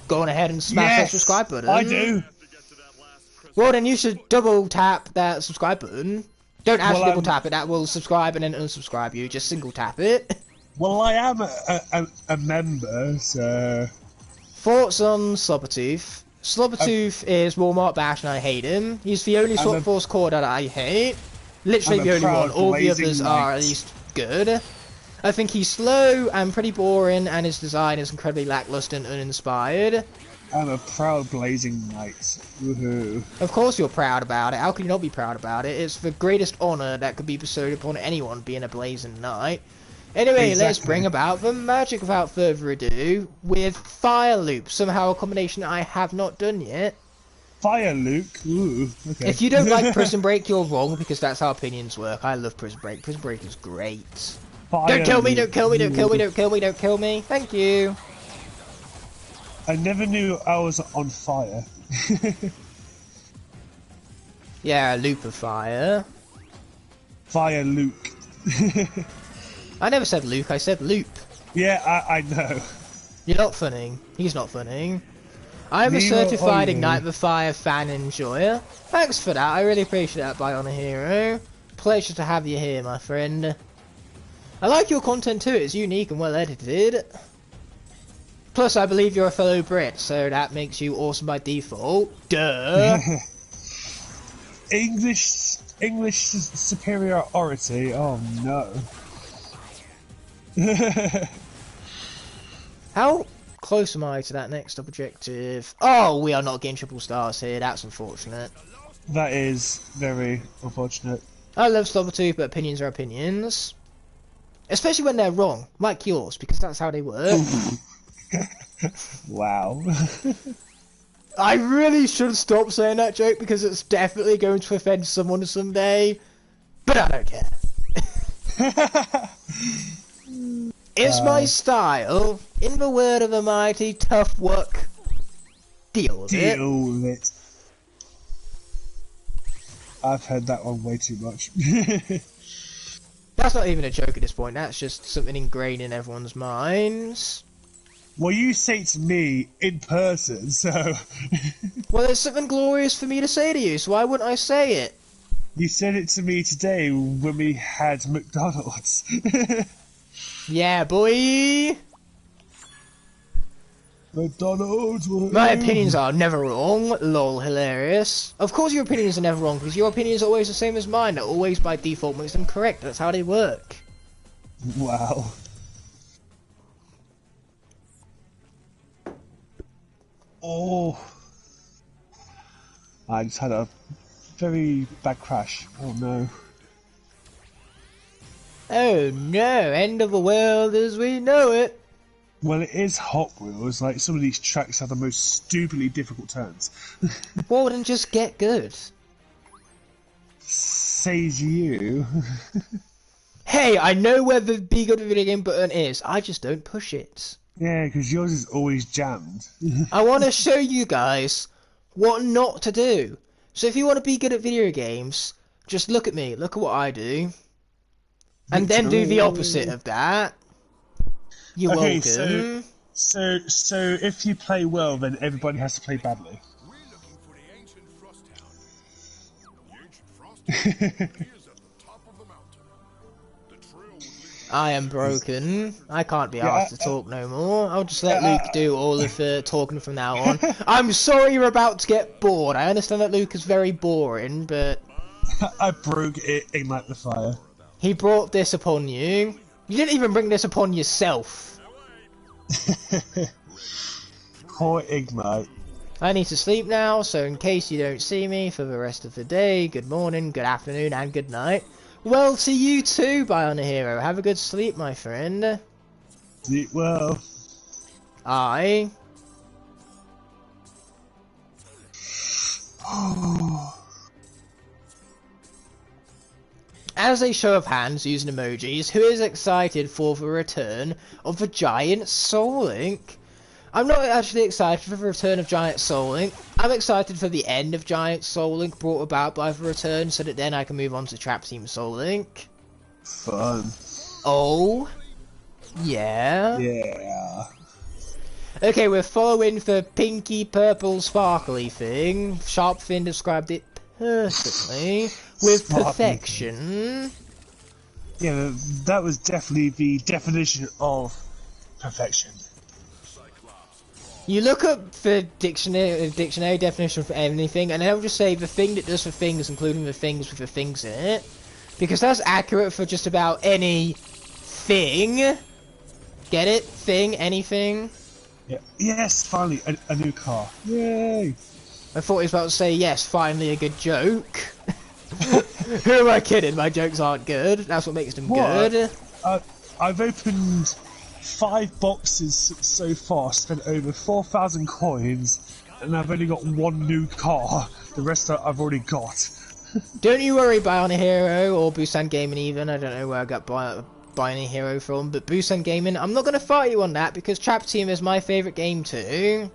go on ahead and smash that subscribe button. I do. Well, then you should double tap that subscribe button. Don't actually double tap it, that will subscribe and then unsubscribe you, just single tap it. Well, I am a member, so... Thoughts on Slobbertooth? Slobbertooth is Walmart Bash and I hate him. He's the only Sword Force core that I hate. Literally the only one, all the others are at least good. I think he's slow and pretty boring and his design is incredibly lackluster and uninspired. I'm a proud Blazing Knight. Woohoo. Of course you're proud about it. How can you not be proud about it? It's the greatest honour that could be bestowed upon anyone being a Blazing Knight. Anyway, let's bring about the magic without further ado with Fire Loop. Somehow a combination that I have not done yet. Fire Luke? Ooh, okay. If you don't like Prison Break, you're wrong because that's how opinions work. I love Prison Break. Prison Break is great. Fire don't kill me, Luke. don't kill me, don't kill me, don't kill me, don't kill me. Thank you. I never knew I was on fire. Yeah, loop of fire. Fire Luke. I never said Luke, I said loop. Yeah, I know. You're not funny. He's not funny. I'm a Neither certified are you. Igknightthefire fan enjoyer. Thanks for that. I really appreciate that, Bionic Hero. Pleasure to have you here, my friend. I like your content too. It's unique and well edited. Plus, I believe you're a fellow Brit, so that makes you awesome by default. Duh. English superiority. Oh no. How close am I to that next objective? Oh, we are not getting triple stars here. That's unfortunate. That is very unfortunate. I love Slobbertooth, but opinions are opinions. Especially when they're wrong, like yours, because that's how they work. Wow. I really should stop saying that joke because it's definitely going to offend someone someday. But I don't care. It's my style. In the word of the mighty, tough work. Deal with it. Deal with it. I've heard that one way too much. That's not even a joke at this point. That's just something ingrained in everyone's minds. Well, you say it to me in person, so... Well, there's something glorious for me to say to you, so why wouldn't I say it? You said it to me today when we had McDonald's. Yeah, boy! McDonald's, what My opinions are never wrong. Lol, hilarious. Of course your opinions are never wrong, because your opinions are always the same as mine. That always by default makes them correct. That's how they work. Wow. Oh. I just had a very bad crash. Oh no. Oh no, end of the world as we know it. Well, it is Hot Wheels. Like, some of these tracks have the most stupidly difficult turns. Well, then just get good. Says you. Hey, I know where the be good video game button is. I just don't push it. Yeah, because yours is always jammed. I want to show you guys what not to do. So if you want to be good at video games, just look at me. Look at what I do. And then do the opposite of that. You're welcome. So if you play well, then everybody has to play badly. We're looking for the ancient frost town. The ancient frost town is at the top of the mountain. The trail would lead I am broken. I can't be asked to talk no more. I'll just let Luke do all of the talking from now on. I'm sorry you're about to get bored. I understand that Luke is very boring, but... I broke it, Igknightthefire. He brought this upon you. You didn't even bring this upon yourself. Poor Ignite. I need to sleep now, so in case you don't see me for the rest of the day, good morning, good afternoon, and good night. Well, to you too, Bionic Hero. Have a good sleep, my friend. Sleep well. I... As a show of hands using emojis, who is excited for the return of the Giant Soul Link? I'm not actually excited for the return of Giant Soul Link. I'm excited for the end of Giant Soul Link brought about by the return, so that then I can move on to Trap Team Soul Link. Fun. Oh? Yeah? Yeah. Okay, we're following the pinky purple sparkly thing. Sharpfin described it perfectly. With perfection. Yeah, that was definitely the definition of perfection. You look up the dictionary definition for anything, and it'll just say the thing that does the things, including the things with the things in it. Because that's accurate for just about any thing. Get it? Thing? Anything? Yeah. Yes, finally, a new car. Yay! I thought he was about to say, yes, finally a good joke. Who am I kidding? My jokes aren't good. That's what makes them good. I've opened 5 boxes so far, spent over 4,000 coins, and I've only got 1 new car. The rest I've already got. Don't you worry, Bionic Hero, or Busan Gaming even. I don't know where I got Bionic Hero from, but Busan Gaming, I'm not going to fight you on that, because Trap Team is my favourite game too.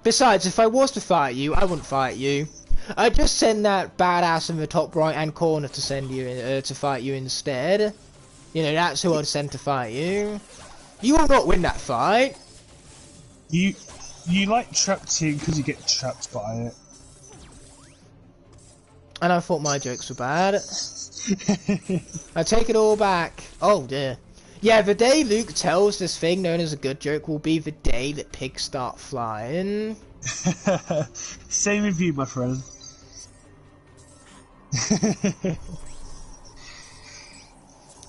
Besides, if I was to fight you, I wouldn't fight you. I'd just send that badass in the top right-hand corner to send you to fight you instead. You know, that's who I'd send to fight you. You will not win that fight. You like trapped team because you get trapped by it. And I thought my jokes were bad. I take it all back. Oh dear. Yeah, the day Luke tells this thing known as a good joke will be the day that pigs start flying. Same with you, my friend.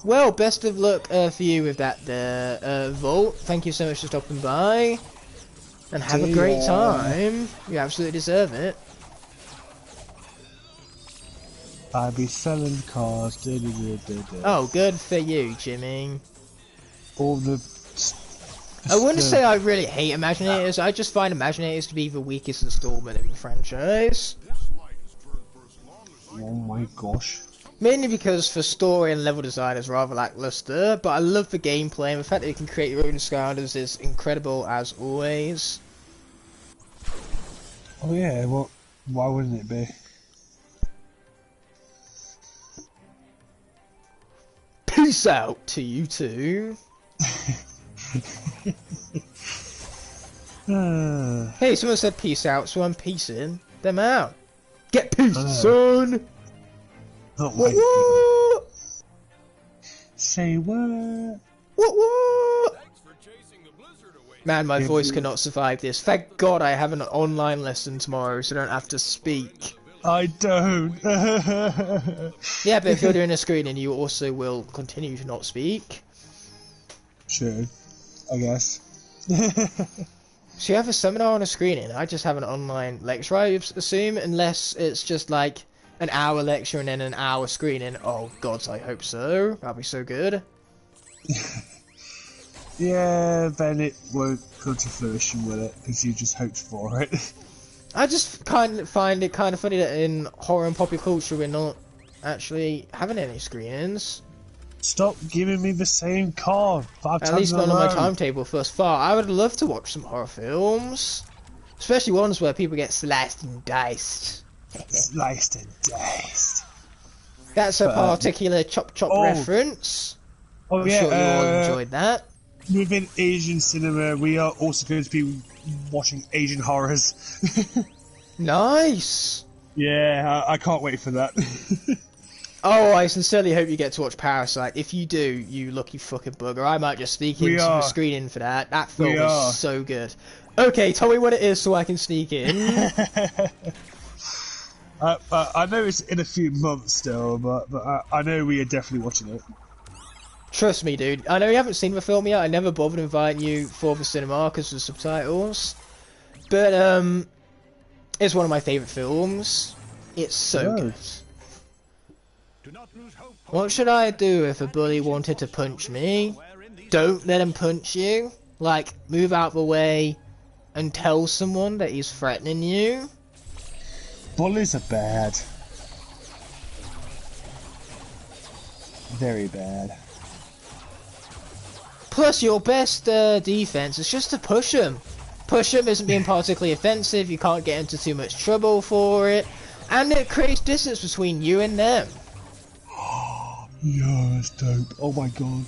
Well, best of luck for you with that Vault. Thank you so much for stopping by. And have a great time. You absolutely deserve it. I'll be selling cars. Oh, good for you, Jimmy. All the... I wouldn't say I really hate Imaginators. I just find Imaginators to be the weakest installment in the franchise. Oh my gosh. Mainly because the story and level design is rather lackluster, but I love the gameplay and the fact that you can create your own Skylanders is incredible as always. Oh yeah, well, why wouldn't it be? Peace out to you two. Hey, someone said peace out, so I'm peacing them out. Get peace, son! Oh What, my what? Say what? What? Thanks for chasing the blizzard away. Man, my voice cannot survive this. Thank God I have an online lesson tomorrow, so I don't have to speak. I don't. Yeah, but if you're doing a screening, you also will continue to not speak. Sure, I guess. So you have a seminar on a screening. I just have an online lecture, I assume, unless it's just like an hour lecture and then an hour screening. Oh God, I hope so. That'll be so good. Yeah, then it won't come to fruition with it because you just hoped for it. I just kind of find it kind of funny that in horror and popular culture we're not actually having any screenings. Stop giving me the same car 5 times At least in a not on my row. timetable thus far. I would love to watch some horror films. Especially ones where people get sliced and diced. Sliced and diced. That's a particular Chop Chop reference. Oh I'm yeah, sure you all enjoyed that. within Asian cinema, we are also going to be watching Asian horrors. Nice! Yeah, I can't wait for that. Oh, I sincerely hope you get to watch Parasite. If you do, you lucky fucking bugger. I might just sneak into the screening for that. That film is so good. Okay, tell me what it is so I can sneak in. I know it's in a few months still, but I know we are definitely watching it. Trust me, dude. I know you haven't seen the film yet. I never bothered inviting you for the cinema because of the subtitles. But, it's one of my favourite films. It's so good. What should I do if a bully wanted to punch me? Don't let him punch you. Like, move out the way and tell someone that he's threatening you. Bullies are bad. Very bad. Plus, your best defense is just to push him. Push him isn't being particularly offensive, you can't get into too much trouble for it, and it creates distance between you and them. Yeah, that's dope. Oh my god.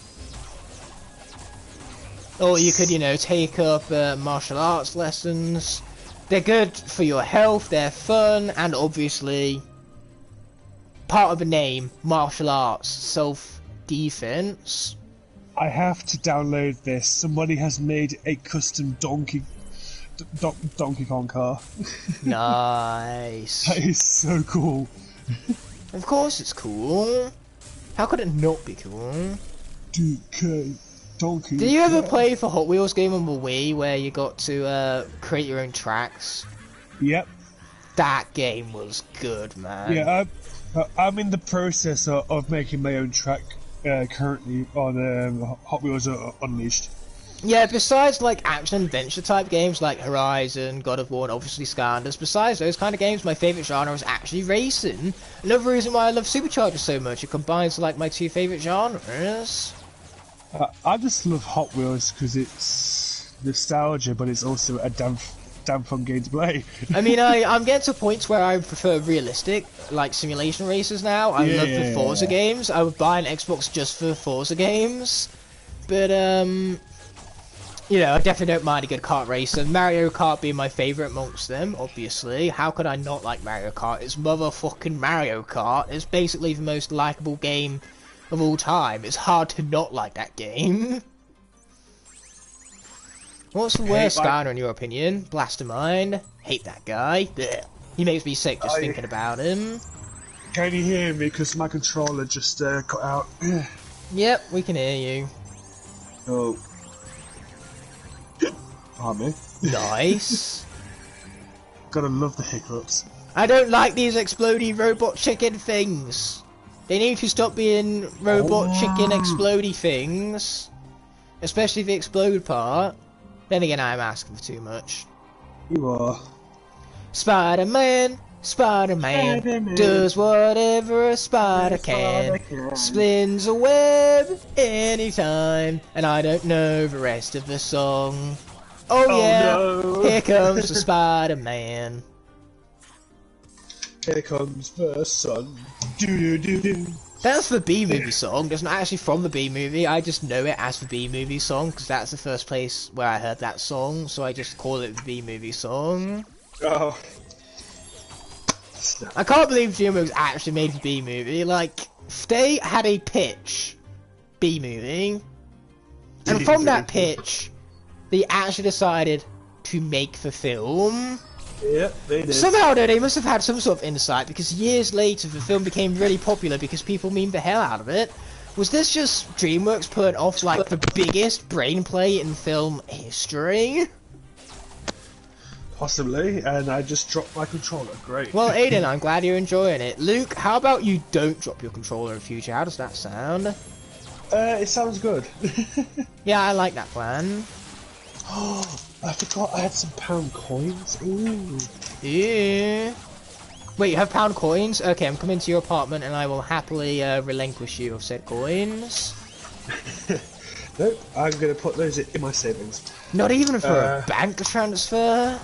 Or you could, you know, take up martial arts lessons. They're good for your health, they're fun, and obviously, part of the name, martial arts, self-defense. I have to download this. Somebody has made a custom Donkey Kong car. Nice. That is so cool. Of course it's cool. How could it not be cool? DK Donkey. Did you ever play the Hot Wheels game on the Wii where you got to create your own tracks? Yep. That game was good, man. Yeah, I'm in the process of making my own track currently on Hot Wheels Unleashed. Yeah, besides like action adventure type games like Horizon, God of War, and obviously Skylanders, besides those kind of games, my favourite genre is actually racing. Another reason why I love Superchargers so much, it combines like my two favourite genres. I just love Hot Wheels because it's nostalgia, but it's also a damn fun game to play. I mean, I'm getting to points where I prefer realistic, like simulation races now. I love the Forza games. I would buy an Xbox just for Forza games. But, you know, I definitely don't mind a good kart racer. Mario Kart being my favourite amongst them, obviously. How could I not like Mario Kart? It's motherfucking Mario Kart. It's basically the most likeable game of all time. It's hard to not like that game. What's the worst Skylander in your opinion? Blastermine. Hate that guy. Blech. He makes me sick just thinking about him. Can you hear me? Because my controller just cut out. Yep, we can hear you. Oh. Pardon me. Nice. Gotta love the hiccups. I don't like these explodey robot chicken things. They need to stop being robot chicken explodey things. Especially the explode part. Then again, I'm asking for too much. You are. Spider-Man, Spider-Man does whatever a spider can. Spins a web anytime. And I don't know the rest of the song. Oh yeah, no. Here comes the Spider-Man. Here comes the sun. Do-do-do-do. That's the B-movie song. It's not actually from the B-movie. I just know it as the B-movie song because that's the first place where I heard that song. So I just call it the B-movie song. Oh. I can't believe DreamWorks actually made the B-movie. Like, they had a pitch, B-movie, and from that pitch, they actually decided to make the film. Yep, they did. Somehow, though, they must have had some sort of insight, because years later, the film became really popular because people memed the hell out of it. Was this just DreamWorks putting off, like, the biggest brain play in film history? Possibly, and I just dropped my controller. Great. Well, Aiden, I'm glad you're enjoying it. Luke, how about you don't drop your controller in future? How does that sound? It sounds good. Yeah, I like that plan. Oh, I forgot I had some pound coins. Ooh. Yeah. Wait, you have pound coins? Okay, I'm coming to your apartment and I will happily relinquish you of said coins. Nope, I'm gonna put those in my savings. Not even for a bank transfer?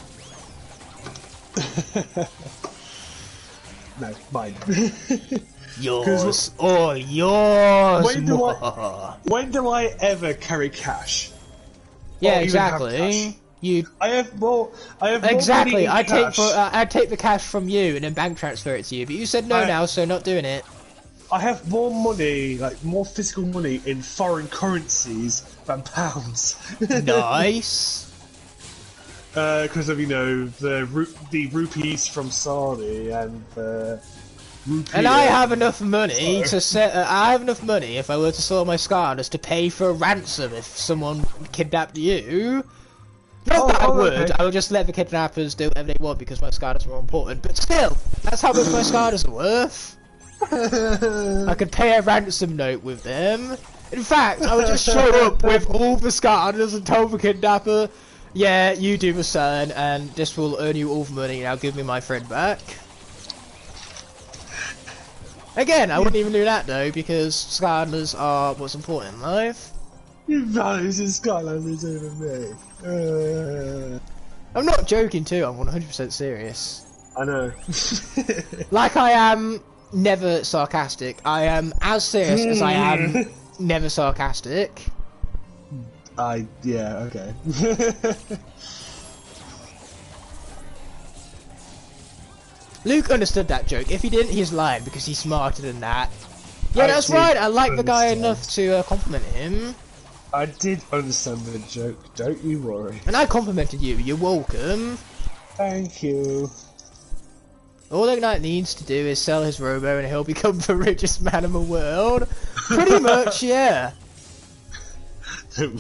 No, mine. Yours. All yours. When do I ever carry cash? Yeah, or exactly. even have cash? You I have more. exactly. More money in cash. I take the cash from you and then bank transfer it to you. But you said no now, so not doing it. I have more money, like more physical money in foreign currencies than pounds. Nice. Because of the rupees from Saudi and the rupee. And I have enough money to set. I have enough money if I were to sell my Skylanders to pay for a ransom if someone kidnapped you. Not that I would. Okay. I would just let the kidnappers do whatever they want because my Skylanders are more important. But still, that's how much my Skylanders are worth. I could pay a ransom note with them. In fact, I would just show up with all the Skylanders and tell the kidnapper, yeah, you do the selling, and this will earn you all the money, now give me my friend back. Again, I wouldn't even do that though, because Skylanders are what's important in life. You value the Skylanders over me. I'm not joking too, I'm 100% serious. I know. Like I am never sarcastic, I am as serious as I am never sarcastic. Yeah, okay. Luke understood that joke. If he didn't, he's lying because he's smarter than that. Yeah, I that's did right. I like the guy understand. enough to compliment him. I did understand the joke, don't you worry. And I complimented you. You're welcome. Thank you. All Ignite needs to do is sell his robo and he'll become the richest man in the world. Pretty much, yeah.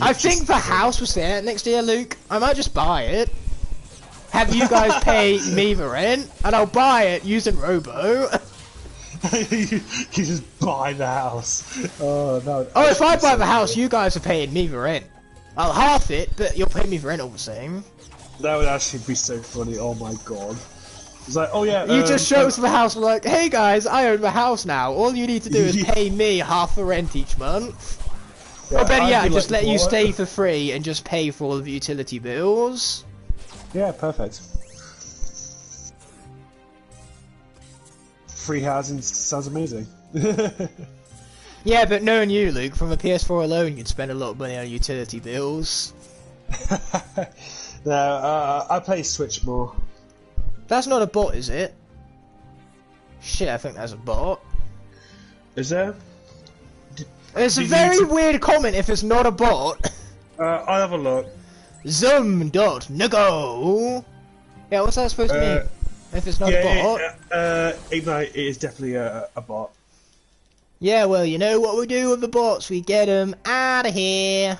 I think the house was there next year, Luke. I might just buy it. Have you guys pay me the rent, and I'll buy it using robo. you just buy the house. Oh no. Oh, if I buy the house, you guys are paying me the rent. I'll half it, but you'll pay me the rent all the same. That would actually be so funny. Oh my god. It's like, oh yeah. You just show us the house, we're like, hey guys, I own the house now. All you need to do is pay me half the rent each month. Yeah, Or better I'd yet, be just like, let you what? stay for free and just pay for all of the utility bills. Yeah, perfect. Free housing sounds amazing. Yeah, but knowing you, Luke, from the PS4 alone, you'd spend a lot of money on utility bills. No, I play Switch more. That's not a bot, is it? Shit, I think that's a bot. Is there? It's a Did very you- weird comment if it's not a bot. I'll have a look. Zum.Nigo. Yeah, what's that supposed to mean? If it's not a bot? Ignite it is definitely a bot. Yeah, well, you know what we do with the bots? We get them out of here.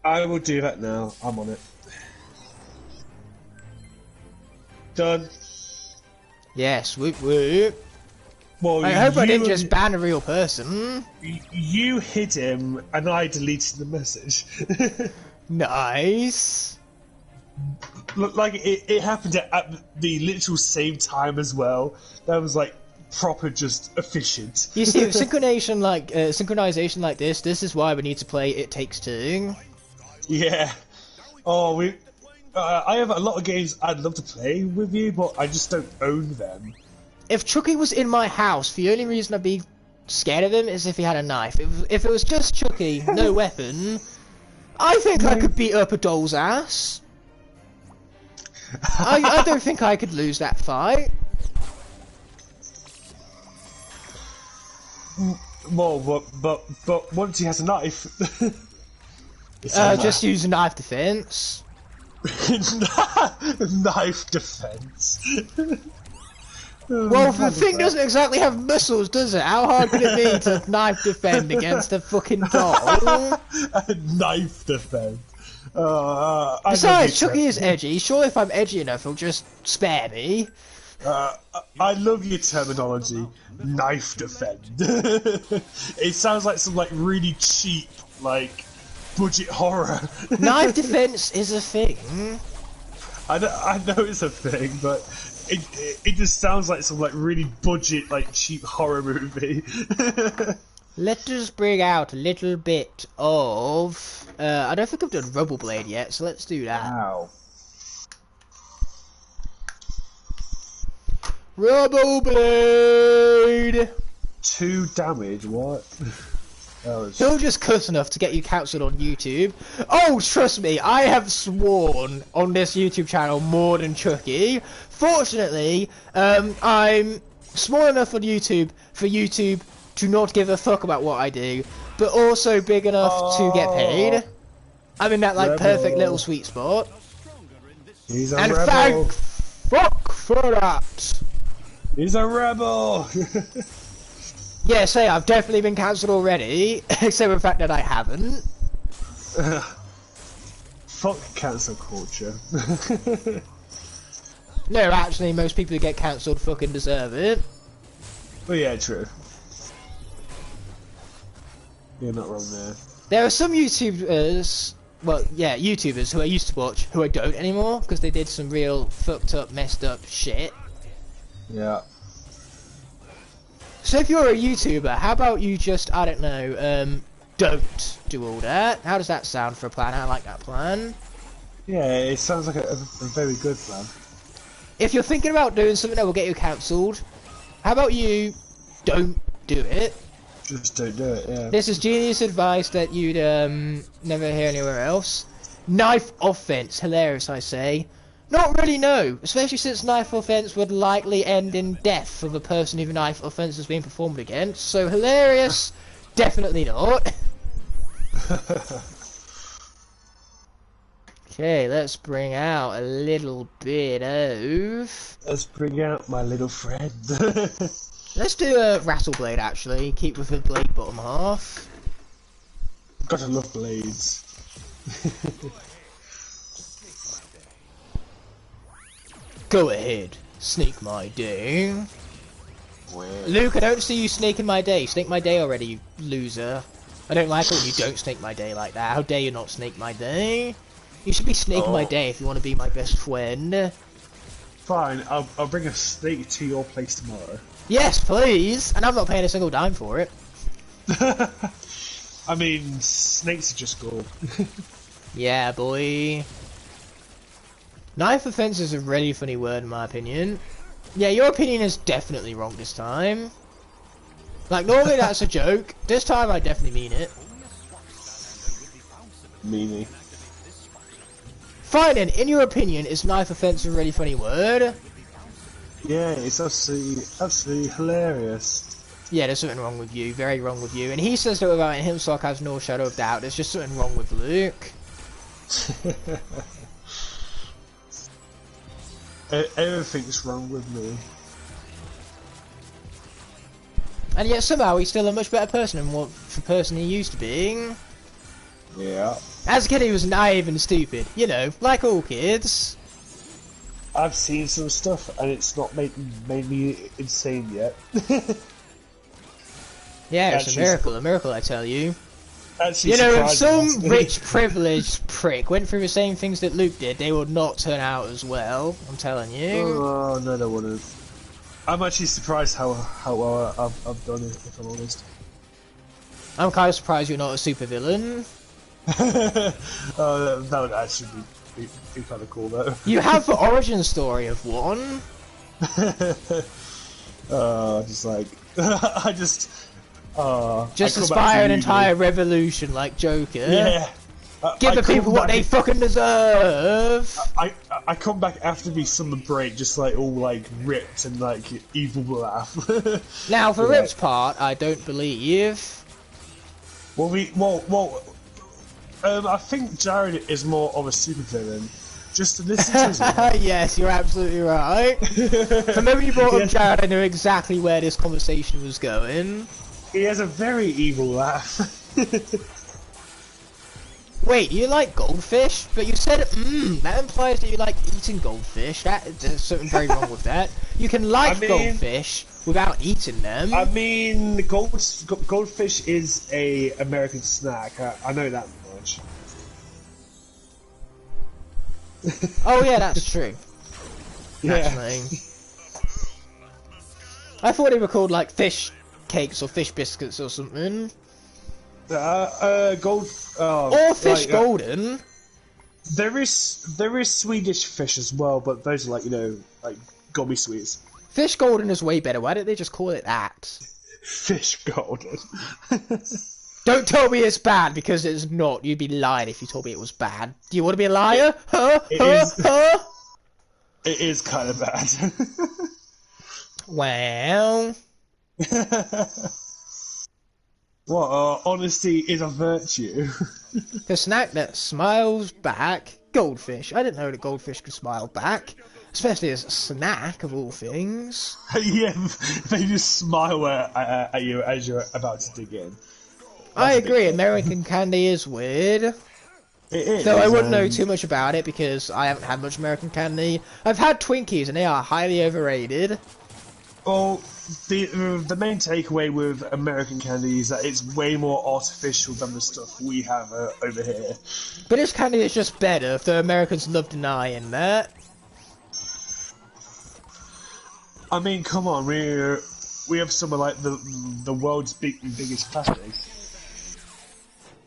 I will do that now. I'm on it. Done. Yes, whoop whoop. Well, I hope I didn't you- just ban a real person. You hit him, and I deleted the message. Nice. Look, like it happened at the literal same time as well. That was like proper, just efficient. You see, synchronization like this is why we need to play It Takes Two. Yeah. Oh, I have a lot of games I'd love to play with you, but I just don't own them. If Chucky was in my house, the only reason I'd be scared of him is if he had a knife. If it was just Chucky, no weapon, I think I could beat up a doll's ass. I don't think I could lose that fight. Well, but once he has a knife, it's Just use a knife defense. knife defense. Well, the thing doesn't exactly have muscles, does it? How hard could it be to knife defend against a fucking doll? Knife defense. Besides, Chucky is edgy. Sure, if I'm edgy enough, he'll just spare me. I love your terminology. Knife defend. It sounds like some really cheap budget horror. Knife defense is a thing. I know it's a thing, but it just sounds like some really budget cheap horror movie. Let us bring out a little bit of... I don't think I've done Rubble Blade yet, so let's do that. Wow. Rubble Blade! 2 damage, what? He'll just cuss enough to get you cancelled on YouTube. Oh, trust me, I have sworn on this YouTube channel more than Chucky. Fortunately, I'm small enough on YouTube for YouTube to not give a fuck about what I do, but also big enough to get paid. I'm in that perfect little sweet spot. He's a And rebel. thank fuck for that. He's a rebel. Yeah, say I've definitely been cancelled already, except for the fact that I haven't. Fuck cancel culture. No, actually, most people who get cancelled fucking deserve it. But yeah, true. You're not wrong there. There are some YouTubers, well, yeah, YouTubers who I used to watch who I don't anymore because they did some real fucked up, messed up shit. Yeah. So if you're a YouTuber, how about you just, I don't know, don't do all that? How does that sound for a plan? I like that plan. Yeah, it sounds like a very good plan. If you're thinking about doing something that will get you cancelled, how about you don't do it? Just don't do it, yeah. This is genius advice that you'd never hear anywhere else. Knife offense, hilarious I say. Not really, no, especially since knife offense would likely end in death for the person who the knife offense has been performed against. So hilarious, definitely not. Okay, let's bring out a little bit of... Let's bring out my little friend. Let's do a rattle blade actually, keep with the blade bottom half. Gotta love blades. Go ahead, snake my day. Weird. Luke, I don't see you snaking my day. Snake my day already, you loser. I don't like it when you don't snake my day like that. How dare you not snake my day? You should be snaking my day if you want to be my best friend. Fine, I'll bring a snake to your place tomorrow. Yes, please! And I'm not paying a single dime for it. I mean, snakes are just cool. Yeah, boy. Knife offense is a really funny word in my opinion. Yeah, your opinion is definitely wrong this time. Like, normally that's a joke. This time I definitely mean it. Meanie. Fine then, in your opinion, is knife offensive a really funny word? Yeah, it's absolutely hilarious. Yeah, there's something wrong with you, very wrong with you. And he says that without himself has no shadow of doubt. There's just something wrong with Luke. Everything's wrong with me. And yet somehow he's still a much better person than what the person he used to be. Yeah. As a kid he was naive and stupid, you know, like all kids. I've seen some stuff and it's not made me insane yet. Yeah, it's a miracle I tell you. Actually, you know, if some surprising. rich, privileged prick went through the same things that Luke did, they would not turn out as well, I'm telling you. Oh, no, they wouldn't. I'm actually surprised how well I've done it, if I'm honest. I'm kind of surprised you're not a supervillain. That would actually be kind of cool, though. You have the origin story of one. Just like... Just inspire an entire revolution like Joker. Yeah. Give the people what they fucking deserve. I come back after the summer break, just like all like ripped and like evil laugh. Now, for Rip's part, I don't believe. I think Jared is more of a supervillain. Just to listen to him. Yes, you're absolutely right. The moment you brought up Jared, I knew exactly where this conversation was going. He has a very evil laugh. Wait, you like goldfish? But you said, that implies that you like eating goldfish. There's something very wrong with that. You can like goldfish without eating them. I mean, goldfish is a American snack. I know that much. Oh yeah, that's true. Yeah. Actually. I thought they were called like fish cakes or fish biscuits or something. Or fish golden. There is Swedish fish as well, but those are like, you know, like gummy sweets. Fish golden is way better. Why don't they just call it that? Fish golden. Don't tell me it's bad, because it's not. You'd be lying if you told me it was bad. Do you want to be a liar? It is kind of bad. Well. What? Honesty is a virtue. The snack that smiles back. Goldfish. I didn't know that goldfish could smile back. Especially as a snack, of all things. Yeah, they just smile at you as you're about to dig in. I agree, American candy is weird. It is. Though I wouldn't know too much about it because I haven't had much American candy. I've had Twinkies and they are highly overrated. Well, the main takeaway with American candy is that it's way more artificial than the stuff we have over here. British candy is just better, though Americans love denying that. I mean, come on, we have some of like the world's biggest plastics.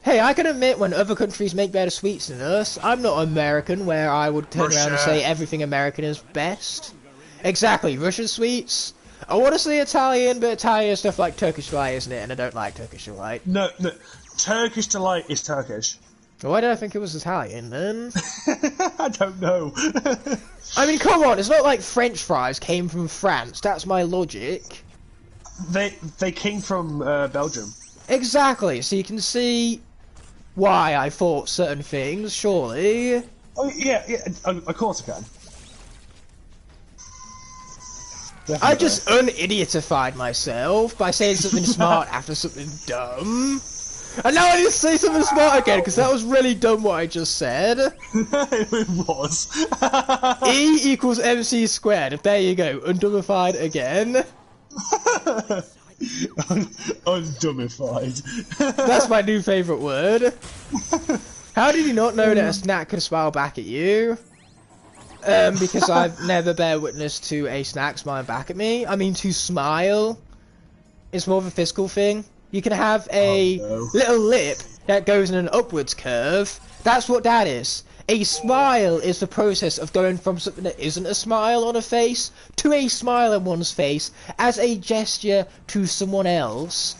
Hey, I can admit when other countries make better sweets than us, I'm not American where I would turn around and say everything American is best. Exactly, Russian sweets. I want to say Italian, but Italian is stuff like Turkish delight, isn't it? And I don't like Turkish delight. No, Turkish delight is Turkish. Why did I think it was Italian then? I don't know. I mean, come on, it's not like French fries came from France. That's my logic. They came from Belgium. Exactly, so you can see why I thought certain things, surely. Oh, yeah, of course I can. Definitely. I just un-idiotified myself by saying something smart after something dumb. And now I need to say something smart again, because that was really dumb what I just said. It was. E equals MC squared. There you go, undummified again. Undummified. That's my new favourite word. How did you not know that a snack could smile back at you? Because I've never bear witness to a snack smiling back at me. I mean, to smile is more of a physical thing. You can have a little lip that goes in an upwards curve. That's what that is. A smile is the process of going from something that isn't a smile on a face to a smile on one's face as a gesture to someone else.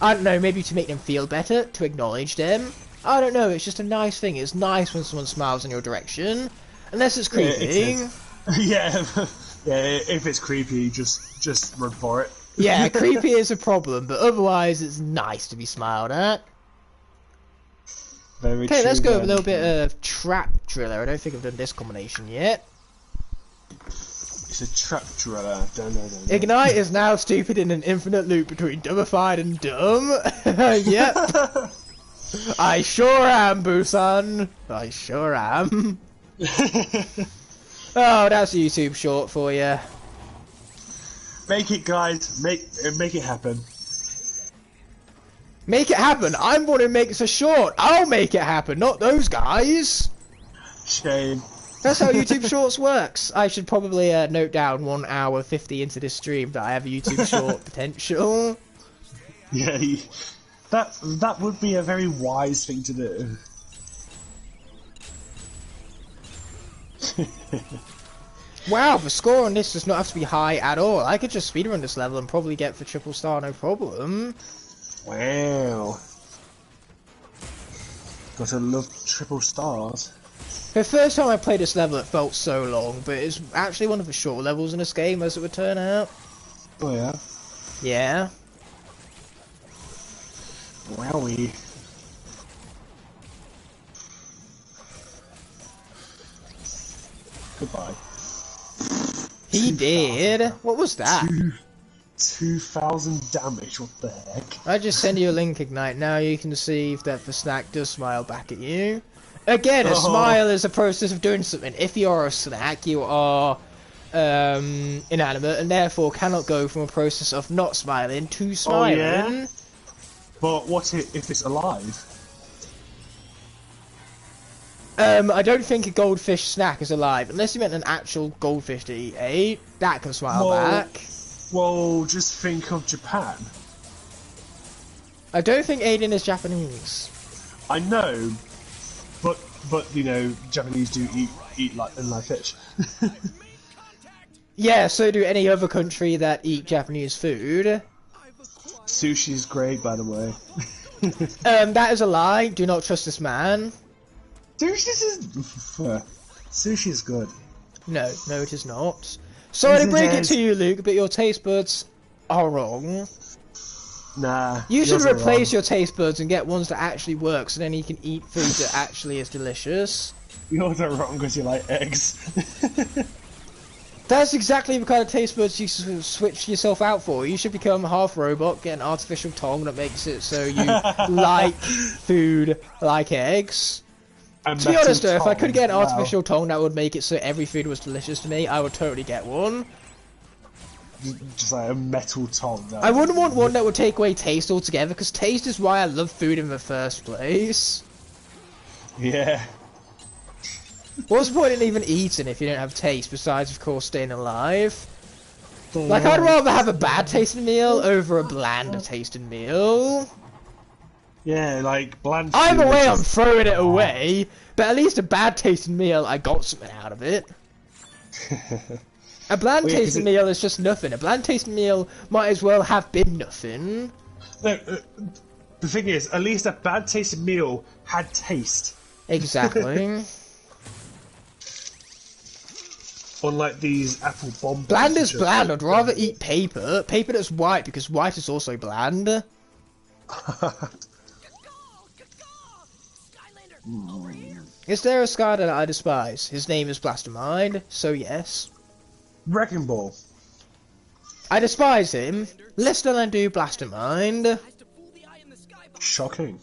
I don't know, maybe to make them feel better, to acknowledge them. I don't know, it's just a nice thing. It's nice when someone smiles in your direction. Unless it's creepy. Yeah, yeah. If it's creepy, just run for it. Yeah, creepy is a problem, but otherwise it's nice to be smiled at. Very Okay, let's true, go with a then. little bit of trap driller. I don't think I've done this combination yet. It's a trap driller. Dun, dun, dun, dun. Ignite is now stupid in an infinite loop between dumbified and dumb. Yep. I sure am, Busan. I sure am. Oh, that's a YouTube short for you. Make it, guys. Make it happen. Make it happen. I'm one who makes a short. I'll make it happen, not those guys. Shame. That's how YouTube Shorts works. I should probably note down 1 hour 50 into this stream that I have a YouTube Short potential. Yeah, that would be a very wise thing to do. Wow, the score on this does not have to be high at all. I could just speedrun this level and probably get the triple star no problem. Wow. Gotta love triple stars. The first time I played this level it felt so long, but it's actually one of the short levels in this game as it would turn out. Oh yeah. Yeah. Wowie. Goodbye. He did. What was that? 2,000 damage, what the heck? I just send you a link, Ignite. Now you can see that the snack does smile back at you. Again, a smile is a process of doing something. If you're a snack, you are inanimate and therefore cannot go from a process of not smiling to smiling. yeah? But what if it's alive? I don't think a goldfish snack is alive, unless you meant an actual goldfish to eat, eh? That can smile back. Well, just think of Japan. I don't think Aiden is Japanese. I know, but you know, Japanese do eat like live fish. Yeah, so do any other country that eat Japanese food. Sushi's great, by the way. That is a lie. Do not trust this man. Sushi's good. No, it is not. Sorry to break it to you, Luke, but your taste buds are wrong. Nah. You should yours are replace wrong. your taste buds and get ones that actually work, so then you can eat food that actually is delicious. Yours are wrong because you like eggs. That's exactly the kind of taste buds you switch yourself out for. You should become half robot, get an artificial tongue that makes it so you like food like eggs. To be honest though, if I could get an artificial tongue that would make it so every food was delicious to me, I would totally get one. Just like a metal tongue. I wouldn't want one that would take away taste altogether, because taste is why I love food in the first place. Yeah. What's the point in even eating if you don't have taste, besides of course staying alive? Like, I'd rather have a bad tasting meal over a bland tasting meal. Yeah, like bland. Either food way, is I'm just- throwing it away, but at least a bad tasting meal, I got something out of it. A bland Well, yeah, 'cause tasting meal is just nothing. A bland tasting meal might as well have been nothing. No, the thing is, at least a bad tasting meal had taste. Exactly. Unlike these apple bomb. Bland is bland. I'd rather eat paper. Paper that's white, because white is also bland. Is there a Skylander that I despise? His name is Blastermind, so yes. Wrecking Ball. I despise him. Less than I do Blastermind. Shocking.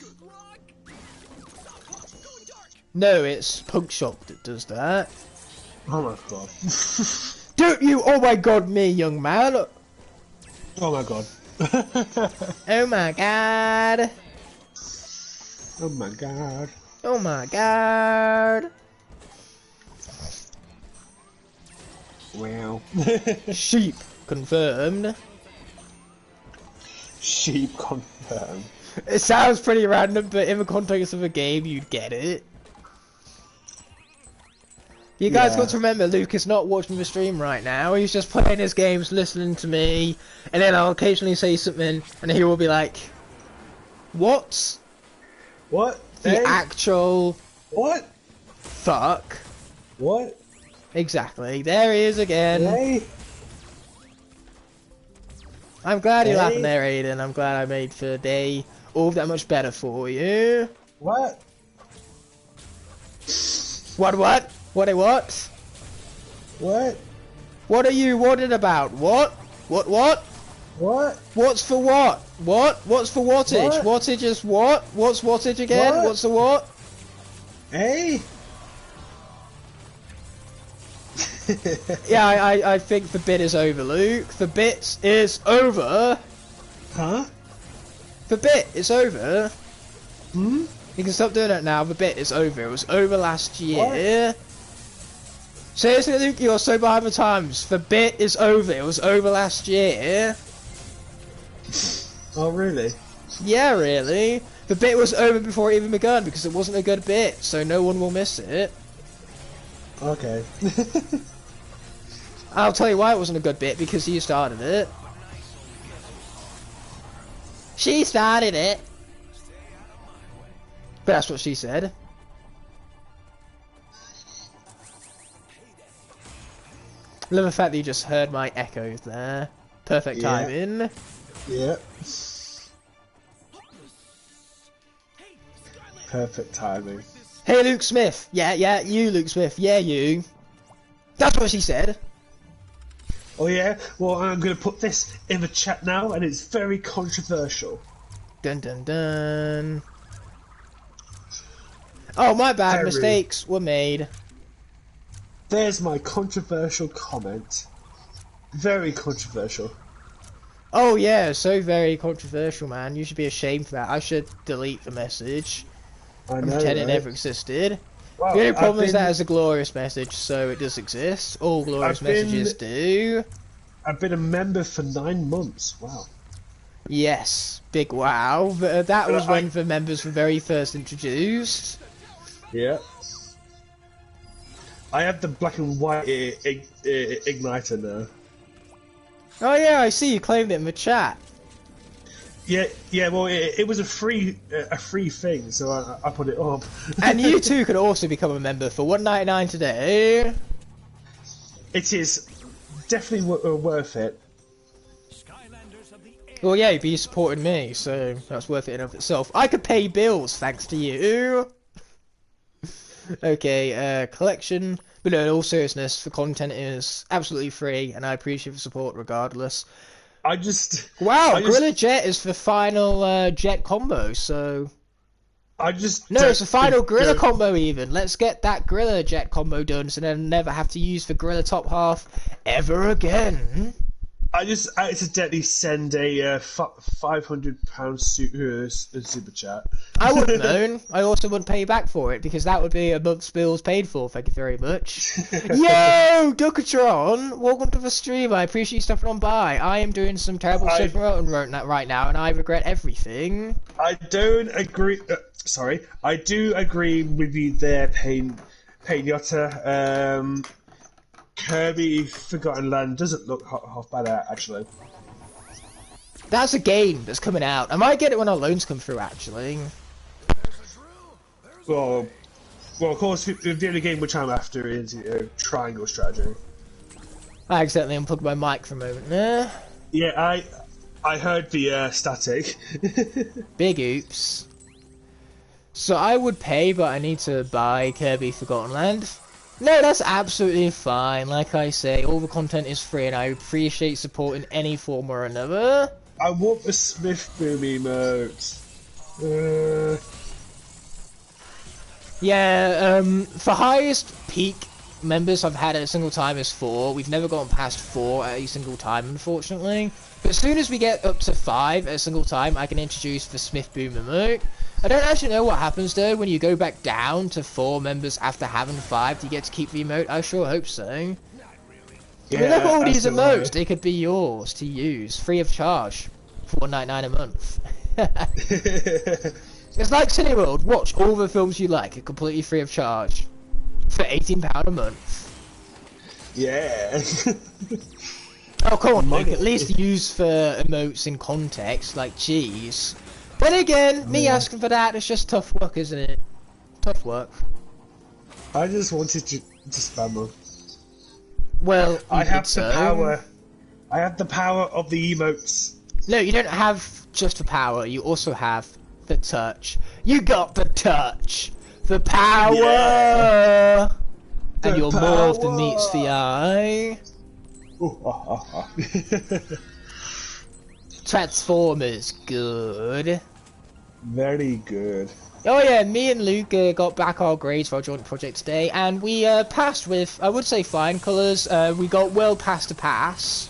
No, it's Punk Shock that does that. Oh my god. Don't you? Oh my god, me, young man. Oh my god. Oh my god. Oh my god. Oh my god. Wow. Sheep confirmed. Sheep confirmed. It sounds pretty random, but in the context of a game, you'd get it. You guys Yeah. got to remember, Luke is not watching the stream right now. He's just playing his games, listening to me, and then I'll occasionally say something, and he will be like, "What?" What? The actual What? fuck. What? Exactly. There he is again. Hey? I'm glad you're Hey? laughing there, Aiden. I'm glad I made the day all that much better for you. What? What? What? What? What are you worried about? What? What? What? What's for what? What? What's for wattage? What? Wattage is what? What's wattage again? What? What's the what? Hey? Yeah, I think the bit is over, Luke. The bit is over. Huh? The bit is over. Hmm? You can stop doing it now. The bit is over. It was over last year. Seriously, Luke, you're so behind the times. The bit is over. It was over last year. Oh, really? Yeah, really. The bit was over before it even begun because it wasn't a good bit, so no one will miss it. Okay. I'll tell you why it wasn't a good bit, because you started it. She started it. But that's what she said. Love the fact that you just heard my echoes there. Perfect Yeah. timing. Yeah. Perfect timing. Hey, Luke Smith. Yeah, you, Luke Smith. Yeah, you. That's what she said. Oh yeah? Well, I'm going to put this in the chat now, and it's very controversial. Dun dun dun. Oh, my bad. Very. Mistakes were made. There's my controversial comment. Very controversial. Oh yeah, so very controversial, man. You should be ashamed for that. I should delete the message I and know, pretend it right? never existed. Well, The only problem I've is that been- it's a glorious message, so it does exist. All glorious I've been- messages do. I've been a member for 9 months. Wow. Yes, big wow. But, that was I- when the members were very first introduced. Yeah. I have the black and white igniter now. Oh yeah, I see you claimed it in the chat. Yeah. Well, it was a free thing, so I put it up. And you too could also become a member for $1.99 today. It is definitely worth it. Skylanders of the air. Well, yeah, you'd be supporting me, so that's worth it in of itself. I could pay bills thanks to you. Okay, collection. But no, in all seriousness, the content is absolutely free, and I appreciate the support regardless. I just Wow, Gorilla Jet is the final jet combo, so... No, it's the final Gorilla combo even. Let's get that Gorilla Jet combo done, so then never have to use the Gorilla top half ever again. I just accidentally send a £500 super chat. I wouldn't known. I also wouldn't pay you back for it, because that would be a month's bills paid for, thank you very much. Yo, Ducatron! Welcome to the stream, I appreciate you stopping on by. I am doing some terrible stuff right now, and I regret everything. I don't agree. Sorry, I do agree with you there, Paynota. Kirby Forgotten Land doesn't look half bad actually. That's a game that's coming out. I might get it when our loans come through, actually. Well, of course, the only game which I'm after is Triangle Strategy. I accidentally unplugged my mic for a moment there. Yeah, I heard the static. Big oops. So I would pay, but I need to buy Kirby Forgotten Land. No, that's absolutely fine. Like I say, all the content is free, and I appreciate support in any form or another. I want the Smith Boom emote. Yeah, the highest peak members I've had at a single time is 4. We've never gone past 4 at a single time, unfortunately. But as soon as we get up to 5 at a single time, I can introduce the Smith Boom emote. I don't actually know what happens though when you go back down to 4 members after having 5. Do you get to keep the emote? I sure hope so. Yeah, look at all these emotes. They could be yours to use free of charge for $1.99 a month. It's like Cineworld. Watch all the films you like completely free of charge for £18 a month. Yeah. Oh, come on, Luke. At least use for emotes in context. Like, jeez. Then again, me asking for that is just tough work, isn't it? Tough work. I just wanted to spam them. Well, I have the so. power. I have the power of the emotes. No, you don't have just the power, you also have the touch. You got the touch! The power! Yeah. And The your power. morph that meets the eye. Transformers, good. Very good. Oh yeah, me and Luke got back our grades for our joint project today, and we passed with, I would say, fine colours. We got well past a pass.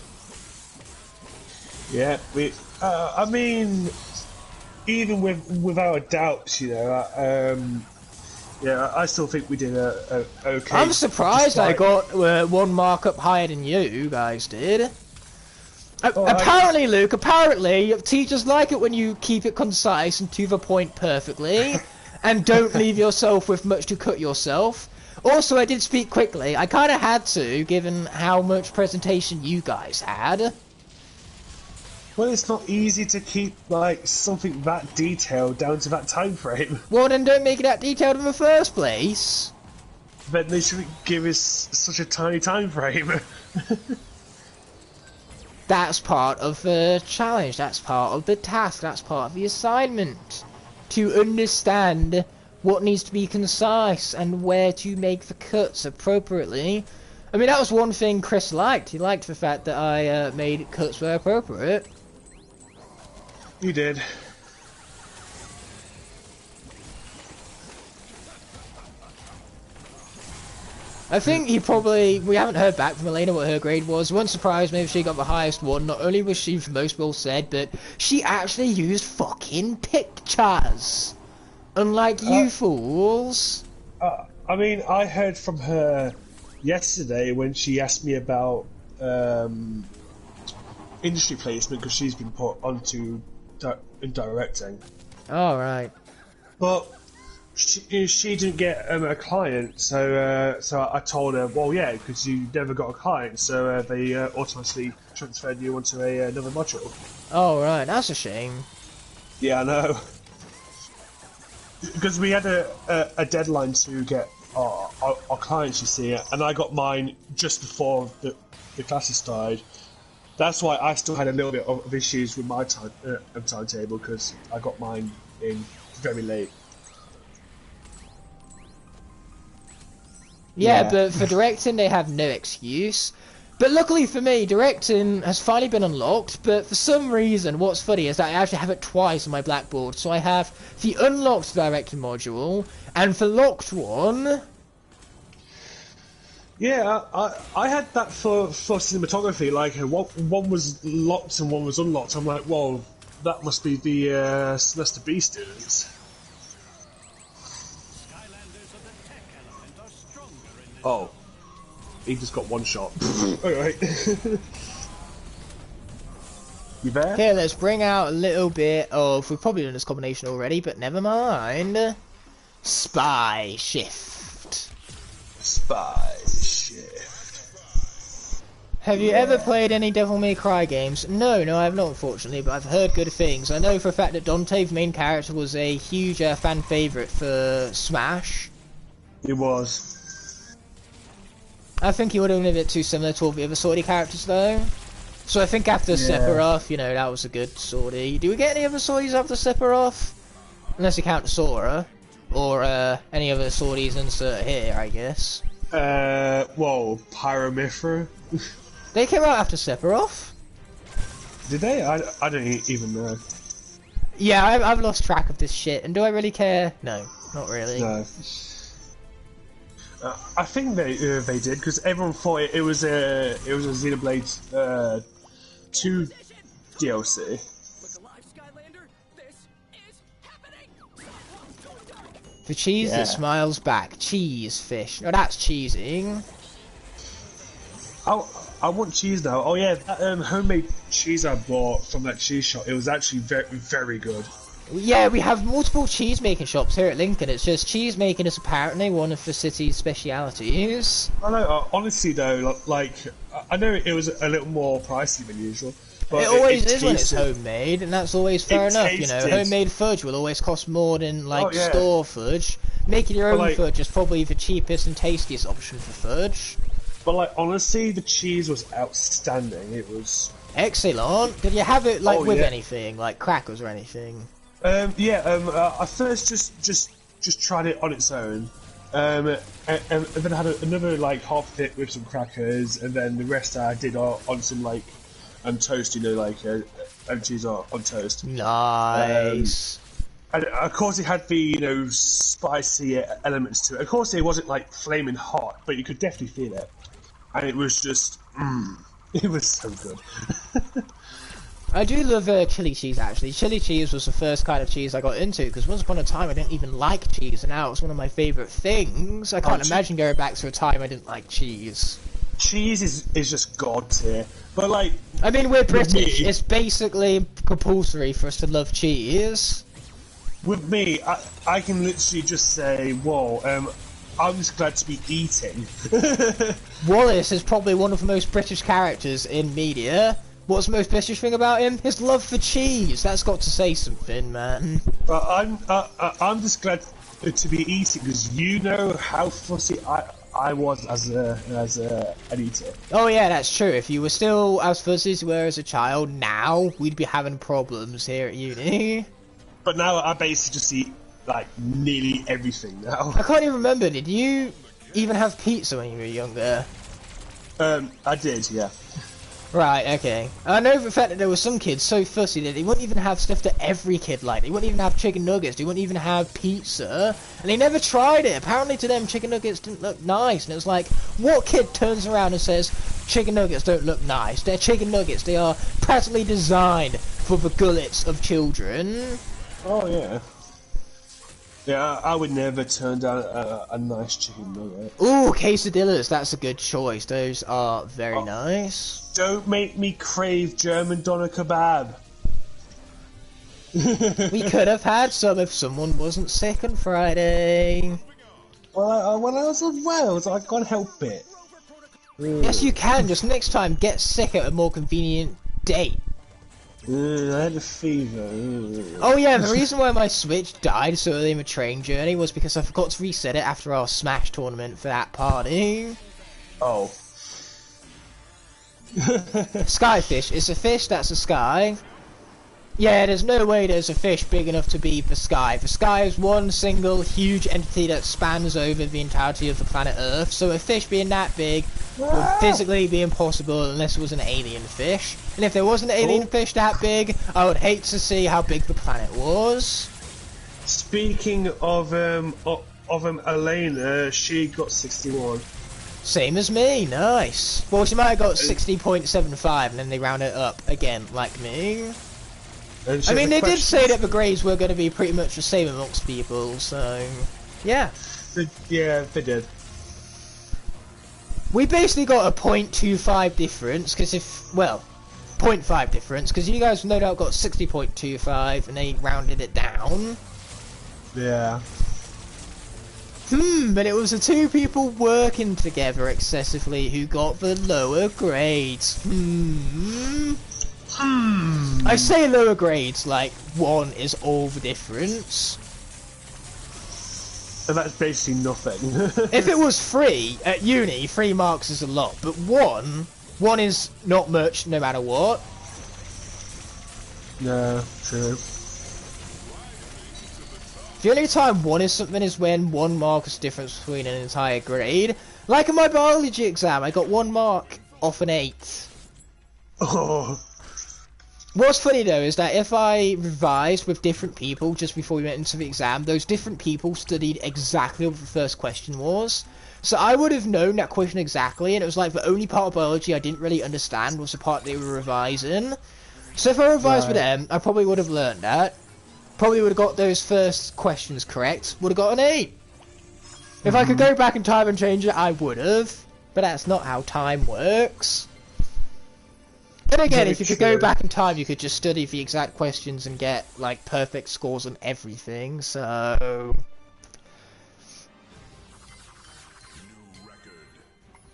Yeah, I mean, even without a doubt, you know, yeah, I still think we did a okay. I'm surprised I despite- got one mark up higher than you guys did. Oh, Apparently, Luke, apparently, teachers like it when you keep it concise and to the point perfectly, and don't leave yourself with much to cut yourself. Also, I did speak quickly. I kind of had to, given how much presentation you guys had. Well, it's not easy to keep like something that detailed down to that time frame. Well, then don't make it that detailed in the first place. Then they shouldn't give us such a tiny time frame. That's part of the challenge, that's part of the task, that's part of the assignment. To understand what needs to be concise and where to make the cuts appropriately. I mean, that was one thing Chris liked. He liked the fact that I made cuts where appropriate. You did. I think we haven't heard back from Elena what her grade was. One surprise, maybe she got the highest one. Not only was she the most well said, but she actually used fucking pictures. Unlike you fools. I mean, I heard from her yesterday when she asked me about industry placement because she's been put onto in directing. Oh, right. But she didn't get a client, so I told her, well, yeah, because you never got a client, so they automatically transferred you onto another module. Oh, right. That's a shame. Yeah, I know. Because we had a deadline to get our clients, you see, and I got mine just before the classes started. That's why I still had a little bit of issues with my timetable, because I got mine in very late. Yeah, but for directing, they have no excuse. But luckily for me, directing has finally been unlocked, but for some reason, what's funny is that I actually have it twice on my blackboard. So I have the unlocked directing module, and the locked one... Yeah, I had that for cinematography, like one was locked and one was unlocked. I'm like, well, that must be the Semester B students. Skylanders of the tech element are stronger in this. Oh, he just got one shot. Alright. You there? Okay, let's bring out a little bit of... We've probably done this combination already, but never mind. Spy Shift. Spy shift. Have you ever played any Devil May Cry games? No, I have not, unfortunately, but I've heard good things. I know for a fact that Dante, the main character, was a huge fan favourite for Smash. It was. I think he would have been a bit too similar to all the other Swordy characters, though. So I think after Sephiroth, you know, that was a good Swordy. Do we get any other Swordies after Sephiroth? Unless you count Sora. Or any other Swordies insert here, I guess. Well, Pyromithra. They came out after Sephiroth? Did they? I don't even know. Yeah, I've lost track of this shit. And do I really care? No, not really. No. I think they did, because everyone thought it was a Xenoblade 2 DLC. Look alive, Skylander! This is happening! The cheese that smiles back. Cheese fish. No, that's cheesing. I want cheese now. Oh yeah, that homemade cheese I bought from that cheese shop, it was actually very, very good. Yeah, we have multiple cheese making shops here at Lincoln. It's just cheese making is apparently one of the city's specialities. I know, honestly though, like, I know it was a little more pricey than usual, But It always is when it's tasted- homemade, and that's always fair It enough, you know. tasted- Homemade fudge will always cost more than, like, Oh, yeah. store fudge. Making your own like- fudge is probably the cheapest and tastiest option for fudge. But like honestly, the cheese was outstanding. It was. Excellent. Did you have it, like, Oh, with yeah. anything, like crackers or anything? I first just tried it on its own, and then I had another like half of it with some crackers, and then the rest I did on some like toast, you know, like cheese on toast. Nice. And of course, it had the spicy elements to it. Of course, it wasn't like flaming hot, but you could definitely feel it, and it was just, it was so good. I do love chili cheese, actually. Chili cheese was the first kind of cheese I got into, because once upon a time I didn't even like cheese, and now it's one of my favourite things. I can't imagine going back to a time I didn't like cheese. Cheese is just god tier, but like, I mean, we're British. me- It's basically compulsory for us to love cheese. with me, I can literally just say, whoa, I'm just glad to be eating. Wallace is probably one of the most British characters in media. What's the most British thing about him? His love for cheese. That's got to say something, man. But I'm just glad to be eating, because you know how fussy I was as an eater. Oh yeah, that's true. If you were still as fuzzy as you were as a child, now we'd be having problems here at uni. But now I basically just eat like nearly everything now. I can't even remember. Did you even have pizza when you were younger? I did, yeah. Right, okay. I know for the fact that there were some kids so fussy that they wouldn't even have stuff that every kid liked. They wouldn't even have chicken nuggets, they wouldn't even have pizza, and they never tried it. Apparently to them chicken nuggets didn't look nice, and it was like, what kid turns around and says, chicken nuggets don't look nice? They're chicken nuggets, they are practically designed for the gullets of children. Oh yeah. Yeah, I would never turn down a nice chicken nugget. Ooh, quesadillas, that's a good choice. Those are very nice. Don't make me crave German doner kebab. We could have had some if someone wasn't sick on Friday. Well, when I was in Wales, I can't help it. Yes, you can. Just next time, get sick at a more convenient date. I had a fever. Oh yeah, the reason why my Switch died so early in the train journey was because I forgot to reset it after our Smash tournament for that party. Oh. Skyfish. It's a fish that's a sky. Yeah, there's no way there's a fish big enough to be the sky. The sky is one single huge entity that spans over the entirety of the planet Earth, so a fish being that big would physically be impossible unless it was an alien fish. And if there was an alien fish that big, I would hate to see how big the planet was. Speaking of Elena, she got 61. Same as me, nice. Well, she might have got 60.75 and then they round it up again, like me. And she I has mean, a they did question. say that the grades were going to be pretty much the same amongst people, so... yeah. Yeah, they did. We basically got a 0.25 difference, because if... well, 0.5 difference, because you guys no doubt got 60.25 and they rounded it down. Yeah. But it was the two people working together excessively who got the lower grades. I say lower grades like 1 is all the difference. And that's basically nothing. If it was 3 at uni, 3 marks is a lot, but 1 is not much no matter what. No, true. The only time 1 is something is when 1 mark is the difference between an entire grade. Like in my biology exam, I got 1 mark off an 8. Oh. What's funny though is that if I revised with different people just before we went into the exam, those different people studied exactly what the first question was. So I would have known that question exactly, and it was like the only part of biology I didn't really understand was the part they were revising. So if I revised with them, I probably would have learned that. Probably would have got those first questions correct, would have got an 8. If I could go back in time and change it, I would have. But that's not how time works. Then again, Very if you could true. go back in time, you could just study the exact questions and get, like, perfect scores on everything, so...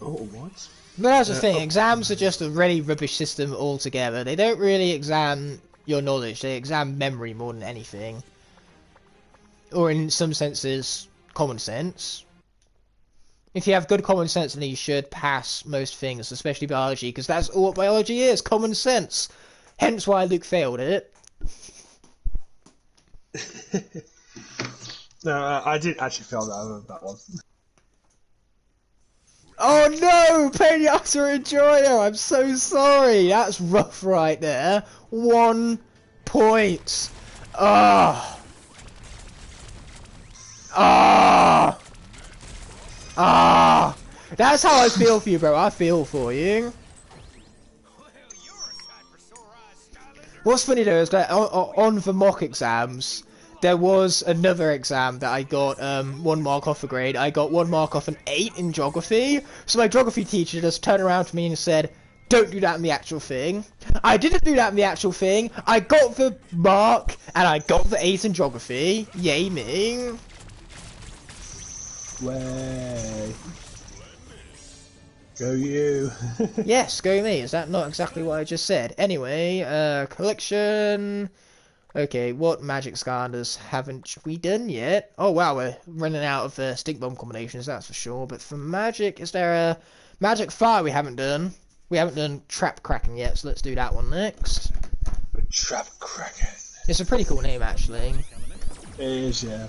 Oh, what? But that's the thing, exams are just a really rubbish system altogether. They don't really examine your knowledge, they examine memory more than anything. Or in some senses, common sense. If you have good common sense, then you should pass most things, especially biology, because that's all what biology is, common sense. Hence why Luke failed it. No, I didn't actually fail that one. Oh no! Pediatra Enjoyer! I'm so sorry! That's rough right there. 1 point. Ah. Ah. Ah. That's how I feel for you, bro. I feel for you. What's funny though is that on the mock exams, there was another exam that I got 1 mark off a grade. I got 1 mark off an 8 in geography. So my geography teacher just turned around to me and said, "Don't do that in the actual thing." I didn't do that in the actual thing. I got the mark and I got the 8 in geography. Yay me. Way. Go you. Yes, go me. Is that not exactly what I just said? Anyway, collection. Okay, what magic Skylanders haven't we done yet? Oh wow, we're running out of stink bomb combinations, that's for sure. But for magic, is there a magic fire we haven't done? We haven't done trap cracking yet, so let's do that one next. Trap Cracker. It's a pretty cool name, actually. It is, yeah.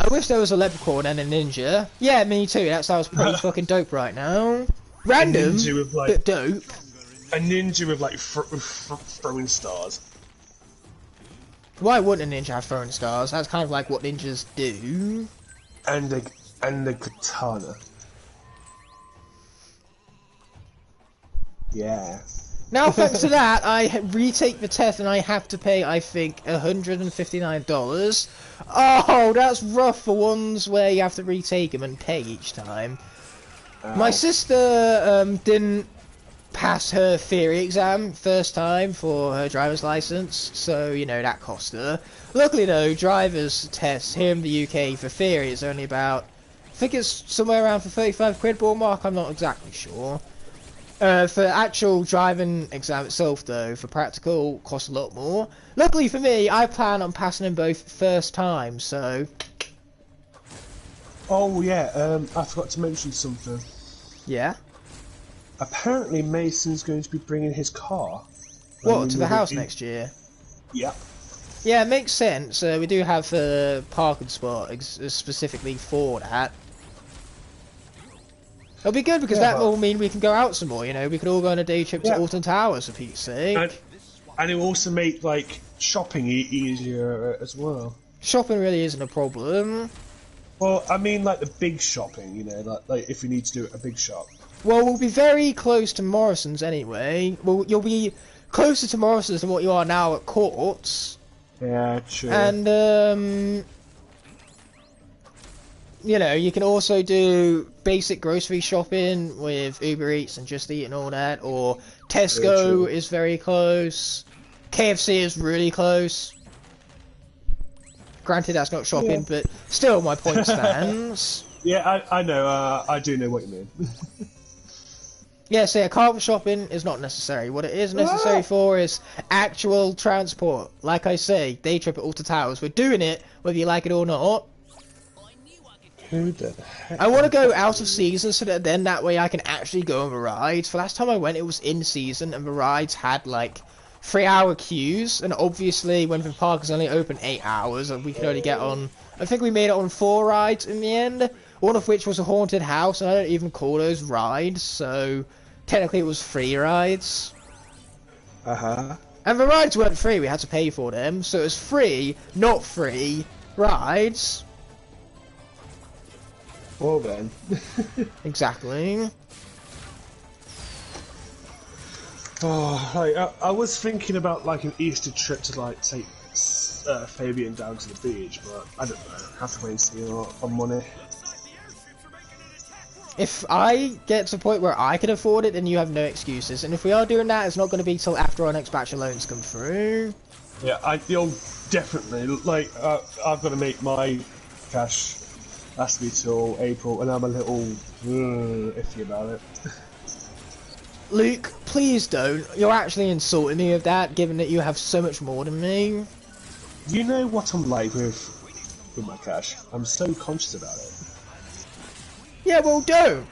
I wish there was a leprechaun and a ninja. Yeah, me too. That sounds pretty fucking dope right now. Random, but dope. A ninja with like throwing stars. Why wouldn't a ninja have throwing stars? That's kind of like what ninjas do. And the katana. Yeah. Now, thanks to that, I retake the test and I have to pay, I think, $159. Oh, that's rough for ones where you have to retake them and pay each time. My sister didn't pass her theory exam first time for her driver's license, so, you know, that cost her. Luckily, though, driver's tests here in the UK for theory is only about, I think it's somewhere around for 35 quid ballpark, I'm not exactly sure. For actual driving exam itself, though, for practical, costs a lot more. Luckily for me, I plan on passing them both first time, so... Oh, yeah, I forgot to mention something. Yeah? Apparently Mason's going to be bringing his car. What, to the house next year? Yeah. Yeah, it makes sense. We do have a parking spot specifically for that. It'll be good because that will mean we can go out some more, you know, we could all go on a day trip to Alton Towers for Pete's sake. And it will also make, like, shopping easier as well. Shopping really isn't a problem. Well, I mean, like, the big shopping, you know, like if we need to do a big shop. Well, we'll be very close to Morrison's anyway. Well, you'll be closer to Morrison's than what you are now at Courts. Yeah, true. And, you know, you can also do basic grocery shopping with Uber Eats and Just Eat and all that, or Tesco is very close, KFC is really close. Granted, that's not shopping, but still, my point stands. Yeah, I know, I do know what you mean. Yeah, so car shopping is not necessary. What it is necessary for is actual transport. Like I say, day trip at Alton Towers. We're doing it, whether you like it or not. Who the heck? I want to go out of season so that then that way I can actually go on the rides. For last time I went, it was in season and the rides had like 3-hour queues. And obviously, when the park is only open 8 hours, and we could only get on. I think we made it on 4 rides in the end. One of which was a haunted house, and I don't even call those rides. So technically, it was 3 rides. And the rides weren't free; we had to pay for them. So it was free, not free rides. Well then. Exactly. Oh, like, I was thinking about like an Easter trip to like take Fabian down to the beach, but I don't know. Have to wait and see on money. If I get to the point where I can afford it, then you have no excuses. And if we are doing that, it's not going to be till after our next batch of loans come through. Yeah, you'll definitely like. I've got to make my cash has to be till April, and I'm a little iffy about it. Luke, please don't. You're actually insulting me with that, given that you have so much more than me. You know what I'm like with my cash. I'm so conscious about it. Yeah, well, don't.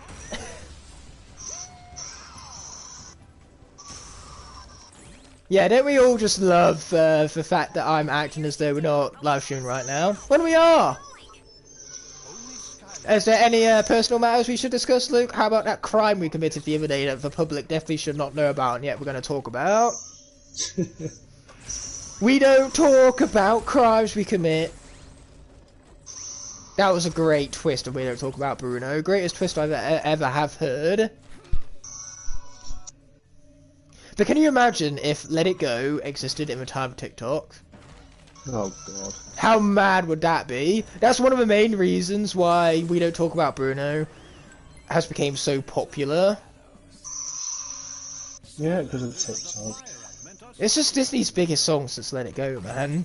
Yeah, don't we all just love the fact that I'm acting as though we're not live streaming right now? When we are! Is there any personal matters we should discuss, Luke? How about that crime we committed the other day that the public definitely should not know about, and yet we're going to talk about? We don't talk about crimes we commit. That was a great twist of we don't talk about Bruno. Greatest twist I've ever have heard. But can you imagine if Let It Go existed in the time of TikTok? Oh god. How mad would that be? That's one of the main reasons why we don't talk about Bruno has become so popular. Yeah, because of TikTok. It's just Disney's biggest song since Let It Go, man.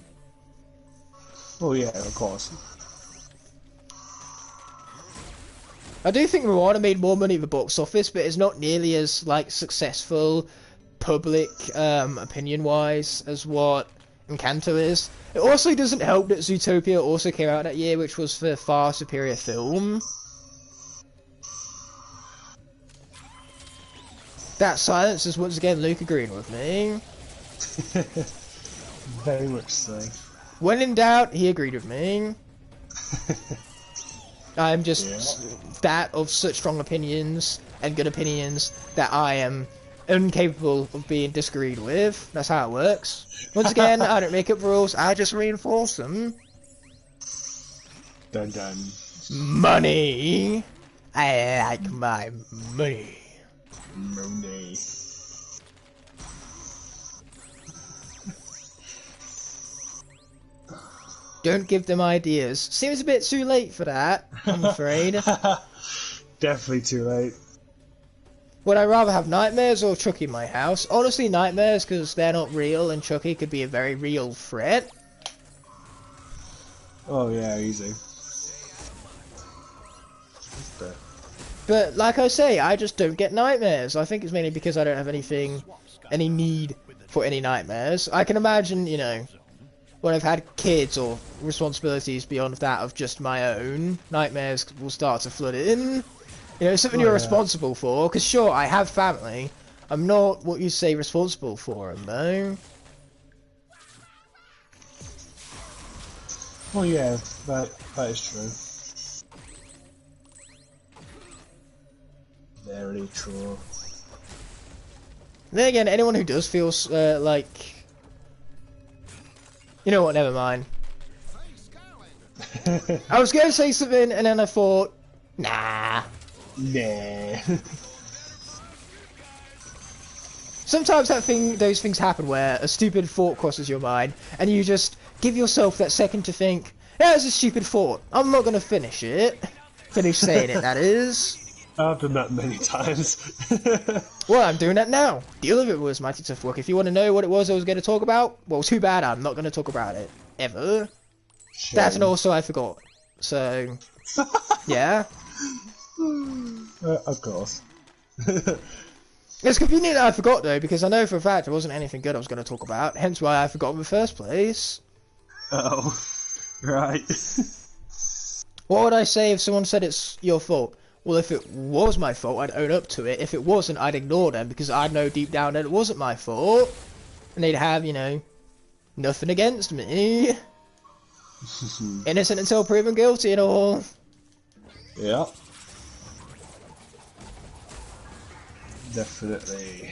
Oh yeah, of course. I do think Moana made more money at the box office, but it's not nearly as like successful public opinion wise as what Encanto is. It also doesn't help that Zootopia also came out that year, which was the far superior film. That silence is once again Luke agreeing with me. Very much so. When in doubt, he agreed with me. I'm just that of such strong opinions and good opinions that I am incapable of being disagreed with. That's how it works. Once again, I don't make up rules, I just reinforce them. Dun dun. Money! I like my money. Money. Don't give them ideas. Seems a bit too late for that, I'm afraid. Definitely too late. Would I rather have nightmares or Chucky in my house? Honestly, nightmares, because they're not real, and Chucky could be a very real threat. Oh yeah, easy. But like I say, I just don't get nightmares. I think it's mainly because I don't have any need for any nightmares. I can imagine, you know, when I've had kids or responsibilities beyond that of just my own, nightmares will start to flood in. You know, something you're responsible for, because sure, I have family. I'm not what you say responsible for them, though. Well, yeah, that is true. Very true. Then again, anyone who does feel like... You know what, never mind. I was going to say something, and then I thought, nah. Nah. Sometimes those things happen where a stupid thought crosses your mind, and you just give yourself that second to think, yeah, it's a stupid thought. I'm not going to finish it. Finish saying it, that is. I've done that many times. Well, I'm doing that now. Deal with it was mighty tough work. If you want to know what it was I was going to talk about, well, too bad I'm not going to talk about it. Ever. Shame. That's and also I forgot. So, yeah. Of course. It's convenient that I forgot, though, because I know for a fact there wasn't anything good I was going to talk about, hence why I forgot in the first place. Oh, right. What would I say if someone said it's your fault? Well, if it was my fault, I'd own up to it. If it wasn't, I'd ignore them, because I'd know deep down that it wasn't my fault. And they'd have, you know, nothing against me. Innocent until proven guilty and all. Yeah. Definitely.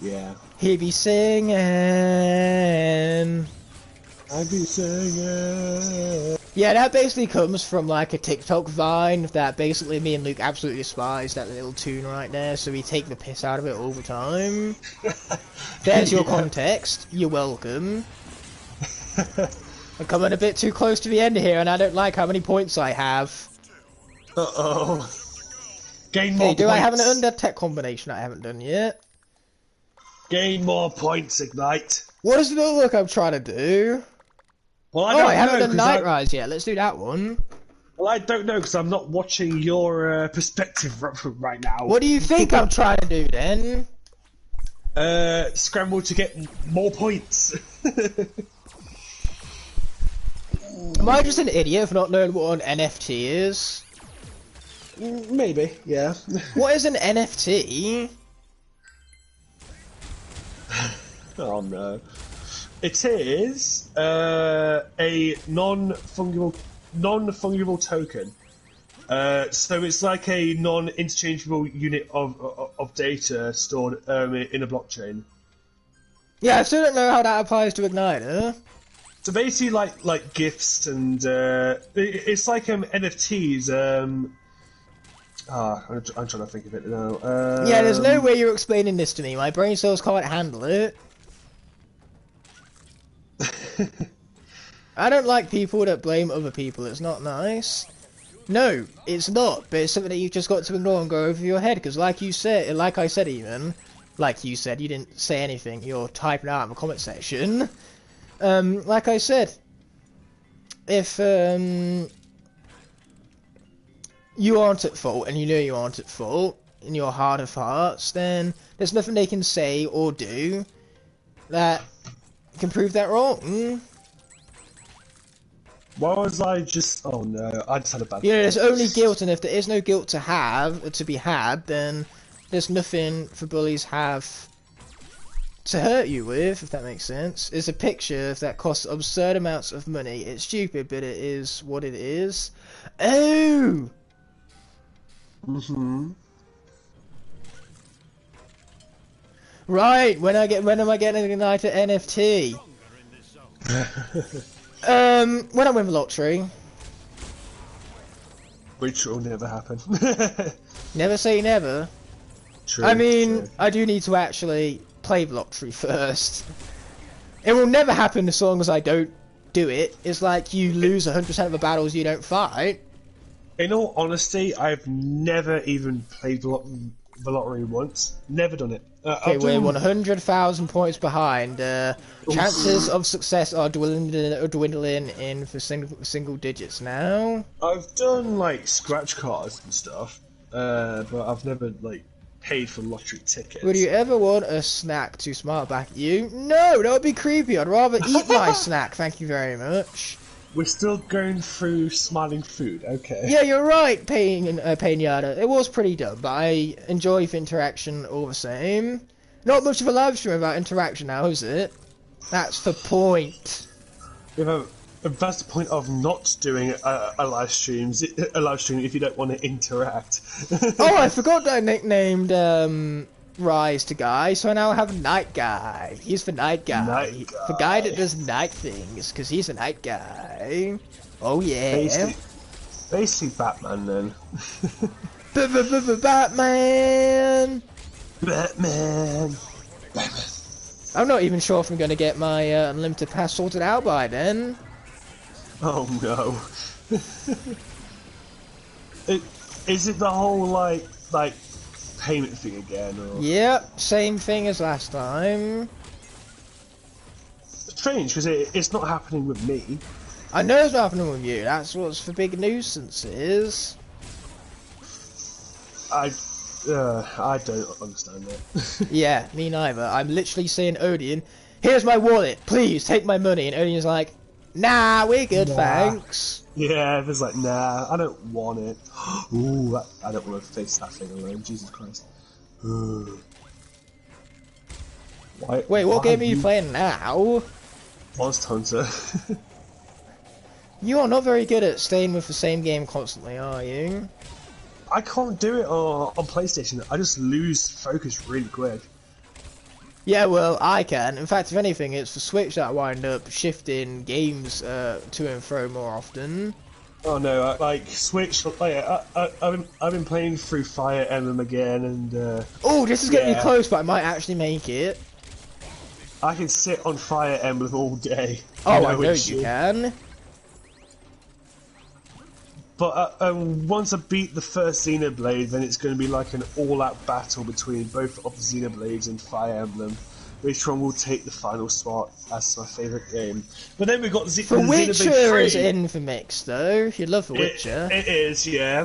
Yeah. He be singing. I be singing. Yeah, that basically comes from like a TikTok vine that basically me and Luke absolutely despise that little tune right there, so we take the piss out of it all the time. There's your context. You're welcome. I'm coming a bit too close to the end here, and I don't like how many points I have. Uh-oh. Gain more Hey, do I have an points. undead tech combination I haven't done yet? Gain more points, Ignite. What does it look I'm trying to do? Well, I Oh, don't I haven't know, done 'cause Night Rise yet. Let's do that one. I don't know because I'm not watching your perspective right now. What do you think I'm trying to do then? Scramble to get more points. Am I just an idiot for not knowing what an NFT is? Maybe, yeah. What is an NFT? Oh no. It is a non-fungible token. So it's like a non-interchangeable unit of data stored in a blockchain. Yeah, I still don't know how that applies to Igniter. So basically, like gifts and it's like NFTs. I'm trying to think of it now. Yeah, there's no way you're explaining this to me. My brain cells can't handle it. I don't like people that blame other people. It's not nice. No, it's not. But it's something that you've just got to ignore and go over your head. Because like you said, like I said even, like you said, you didn't say anything. You're typing out in the comment section. Like I said, if you aren't at fault, and you know you aren't at fault, in your heart of hearts, then there's nothing they can say or do that can prove that wrong. Why was I just... Oh no, I just had a bad... You know, there's only guilt, and if there is no guilt to be had, then there's nothing for bullies have to hurt you with, if that makes sense. It's a picture that costs absurd amounts of money. It's stupid, but it is what it is. Oh! Mm-hmm. Right, when am I getting an Ignited NFT? When I win the lottery. Which will never happen. Never say never. True. I mean, true. I do need to actually play the lottery first. It will never happen as long as I don't do it. It's like you lose 100% of the battles you don't fight. In all honesty, I've never even played the lottery once. Never done it. Okay, we're 100,000 points behind. Chances of success are dwindling in for single digits now. I've done like scratch cards and stuff, but I've never like paid for lottery tickets. Would you ever want a snack to smile back at you? No, that would be creepy. I'd rather eat my snack, thank you very much. We're still going through smiling food, okay. Yeah, you're right, Pinata. It was pretty dumb, but I enjoy the interaction all the same. Not much of a live stream about interaction now, is it? That's the point. That's the point of not doing a live stream if you don't want to interact. Oh, I forgot that I nicknamed Rise to Guy, so I now have Night Guy. He's the Night Guy. Night Guy. The guy that does night things, because he's a night guy. Oh yeah. Basically Batman then. Batman! Batman! I'm not even sure if I'm going to get my unlimited pass sorted out by then. Oh no. Is it the whole like payment thing again? Or... Yep, same thing as last time. Strange, because it's not happening with me. I know it's not happening with you, that's what's the big nuisance is. I don't understand it. Yeah, me neither. I'm literally saying, Odeon, here's my wallet, please take my money. And Odeon's like, nah, we're good, thanks. Yeah, there's like, nah, I don't want it. Ooh, I don't want to face that thing alone, Jesus Christ. Wait, what game are you playing now? Monster Hunter. You are not very good at staying with the same game constantly, are you? I can't do it on PlayStation. I just lose focus really quick. Yeah, well, I can. In fact, if anything, it's the Switch that I wind up shifting games to and fro more often. Oh no, like Switch. Like, I've been playing through Fire Emblem again, and oh, this is getting me close, but I might actually make it. I can sit on Fire Emblem all day. Oh, I know you can. But once I beat the first Xenoblade, then it's going to be like an all-out battle between both of the Xenoblades and Fire Emblem. Which one will take the final spot as my favourite game? But then we've got the The Witcher Xenoblade 3. is in the mix, though. You love The Witcher. It is, yeah.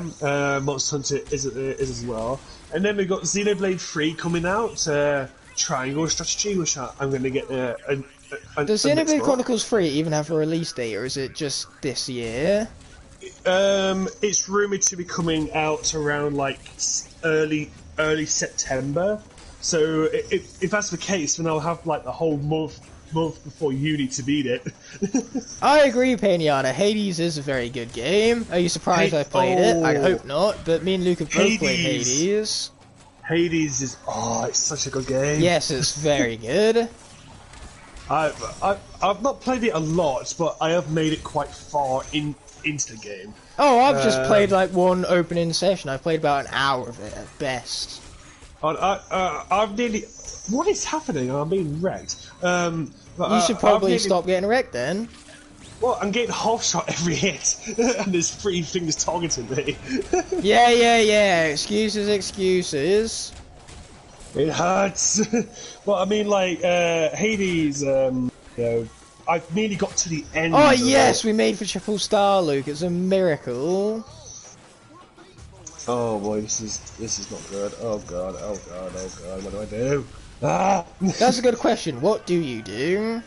Monster Hunter is as well. And then we've got Xenoblade 3 coming out. Triangle Strategy, which I'm going to get Does Xenoblade Chronicles 3 even have a release date, or is it just this year? It's rumoured to be coming out around like early September. So if that's the case, then I'll have like the whole month before uni to beat it. I agree, Peniana. Hades is a very good game. Are you surprised I played it? I hope not, but me and Luke have both played Hades. Hades is it's such a good game. Yes, it's very good. I've not played it a lot, but I have made it quite far into the game. Oh, I've just played like one opening session. I've played about an hour of it at best. I've nearly. What is happening? I'm being wrecked. You should probably stop getting wrecked then. Well, I'm getting half shot every hit, and there's 3 things targeting me. Yeah. Excuses. It hurts. Well, I mean, like Hades. You know, I've nearly got to the end. Oh yes, we made for triple star, Luke. It's a miracle. Oh boy, this is not good. Oh god, what do I do? Ah! That's a good question. What do you do?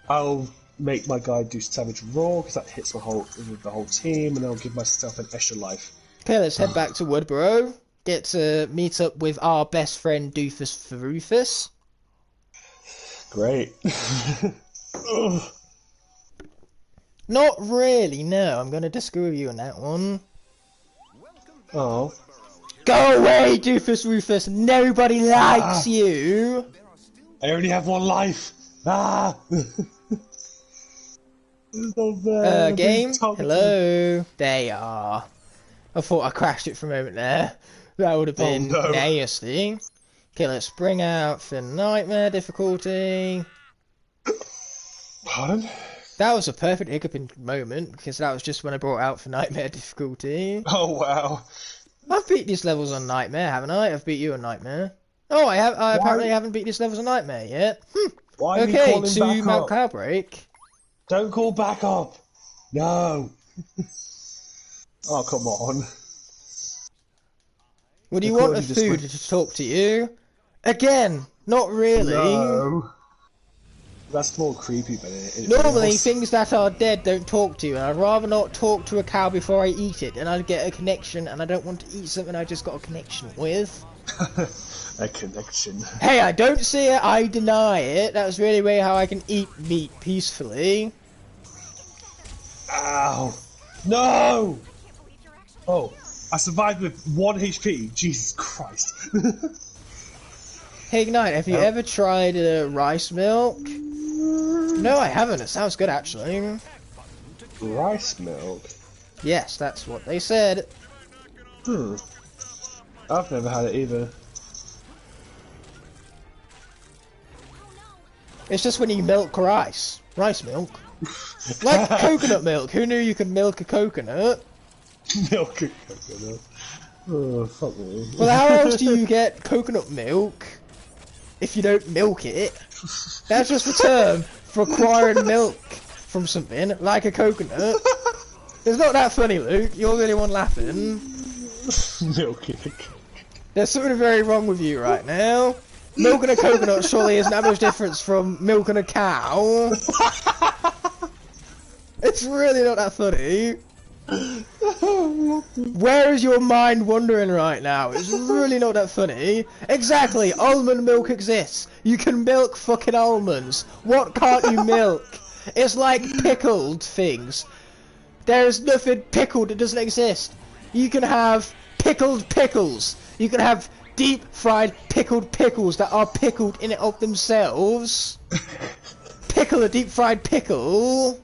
I'll make my guy do Savage Roar, because that hits the whole team, and I'll give myself an extra life. Okay, let's head back to Woodborough. Get to meet up with our best friend Doofus for Rufus. Great. Not really, no. I'm going to disagree with you on that one. Oh. Go away, Doofus Rufus! Nobody likes you! I only have 1 life! Ah! Game? Hello? There you are. I thought I crashed it for a moment there. That would have been nasty. Okay, let's bring out the Nightmare difficulty. Pardon? That was a perfect hiccuping moment, because that was just when I brought out for Nightmare difficulty. Oh wow. I've beat these levels on Nightmare, haven't I? I've beat you on Nightmare. Oh, I apparently haven't beat these levels on Nightmare yet. Why are you okay, calling to back Mount up? Cloudbreak. Don't call back up! No! Oh, come on. Would you want a food to talk to you? Again, not really. No. That's more creepy than it. Normally, things that are dead don't talk to you, and I'd rather not talk to a cow before I eat it, and I'd get a connection, and I don't want to eat something I just got a connection with. A connection. Hey, I don't see it, I deny it. That's really way how I can eat meat peacefully. Ow! No! Oh, I survived with 1 HP. Jesus Christ. Hey, Ignite, have you ever tried rice milk? No, I haven't. It sounds good, actually. Rice milk? Yes, that's what they said. I've never had it either. It's just when you milk rice. Rice milk. Like coconut milk. Who knew you could milk a coconut? Milk a coconut. Oh, fuck me. Well, how else do you get coconut milk if you don't milk it? That's just the term for acquiring milk from something, like a coconut. It's not that funny, Luke. You're the only one laughing. Milking a coconut. There's something very wrong with you right now. Milking a coconut surely isn't that much difference from milking a cow. It's really not that funny. Where is your mind wandering right now? It's really not that funny. Exactly, almond milk exists. You can milk fucking almonds. What can't you milk? It's like pickled things. There's nothing pickled that doesn't exist. You can have pickled pickles. You can have deep fried pickled pickles that are pickled in it of themselves. Pickle a deep fried pickle.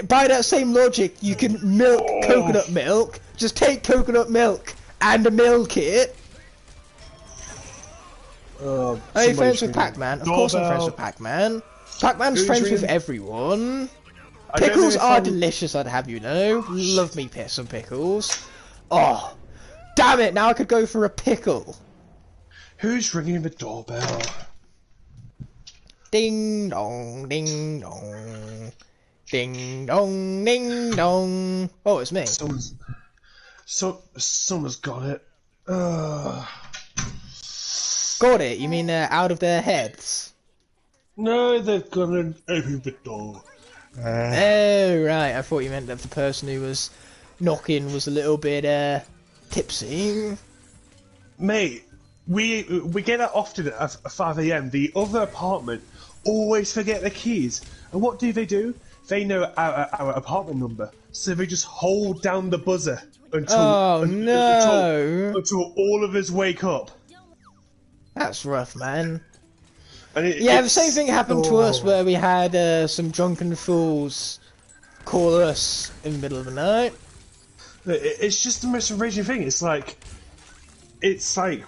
By that same logic, you can milk coconut milk. Just take coconut milk and milk it. Are you friends with Pac-Man? Of course I'm friends with Pac-Man. Pac-Man's Who's friends with ringing? everyone. I don't know Pickles if are I'm- delicious, I'd have you know. Love me some pickles. Oh, damn it! Now I could go for a pickle. Who's ringing the doorbell? Ding dong, ding dong, ding dong, ding dong. Oh, it's me. Someone's got it. Ugh. Got it? You mean they're out of their heads? No, they're gonna open the door. Oh, right. I thought you meant that the person who was knocking was a little bit tipsy. Mate, we get that often at 5 a.m. The other apartment always forget their keys. And what do? They know our apartment number. So they just hold down the buzzer until until all of us wake up. That's rough, man. And Yeah, the same thing happened to us where we had some drunken fools call us in the middle of the night. It's just the most enraging thing. It's like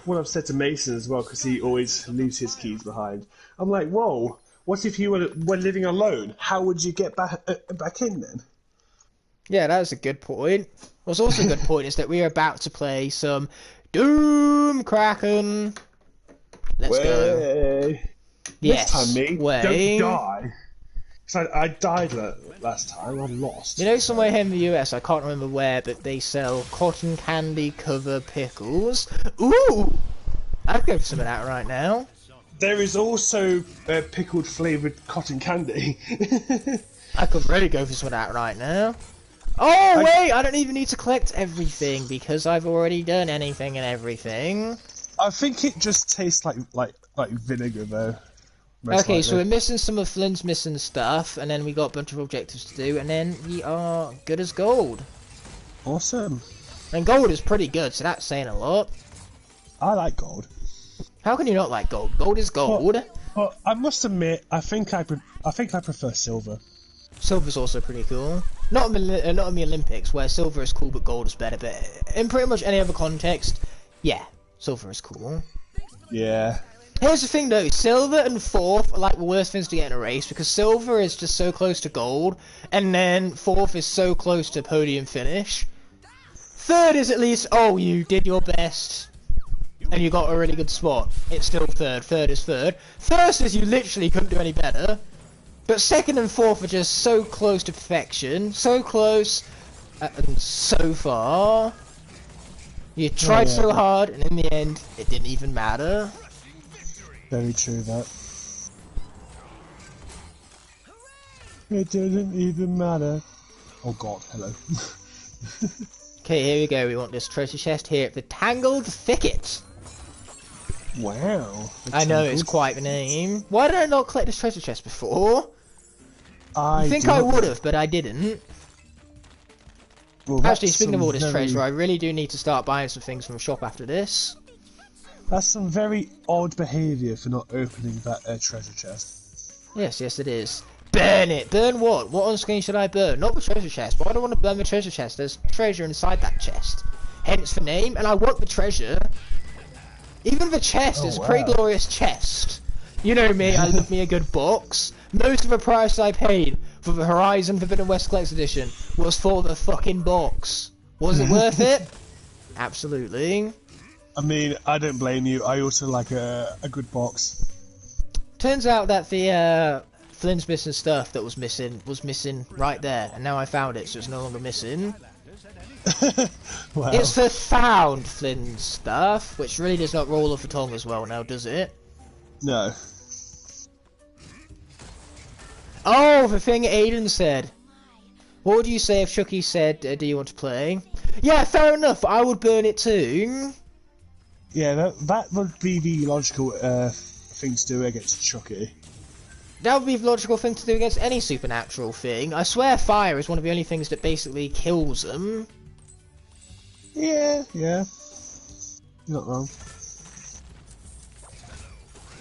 what I've said to Mason as well, because he always leaves his keys behind. I'm like, whoa, what if you were living alone? How would you get back in then? Yeah, that was a good point. What's also a good point is that we are about to play some Doom Kraken. Let's go. Yes, Next time, me. way. Don't die. Because I died last time. I lost. You know, somewhere here in the US, I can't remember where, but they sell cotton candy cover pickles. Ooh! I'd go for some of that right now. There is also pickled flavoured cotton candy. I could really go for some of that right now. Oh, wait! I don't even need to collect everything, because I've already done anything and everything. I think it just tastes like vinegar, though. Okay, so we're missing some of Flynn's missing stuff, and then we got a bunch of objectives to do, and then we are good as gold. Awesome. And gold is pretty good, so that's saying a lot. I like gold. How can you not like gold? Gold is gold. Well, I must admit, I think I prefer silver. Silver's also pretty cool. Not in the Olympics, where silver is cool but gold is better, but in pretty much any other context, yeah, silver is cool. Yeah. Here's the thing though, silver and fourth are like the worst things to get in a race, because silver is just so close to gold, and then fourth is so close to podium finish. Third is at least, oh, you did your best, and you got a really good spot. It's still third. Third is third. First is you literally couldn't do any better. But second and fourth are just so close to perfection, so close, and so far. You tried so hard, and in the end, it didn't even matter. Very true, that. It didn't even matter. Oh god, hello. Okay, here we go. We want this treasure chest here at the Tangled Thicket. Wow. I know, it's quite the name. Why did I not collect this treasure chest before? I think I would have, but I didn't. Well, Actually, speaking of all this treasure, I really do need to start buying some things from the shop after this. That's some very odd behaviour for not opening that treasure chest. Yes, it is. Burn it! Burn what? What on screen should I burn? Not the treasure chest, but I don't want to burn the treasure chest. There's treasure inside that chest. Hence the name, and I want the treasure. Even the chest is a pretty glorious chest. You know me, I love me a good box. Most of the price I paid for the Horizon Forbidden West Collector's Edition was for the fucking box. Was it worth it? Absolutely. I mean, I don't blame you. I also like a good box. Turns out that the Flynn's missing stuff that was missing right there, and now I found it, so it's no longer missing. Wow. It's the found Flynn's stuff, which really does not roll off the tongue as well now, does it? No. Oh, the thing Aiden said. What would you say if Chucky said, do you want to play? Yeah, fair enough, I would burn it too. Yeah, that would be the logical thing to do against Chucky. That would be the logical thing to do against any supernatural thing. I swear fire is one of the only things that basically kills them. Yeah. You're not wrong.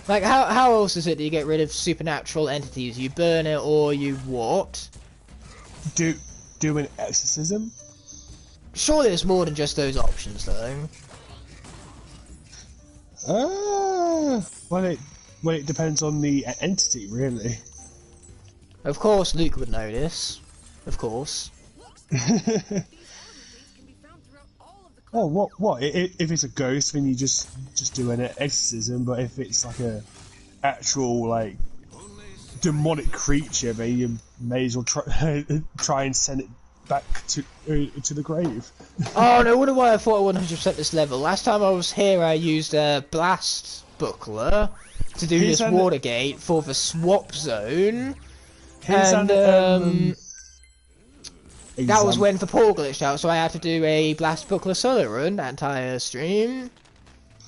Like, how else is it that you get rid of supernatural entities? You burn it or you what? Do an exorcism? Surely there's more than just those options, though. Well, it depends on the entity, really. Of course, Luke would know this. Of course. Oh, what? If it's a ghost, then you just do an exorcism. But if it's like a actual like demonic creature, then you may as well try and send it back to the grave. Oh no! Wonder why I thought I 100% this level. Last time I was here, I used a blast buckler to do this water gate for the swap zone, and that was when the portal glitched out, so I had to do a blast buckler solo run that entire stream.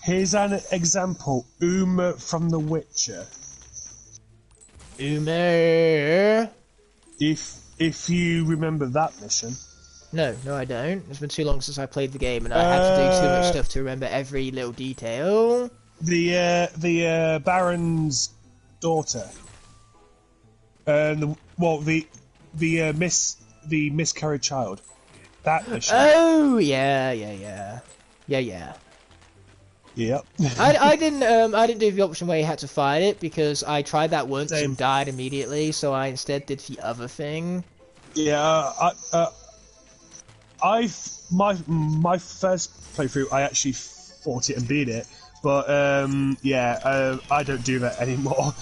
Here's an example. Uma from The Witcher. Uma. If you remember that mission. No, I don't. It's been too long since I played the game, and I had to do too much stuff to remember every little detail. The Baron's daughter. The miscarried child. That mission. Oh yeah. Yep. I didn't do the option where you had to fight it because I tried that once and died immediately, so I instead did the other thing. Yeah, my first playthrough, I actually fought it and beat it, but I don't do that anymore.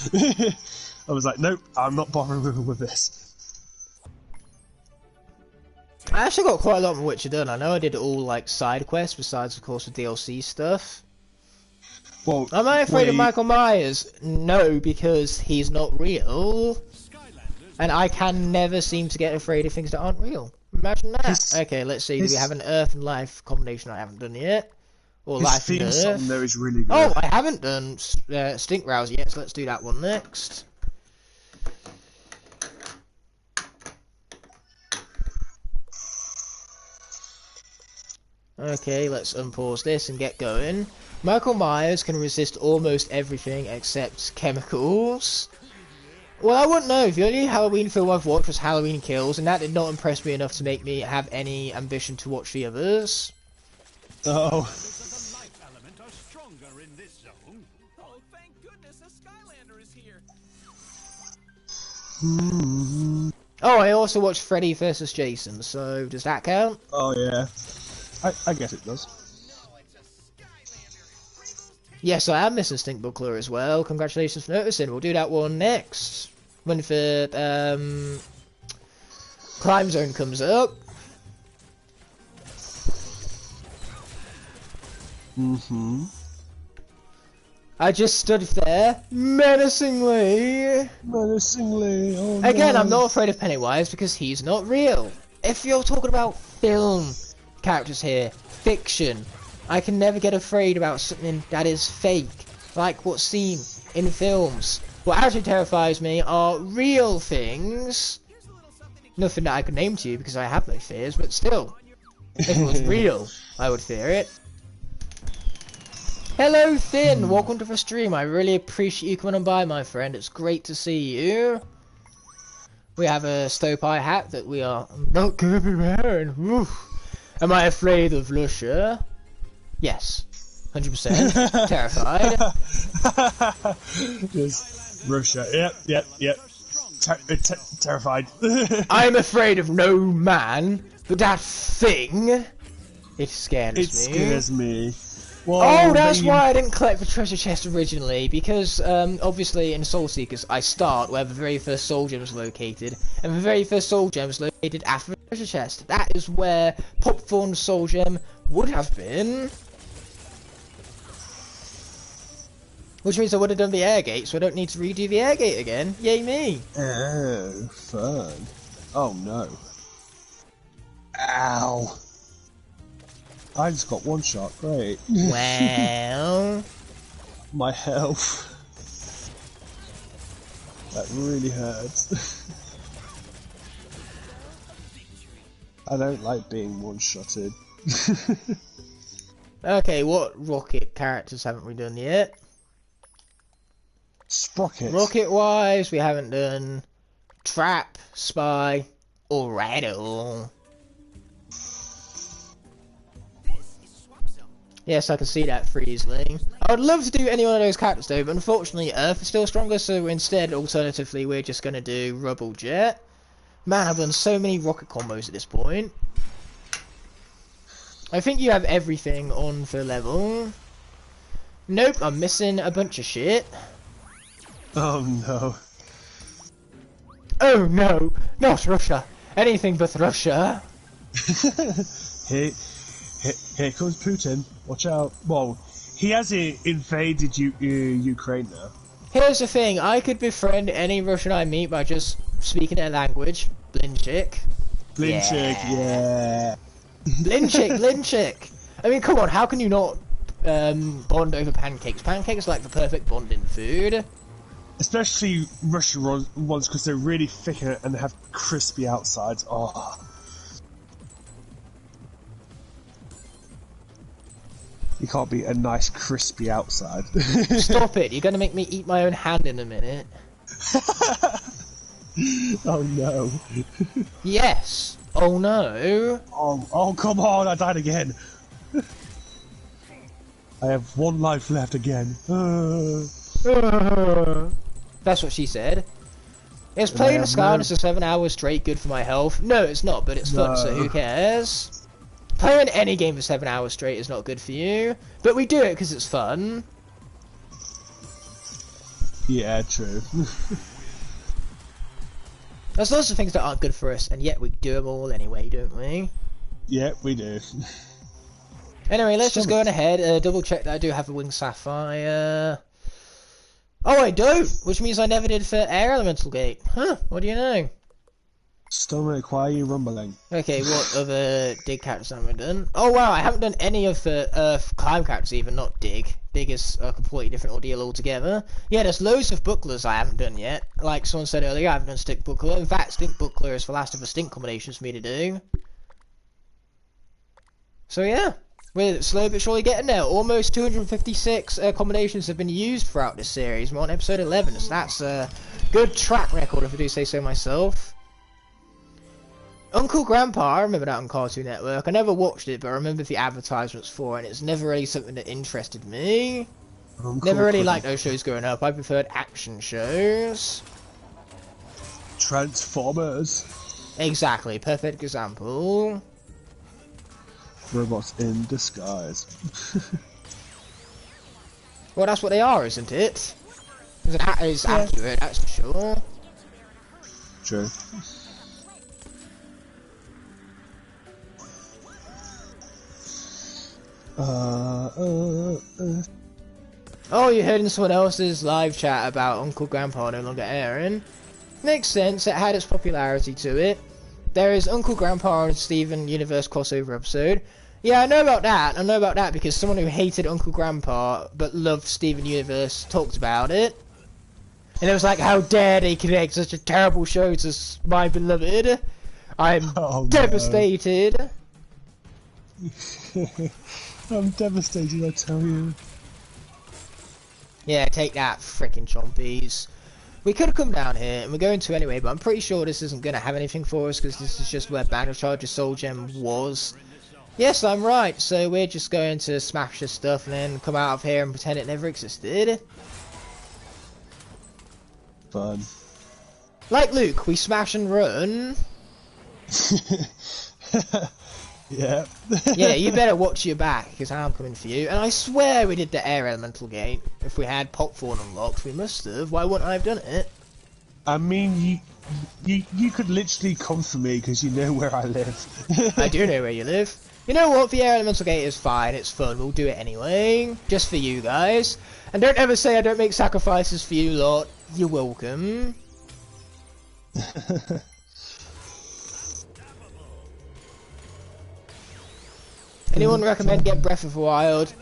I was like, nope, I'm not bothering with this. I actually got quite a lot of Witcher done. I know I did all like side quests besides, of course, the DLC stuff. Well, am I afraid of Michael Myers? No, because he's not real. And I can never seem to get afraid of things that aren't real. Imagine that. Okay, let's see. Do we have an Earth and Life combination I haven't done yet? Or Life and Earth? His theme song, though, is really good. Oh, I haven't done Stink Rouse yet, so let's do that one next. Okay, let's unpause this and get going. Michael Myers can resist almost everything except chemicals. Well, I wouldn't know. The only Halloween film I've watched was Halloween Kills, and that did not impress me enough to make me have any ambition to watch the others. Oh. Oh, I also watched Freddy vs. Jason, so does that count? Oh, yeah. I guess it does. Yes, I am missing Stink Buckler as well. Congratulations for noticing. We'll do that one next. When the Climb Zone comes up. I just stood there, menacingly. Oh, Again, no. I'm not afraid of Pennywise because he's not real. If you're talking about film characters here, fiction, I can never get afraid about something that is fake, like what's seen in films. What actually terrifies me are real things. Nothing that I could name to you because I have no fears, but still, if it was real, I would fear it. Hello, Thin! Welcome to the stream. I really appreciate you coming on by, my friend. It's great to see you. We have a Stowpie hat that we are not going to be wearing. Oof. Am I afraid of Lusher? Yes. 100%. Terrified. Yes. Russia. Yep. Terrified. I'm afraid of no man, but that thing, it scares me. It scares me. Well, oh, that's why I didn't collect the treasure chest originally, because obviously in Soul Seekers I start where the very first soul gem was located, and the very first soul gem was located after the treasure chest. That is where Popthorn's soul gem would have been. Which means I would have done the air gate, so I don't need to redo the air gate again. Yay me! Oh, fun. Oh no. Ow. I just got one shot, great. Well... My health. That really hurts. I don't like being one-shotted. Okay, what rocket characters haven't we done yet? Sprocket. Rocket-wise, we haven't done Trap, Spy, or Rattle. Yes, I can see that freezing. I would love to do any one of those characters though, but unfortunately Earth is still stronger, so instead, alternatively, we're just going to do Rubble Jet. Man, I've done so many rocket combos at this point. I think you have everything on for level. Nope, I'm missing a bunch of shit. Oh no. Oh no, not Russia. Anything but Russia. Here comes Putin. Watch out. Well, he has invaded Ukraine now. Here's the thing, I could befriend any Russian I meet by just speaking their language. Blinchik. Blinchik, yeah. Blinchik. I mean, come on, how can you not bond over pancakes? Pancakes are like the perfect bonding food. Especially Russian ones because they're really thick and they have crispy outsides. Oh. You can't beat a nice crispy outside. Stop it, you're gonna make me eat my own hand in a minute. Oh no. Yes. Oh no. Oh come on, I died again. I have one life left again. That's what she said. Is playing Skylanders for 7 hours straight good for my health? No, it's not, but it's fun, so who cares? Playing any game for 7 hours straight is not good for you, but we do it because it's fun. Yeah, true. There's lots of things that aren't good for us, and yet we do them all anyway, don't we? Yeah, we do. Anyway, let's just go on ahead, double check that I do have a Winged Sapphire. Oh, I don't! Which means I never did for Air Elemental Gate. Huh, what do you know? Stomach, why are you rumbling? Okay, what other dig characters have I done? Oh wow, I haven't done any of the Earth climb characters even, not dig. Dig is a completely different ordeal altogether. Yeah, there's loads of bucklers I haven't done yet. Like someone said earlier, I haven't done Stink Buckler. In fact, Stink Buckler is the last of the Stink combinations for me to do. So yeah, we're slowly but surely getting there. Almost 256 combinations have been used throughout this series. We're on episode 11, so that's a good track record if I do say so myself. Uncle Grandpa, I remember that on Cartoon Network. I never watched it, but I remember the advertisements for it, and it's never really something that interested me. Never really liked those shows growing up. I preferred action shows. Transformers. Exactly, perfect example. Robots in disguise. Well, that's what they are, isn't it? It's accurate, that's for sure. True. Oh, you heard in someone else's live chat about Uncle Grandpa no longer airing. Makes sense, it had its popularity to it. There is Uncle Grandpa and Steven Universe crossover episode. Yeah, I know about that. I know about that because someone who hated Uncle Grandpa but loved Steven Universe talked about it. And it was like, how dare they connect such a terrible show to my beloved? I'm devastated. I'm devastated, I tell you. Yeah, take that, frickin' chompies. We could have come down here, and we're going to anyway, but I'm pretty sure this isn't going to have anything for us, because this is just where Band of Charger Soul Gem was. Yes, I'm right, so we're just going to smash this stuff, and then come out of here and pretend it never existed. Fun. Like Luke, we smash and run. Yeah. Yeah, you better watch your back, because I'm coming for you. And I swear we did the Air Elemental Gate. If we had Popthorn unlocked, we must have. Why wouldn't I have done it? I mean, you could literally come for me, because you know where I live. I do know where you live. You know what, the Air Elemental Gate is fine, it's fun, we'll do it anyway. Just for you guys. And don't ever say I don't make sacrifices for you lot. You're welcome. Anyone recommend get Breath of the Wild?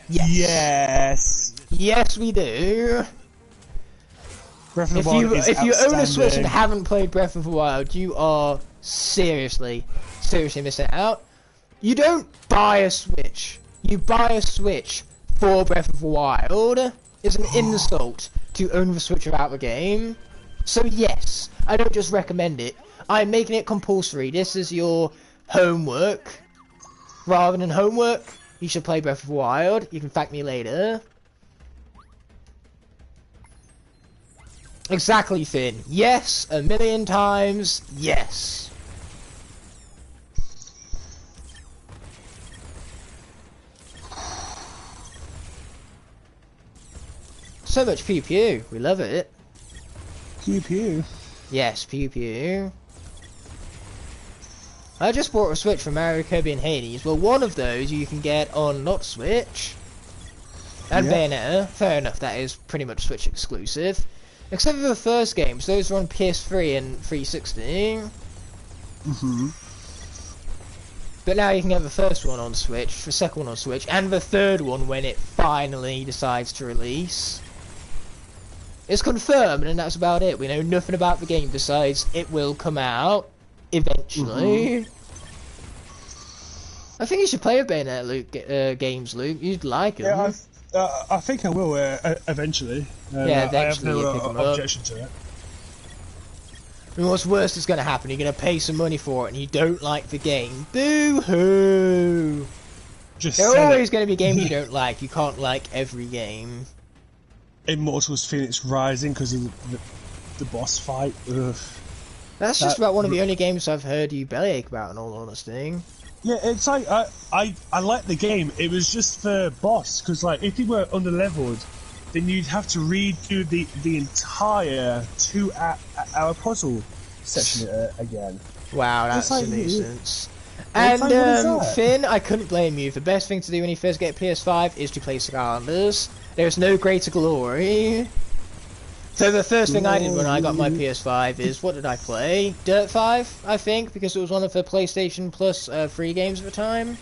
Yes. Yes, we do. Breath of the Wild is if you own a Switch outstanding. and haven't played Breath of the Wild, you are seriously missing out. You don't buy a Switch. You buy a Switch for Breath of the Wild. It's an insult to own the Switch without the game. So yes, I don't just recommend it. I'm making it compulsory. This is your homework. Rather than homework, You should play Breath of the Wild. You can thank me later. Exactly, Finn. Yes, a million times, yes. So much pew pew. We love it. Pew pew. Yes, pew pew. I just bought a Switch for Mario, Kirby and Hades. Well, one of those you can get on not Switch. And Bayonetta. Fair enough, that is pretty much Switch exclusive. Except for the first games, those are on PS3 and 360. But now you can get the first one on Switch, the second one on Switch, and the third one when it finally decides to release. It's confirmed, and that's about it. We know nothing about the game besides it will come out eventually. I think you should play a Bayonetta, Luke, games, Luke. You'd like them. Yeah, I think I will eventually. Yeah, eventually I you have pick no 'em up. objection to it. I mean, what's worst is going to happen? You're going to pay some money for it, and you don't like the game. Boo-hoo! Just There are said always it. going to be games you don't like. You can't like every game. Immortals Phoenix Rising because of the boss fight. Ugh. That's just about one of the only games I've heard you bellyache about, in all honesty. Yeah, it's like I like the game. It was just the boss because like if you were under leveled, then you'd have to redo the entire 2-hour puzzle session again. Wow, that's It's like- a nuisance. like, And what is that? Finn, I couldn't blame you. The best thing to do when you first get PS5 is to play Skylanders. There's no greater glory. So the first thing I did when I got my PS5 is, what did I play? Dirt 5, I think, because it was one of the PlayStation Plus free games at the time.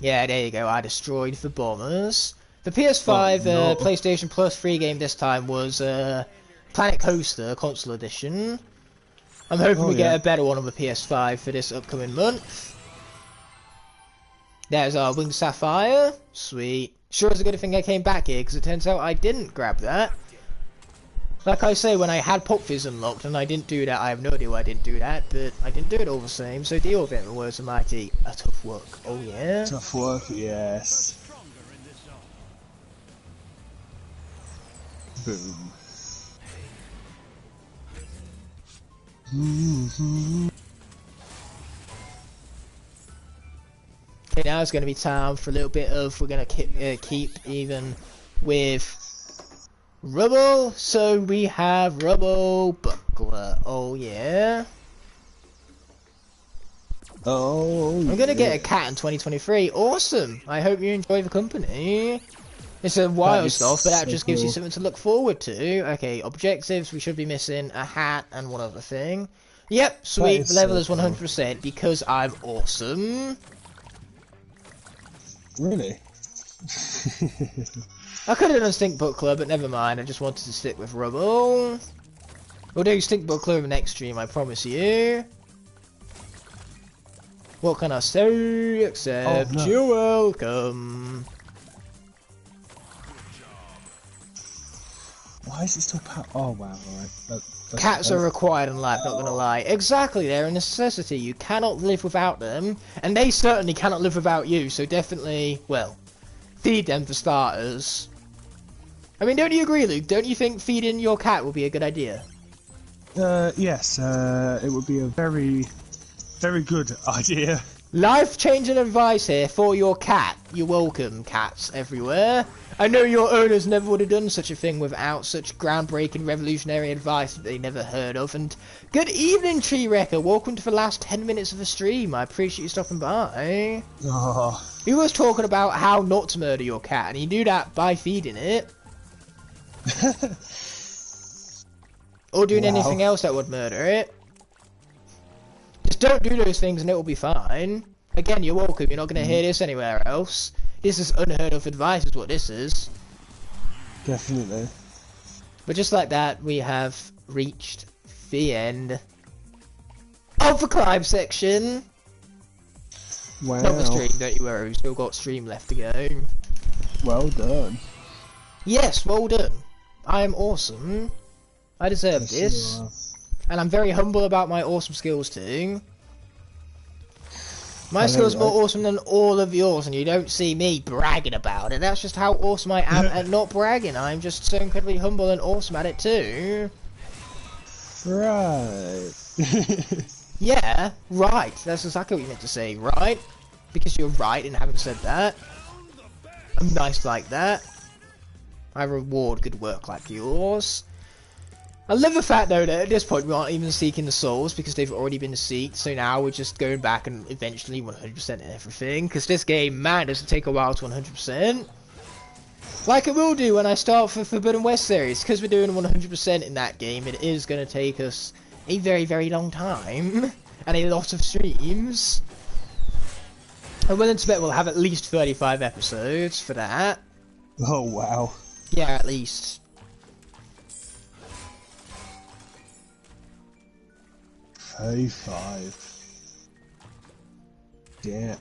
Yeah, there you go, I destroyed the bombers. The PS5 Oh, no. PlayStation Plus free game this time was Planet Coaster Console Edition. I'm hoping we get a better one on the PS5 for this upcoming month. There's our Winged Sapphire. Sweet. Sure is a good thing I came back here, because it turns out I didn't grab that. Like I say, when I had Pop Fizz unlocked and I didn't do that, I have no idea why I didn't do that, but I didn't do it all the same, so deal with it, in the words of Mighty. A tough work. Oh yeah? Tough work, yes. Boom. Okay, now it's going to be time for a little bit of, we're going to keep even with Rubble. So we have Rubble Buckler. Oh yeah. Oh, I'm going to get a cat in 2023. Awesome. I hope you enjoy the company. It's a wild is stuff, but that so just gives you cool. something to look forward to. Okay, objectives. We should be missing a hat and one other thing. Yep, sweet. is The level so is 100% because I'm awesome. Really? I could have done Stink Buckler, but never mind. I just wanted to stick with Rubble. We'll do Stink Buckler in the next stream, I promise you. What can I say except no. you're welcome? Why is it still Oh wow, alright. That's Cats are required in life, not gonna lie. Exactly, they're a necessity. You cannot live without them, and they certainly cannot live without you, so definitely, well, feed them for starters. I mean, don't you agree, Luke? Don't you think feeding your cat would be a good idea? Yes, it would be a very, very good idea. Life-changing advice here for your cat. You're welcome, cats everywhere. I know your owners never would have done such a thing without such groundbreaking, revolutionary advice that they never heard of. And good evening, Tree Wrecker. Welcome to the last 10 minutes of the stream. I appreciate you stopping by. Oh, He was talking about how not to murder your cat, and you do that by feeding it. Or doing Wow. anything else that would murder it. Just don't do those things and it will be fine. Again, you're welcome. You're not going to hear this anywhere else. This is unheard of advice is what this is. definitely. But just like that, we have reached the end of the climb section. Wow. Not the stream, don't you worry. We've still got stream left to go. Well done. Yes, well done. I am awesome. I deserve Yes, this. you are. And I'm very humble about my awesome skills too. My skill's more awesome than all of yours, and you don't see me bragging about it. That's just how awesome I am at not bragging. I'm just so incredibly humble and awesome at it too. Right. Yeah, right. That's exactly what you meant to say, right? Because you're right in having said that. I'm nice like that. I reward good work like yours. I love the fact though that at this point we aren't even seeking the souls because they've already been seeked, so now we're just going back and eventually 100% everything, because this game, man, does it take a while to 100%. Like it will do when I start for Forbidden West series, because we're doing 100% in that game, it is going to take us a very, very long time, and a lot of streams. I'm willing to bet we'll have at least 35 episodes for that. Oh, wow. Yeah, at least. 35. Damn.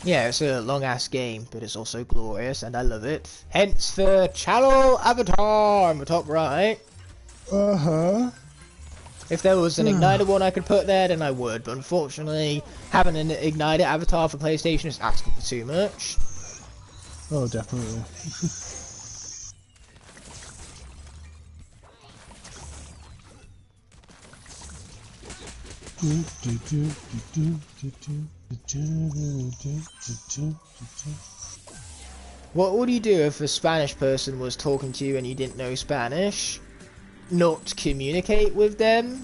Yeah, it's a long-ass game, but it's also glorious, and I love it. Hence the channel avatar on the top right. Uh-huh. If there was an Igniter one I could put there, then I would, but unfortunately, having an Igniter avatar for PlayStation is asking for too much. Oh, definitely. What would you do if a Spanish person was talking to you and you didn't know Spanish? Not communicate with them?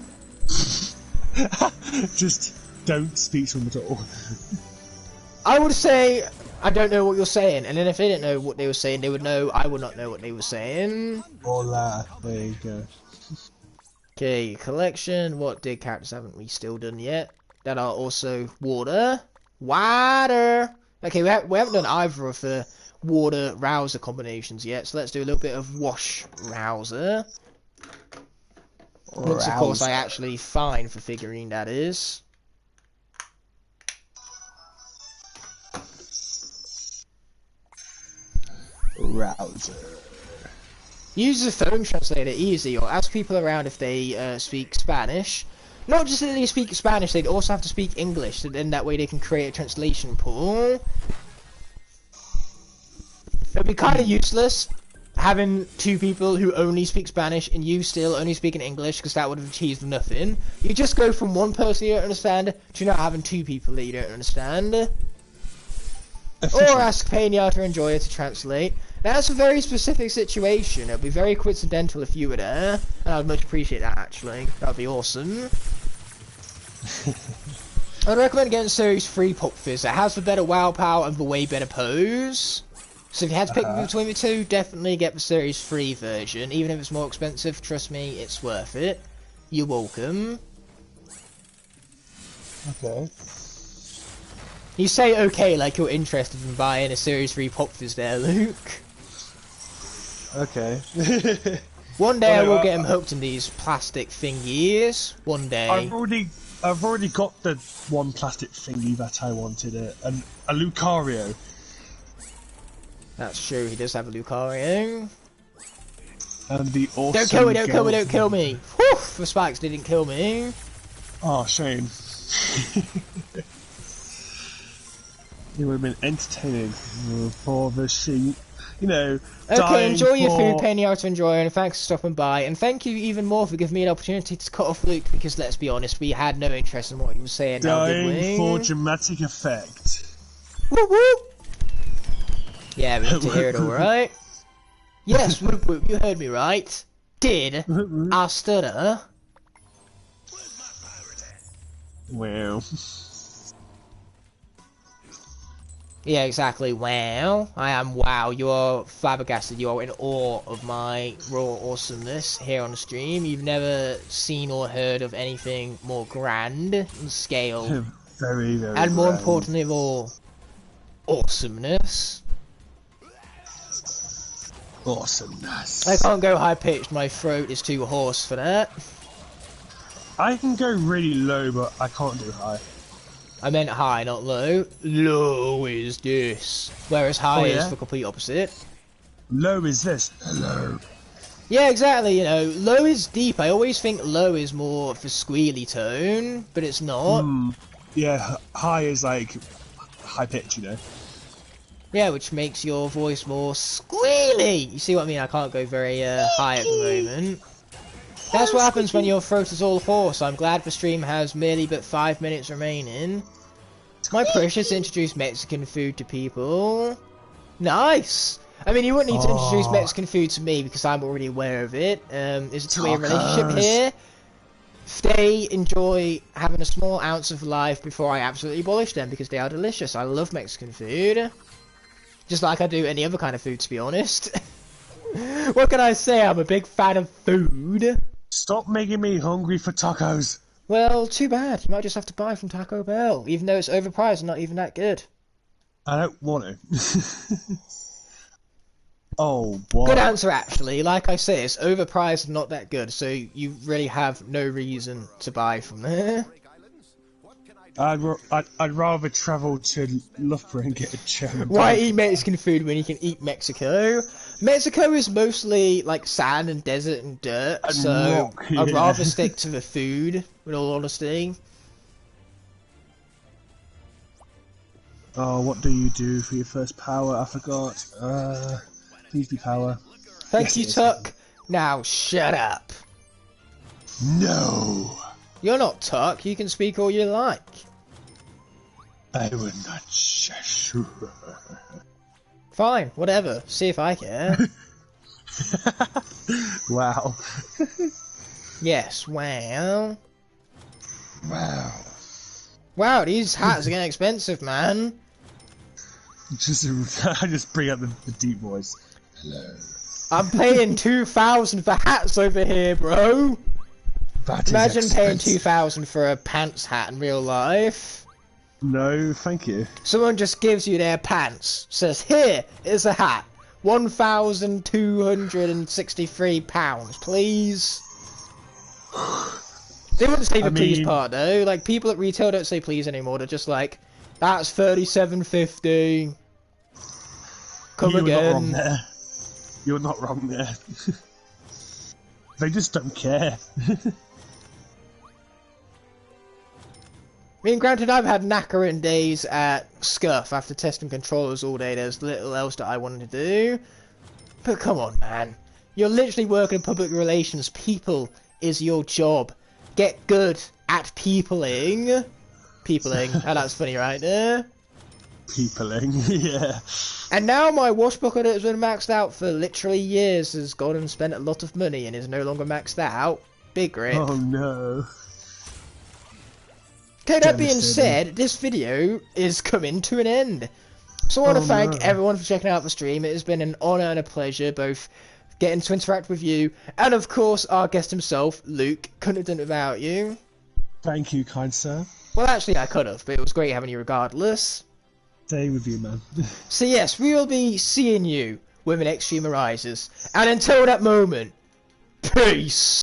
Just don't speak to them at all. I would say, I don't know what you're saying, and then if they didn't know what they were saying, they would know I would not know what they were saying. Hola, there you go. Okay, collection. What dig characters haven't we still done yet? That are also water. Water! Okay, we haven't done either of the water rouser combinations yet, so let's do a little bit of wash rouser. Which, of course, I actually find for figurine, that is. Rouser. Use the phone translator easy, or ask people around if they speak Spanish. Not just that they speak Spanish, they'd also have to speak English, so then that way they can create a translation pool. It'd be kind of useless having two people who only speak Spanish and you still only speaking English, because that would have achieved nothing. You just go from one person you don't understand to not having two people that you don't understand. Or ask Peña or Enjoyer to translate. Now, that's a very specific situation. It'd be very coincidental if you were there, and I'd much appreciate that, actually. That'd be awesome. I'd recommend getting Series 3 Pop Fizz. It has the better wow power and the way better pose. So if you had to pick between the two, definitely get the Series 3 version. Even if it's more expensive, trust me, it's worth it. You're welcome. Okay. You say okay like you're interested in buying a Series 3 Pop Fizz there, Luke. Okay. One day I will get him hooked in these plastic thingies. One day. I've already got the one plastic thingy that I wanted, a Lucario. That's true, he does have a Lucario. And the awesome. Don't kill me, don't kill me, don't kill me! Whew! The spikes didn't kill me. Oh, shame. It would have been entertaining for the sheep. You know, okay, enjoy your food, Peña to enjoy, and thanks for stopping by. And thank you even more for giving me an opportunity to cut off Luke, because let's be honest, we had no interest in what he was saying now, did we? Dying for dramatic effect. Whoop whoop! Yeah, we need to hear it alright. Yes, whoop whoop, you heard me right. Did I stutter? Wow. Yeah, exactly. Wow. I am wow. You are flabbergasted. You are in awe of my raw awesomeness here on the stream. You've never seen or heard of anything more grand in scale. Very, very and more grand. importantly of all, awesomeness. Awesomeness. I can't go high pitched. My throat is too hoarse for that. I can go really low, but I can't do high. I meant high, not low. Low is this. Whereas high is the complete opposite. Low is this. Hello. Yeah, exactly, you know, low is deep. I always think low is more of a squealy tone, but it's not. Yeah, high is like high pitch, you know. Yeah, which makes your voice more squealy. You see what I mean? I can't go very high at the moment. That's what happens when your throat is all hoarse. I'm glad the stream has merely but 5 minutes remaining. My precious introduced Mexican food to people. Nice! I mean, you wouldn't need to introduce Mexican food to me because I'm already aware of it. There's a two-way relationship here. They enjoy having a small ounce of life before I absolutely abolish them because they are delicious. I love Mexican food. Just like I do any other kind of food, to be honest. What can I say? I'm a big fan of food. Stop making me hungry for tacos. Well, too bad. You might just have to buy from Taco Bell, even though it's overpriced and not even that good. I don't want to. Oh, boy. Good answer, actually. Like I say, it's overpriced and not that good, so you really have no reason to buy from there. I'd rather travel to Loughborough and get a German. Why eat Mexican food when you can eat Mexico? Mexico is mostly like sand and desert and dirt, And so rock, I'd yeah. rather stick to the food, in all honesty. Oh, what do you do for your first power? I forgot. Please be power. Thank Yes, you, it is. Tuck. Now shut up. No, You're not Tuck. You can speak all you like. I would not shush. Fine, whatever. See if I care. Wow. Yes, well... Wow. Wow, these hats are getting expensive, man. I just bring out the deep voice. Hello. I'm paying 2,000 for hats over here, bro. That is Imagine paying expensive. 2,000 for a pants hat in real life. No, thank you. Someone just gives you their pants, says, here is a hat. £1,263, please. They wouldn't say the please mean- part though. Like, people at retail don't say please anymore. They're just like, that's $37.50. Come You were not wrong again. there. You're not wrong there. They just don't care. I mean, granted, I've had knackering days at Scuff after testing controllers all day. There's little else that I wanted to do. But come on, man. You're literally working in public relations. People is your job. Get good at peopling. Peopling. Oh, that's funny right there. Peopling, yeah. And now my wash bucket that has been maxed out for literally years has gone and spent a lot of money and is no longer maxed out. Big rip. Oh no. Okay, that being Devastating. said, this video is coming to an end. So I want to thank no. everyone for checking out the stream. It has been an honour and a pleasure both getting to interact with you and, of course, our guest himself, Luke. Couldn't have done it without you. Thank you, kind sir. Well, actually, I could have, but it was great having you regardless. Stay with you, man. So yes, we will be seeing you when the next stream arises. And until that moment, peace!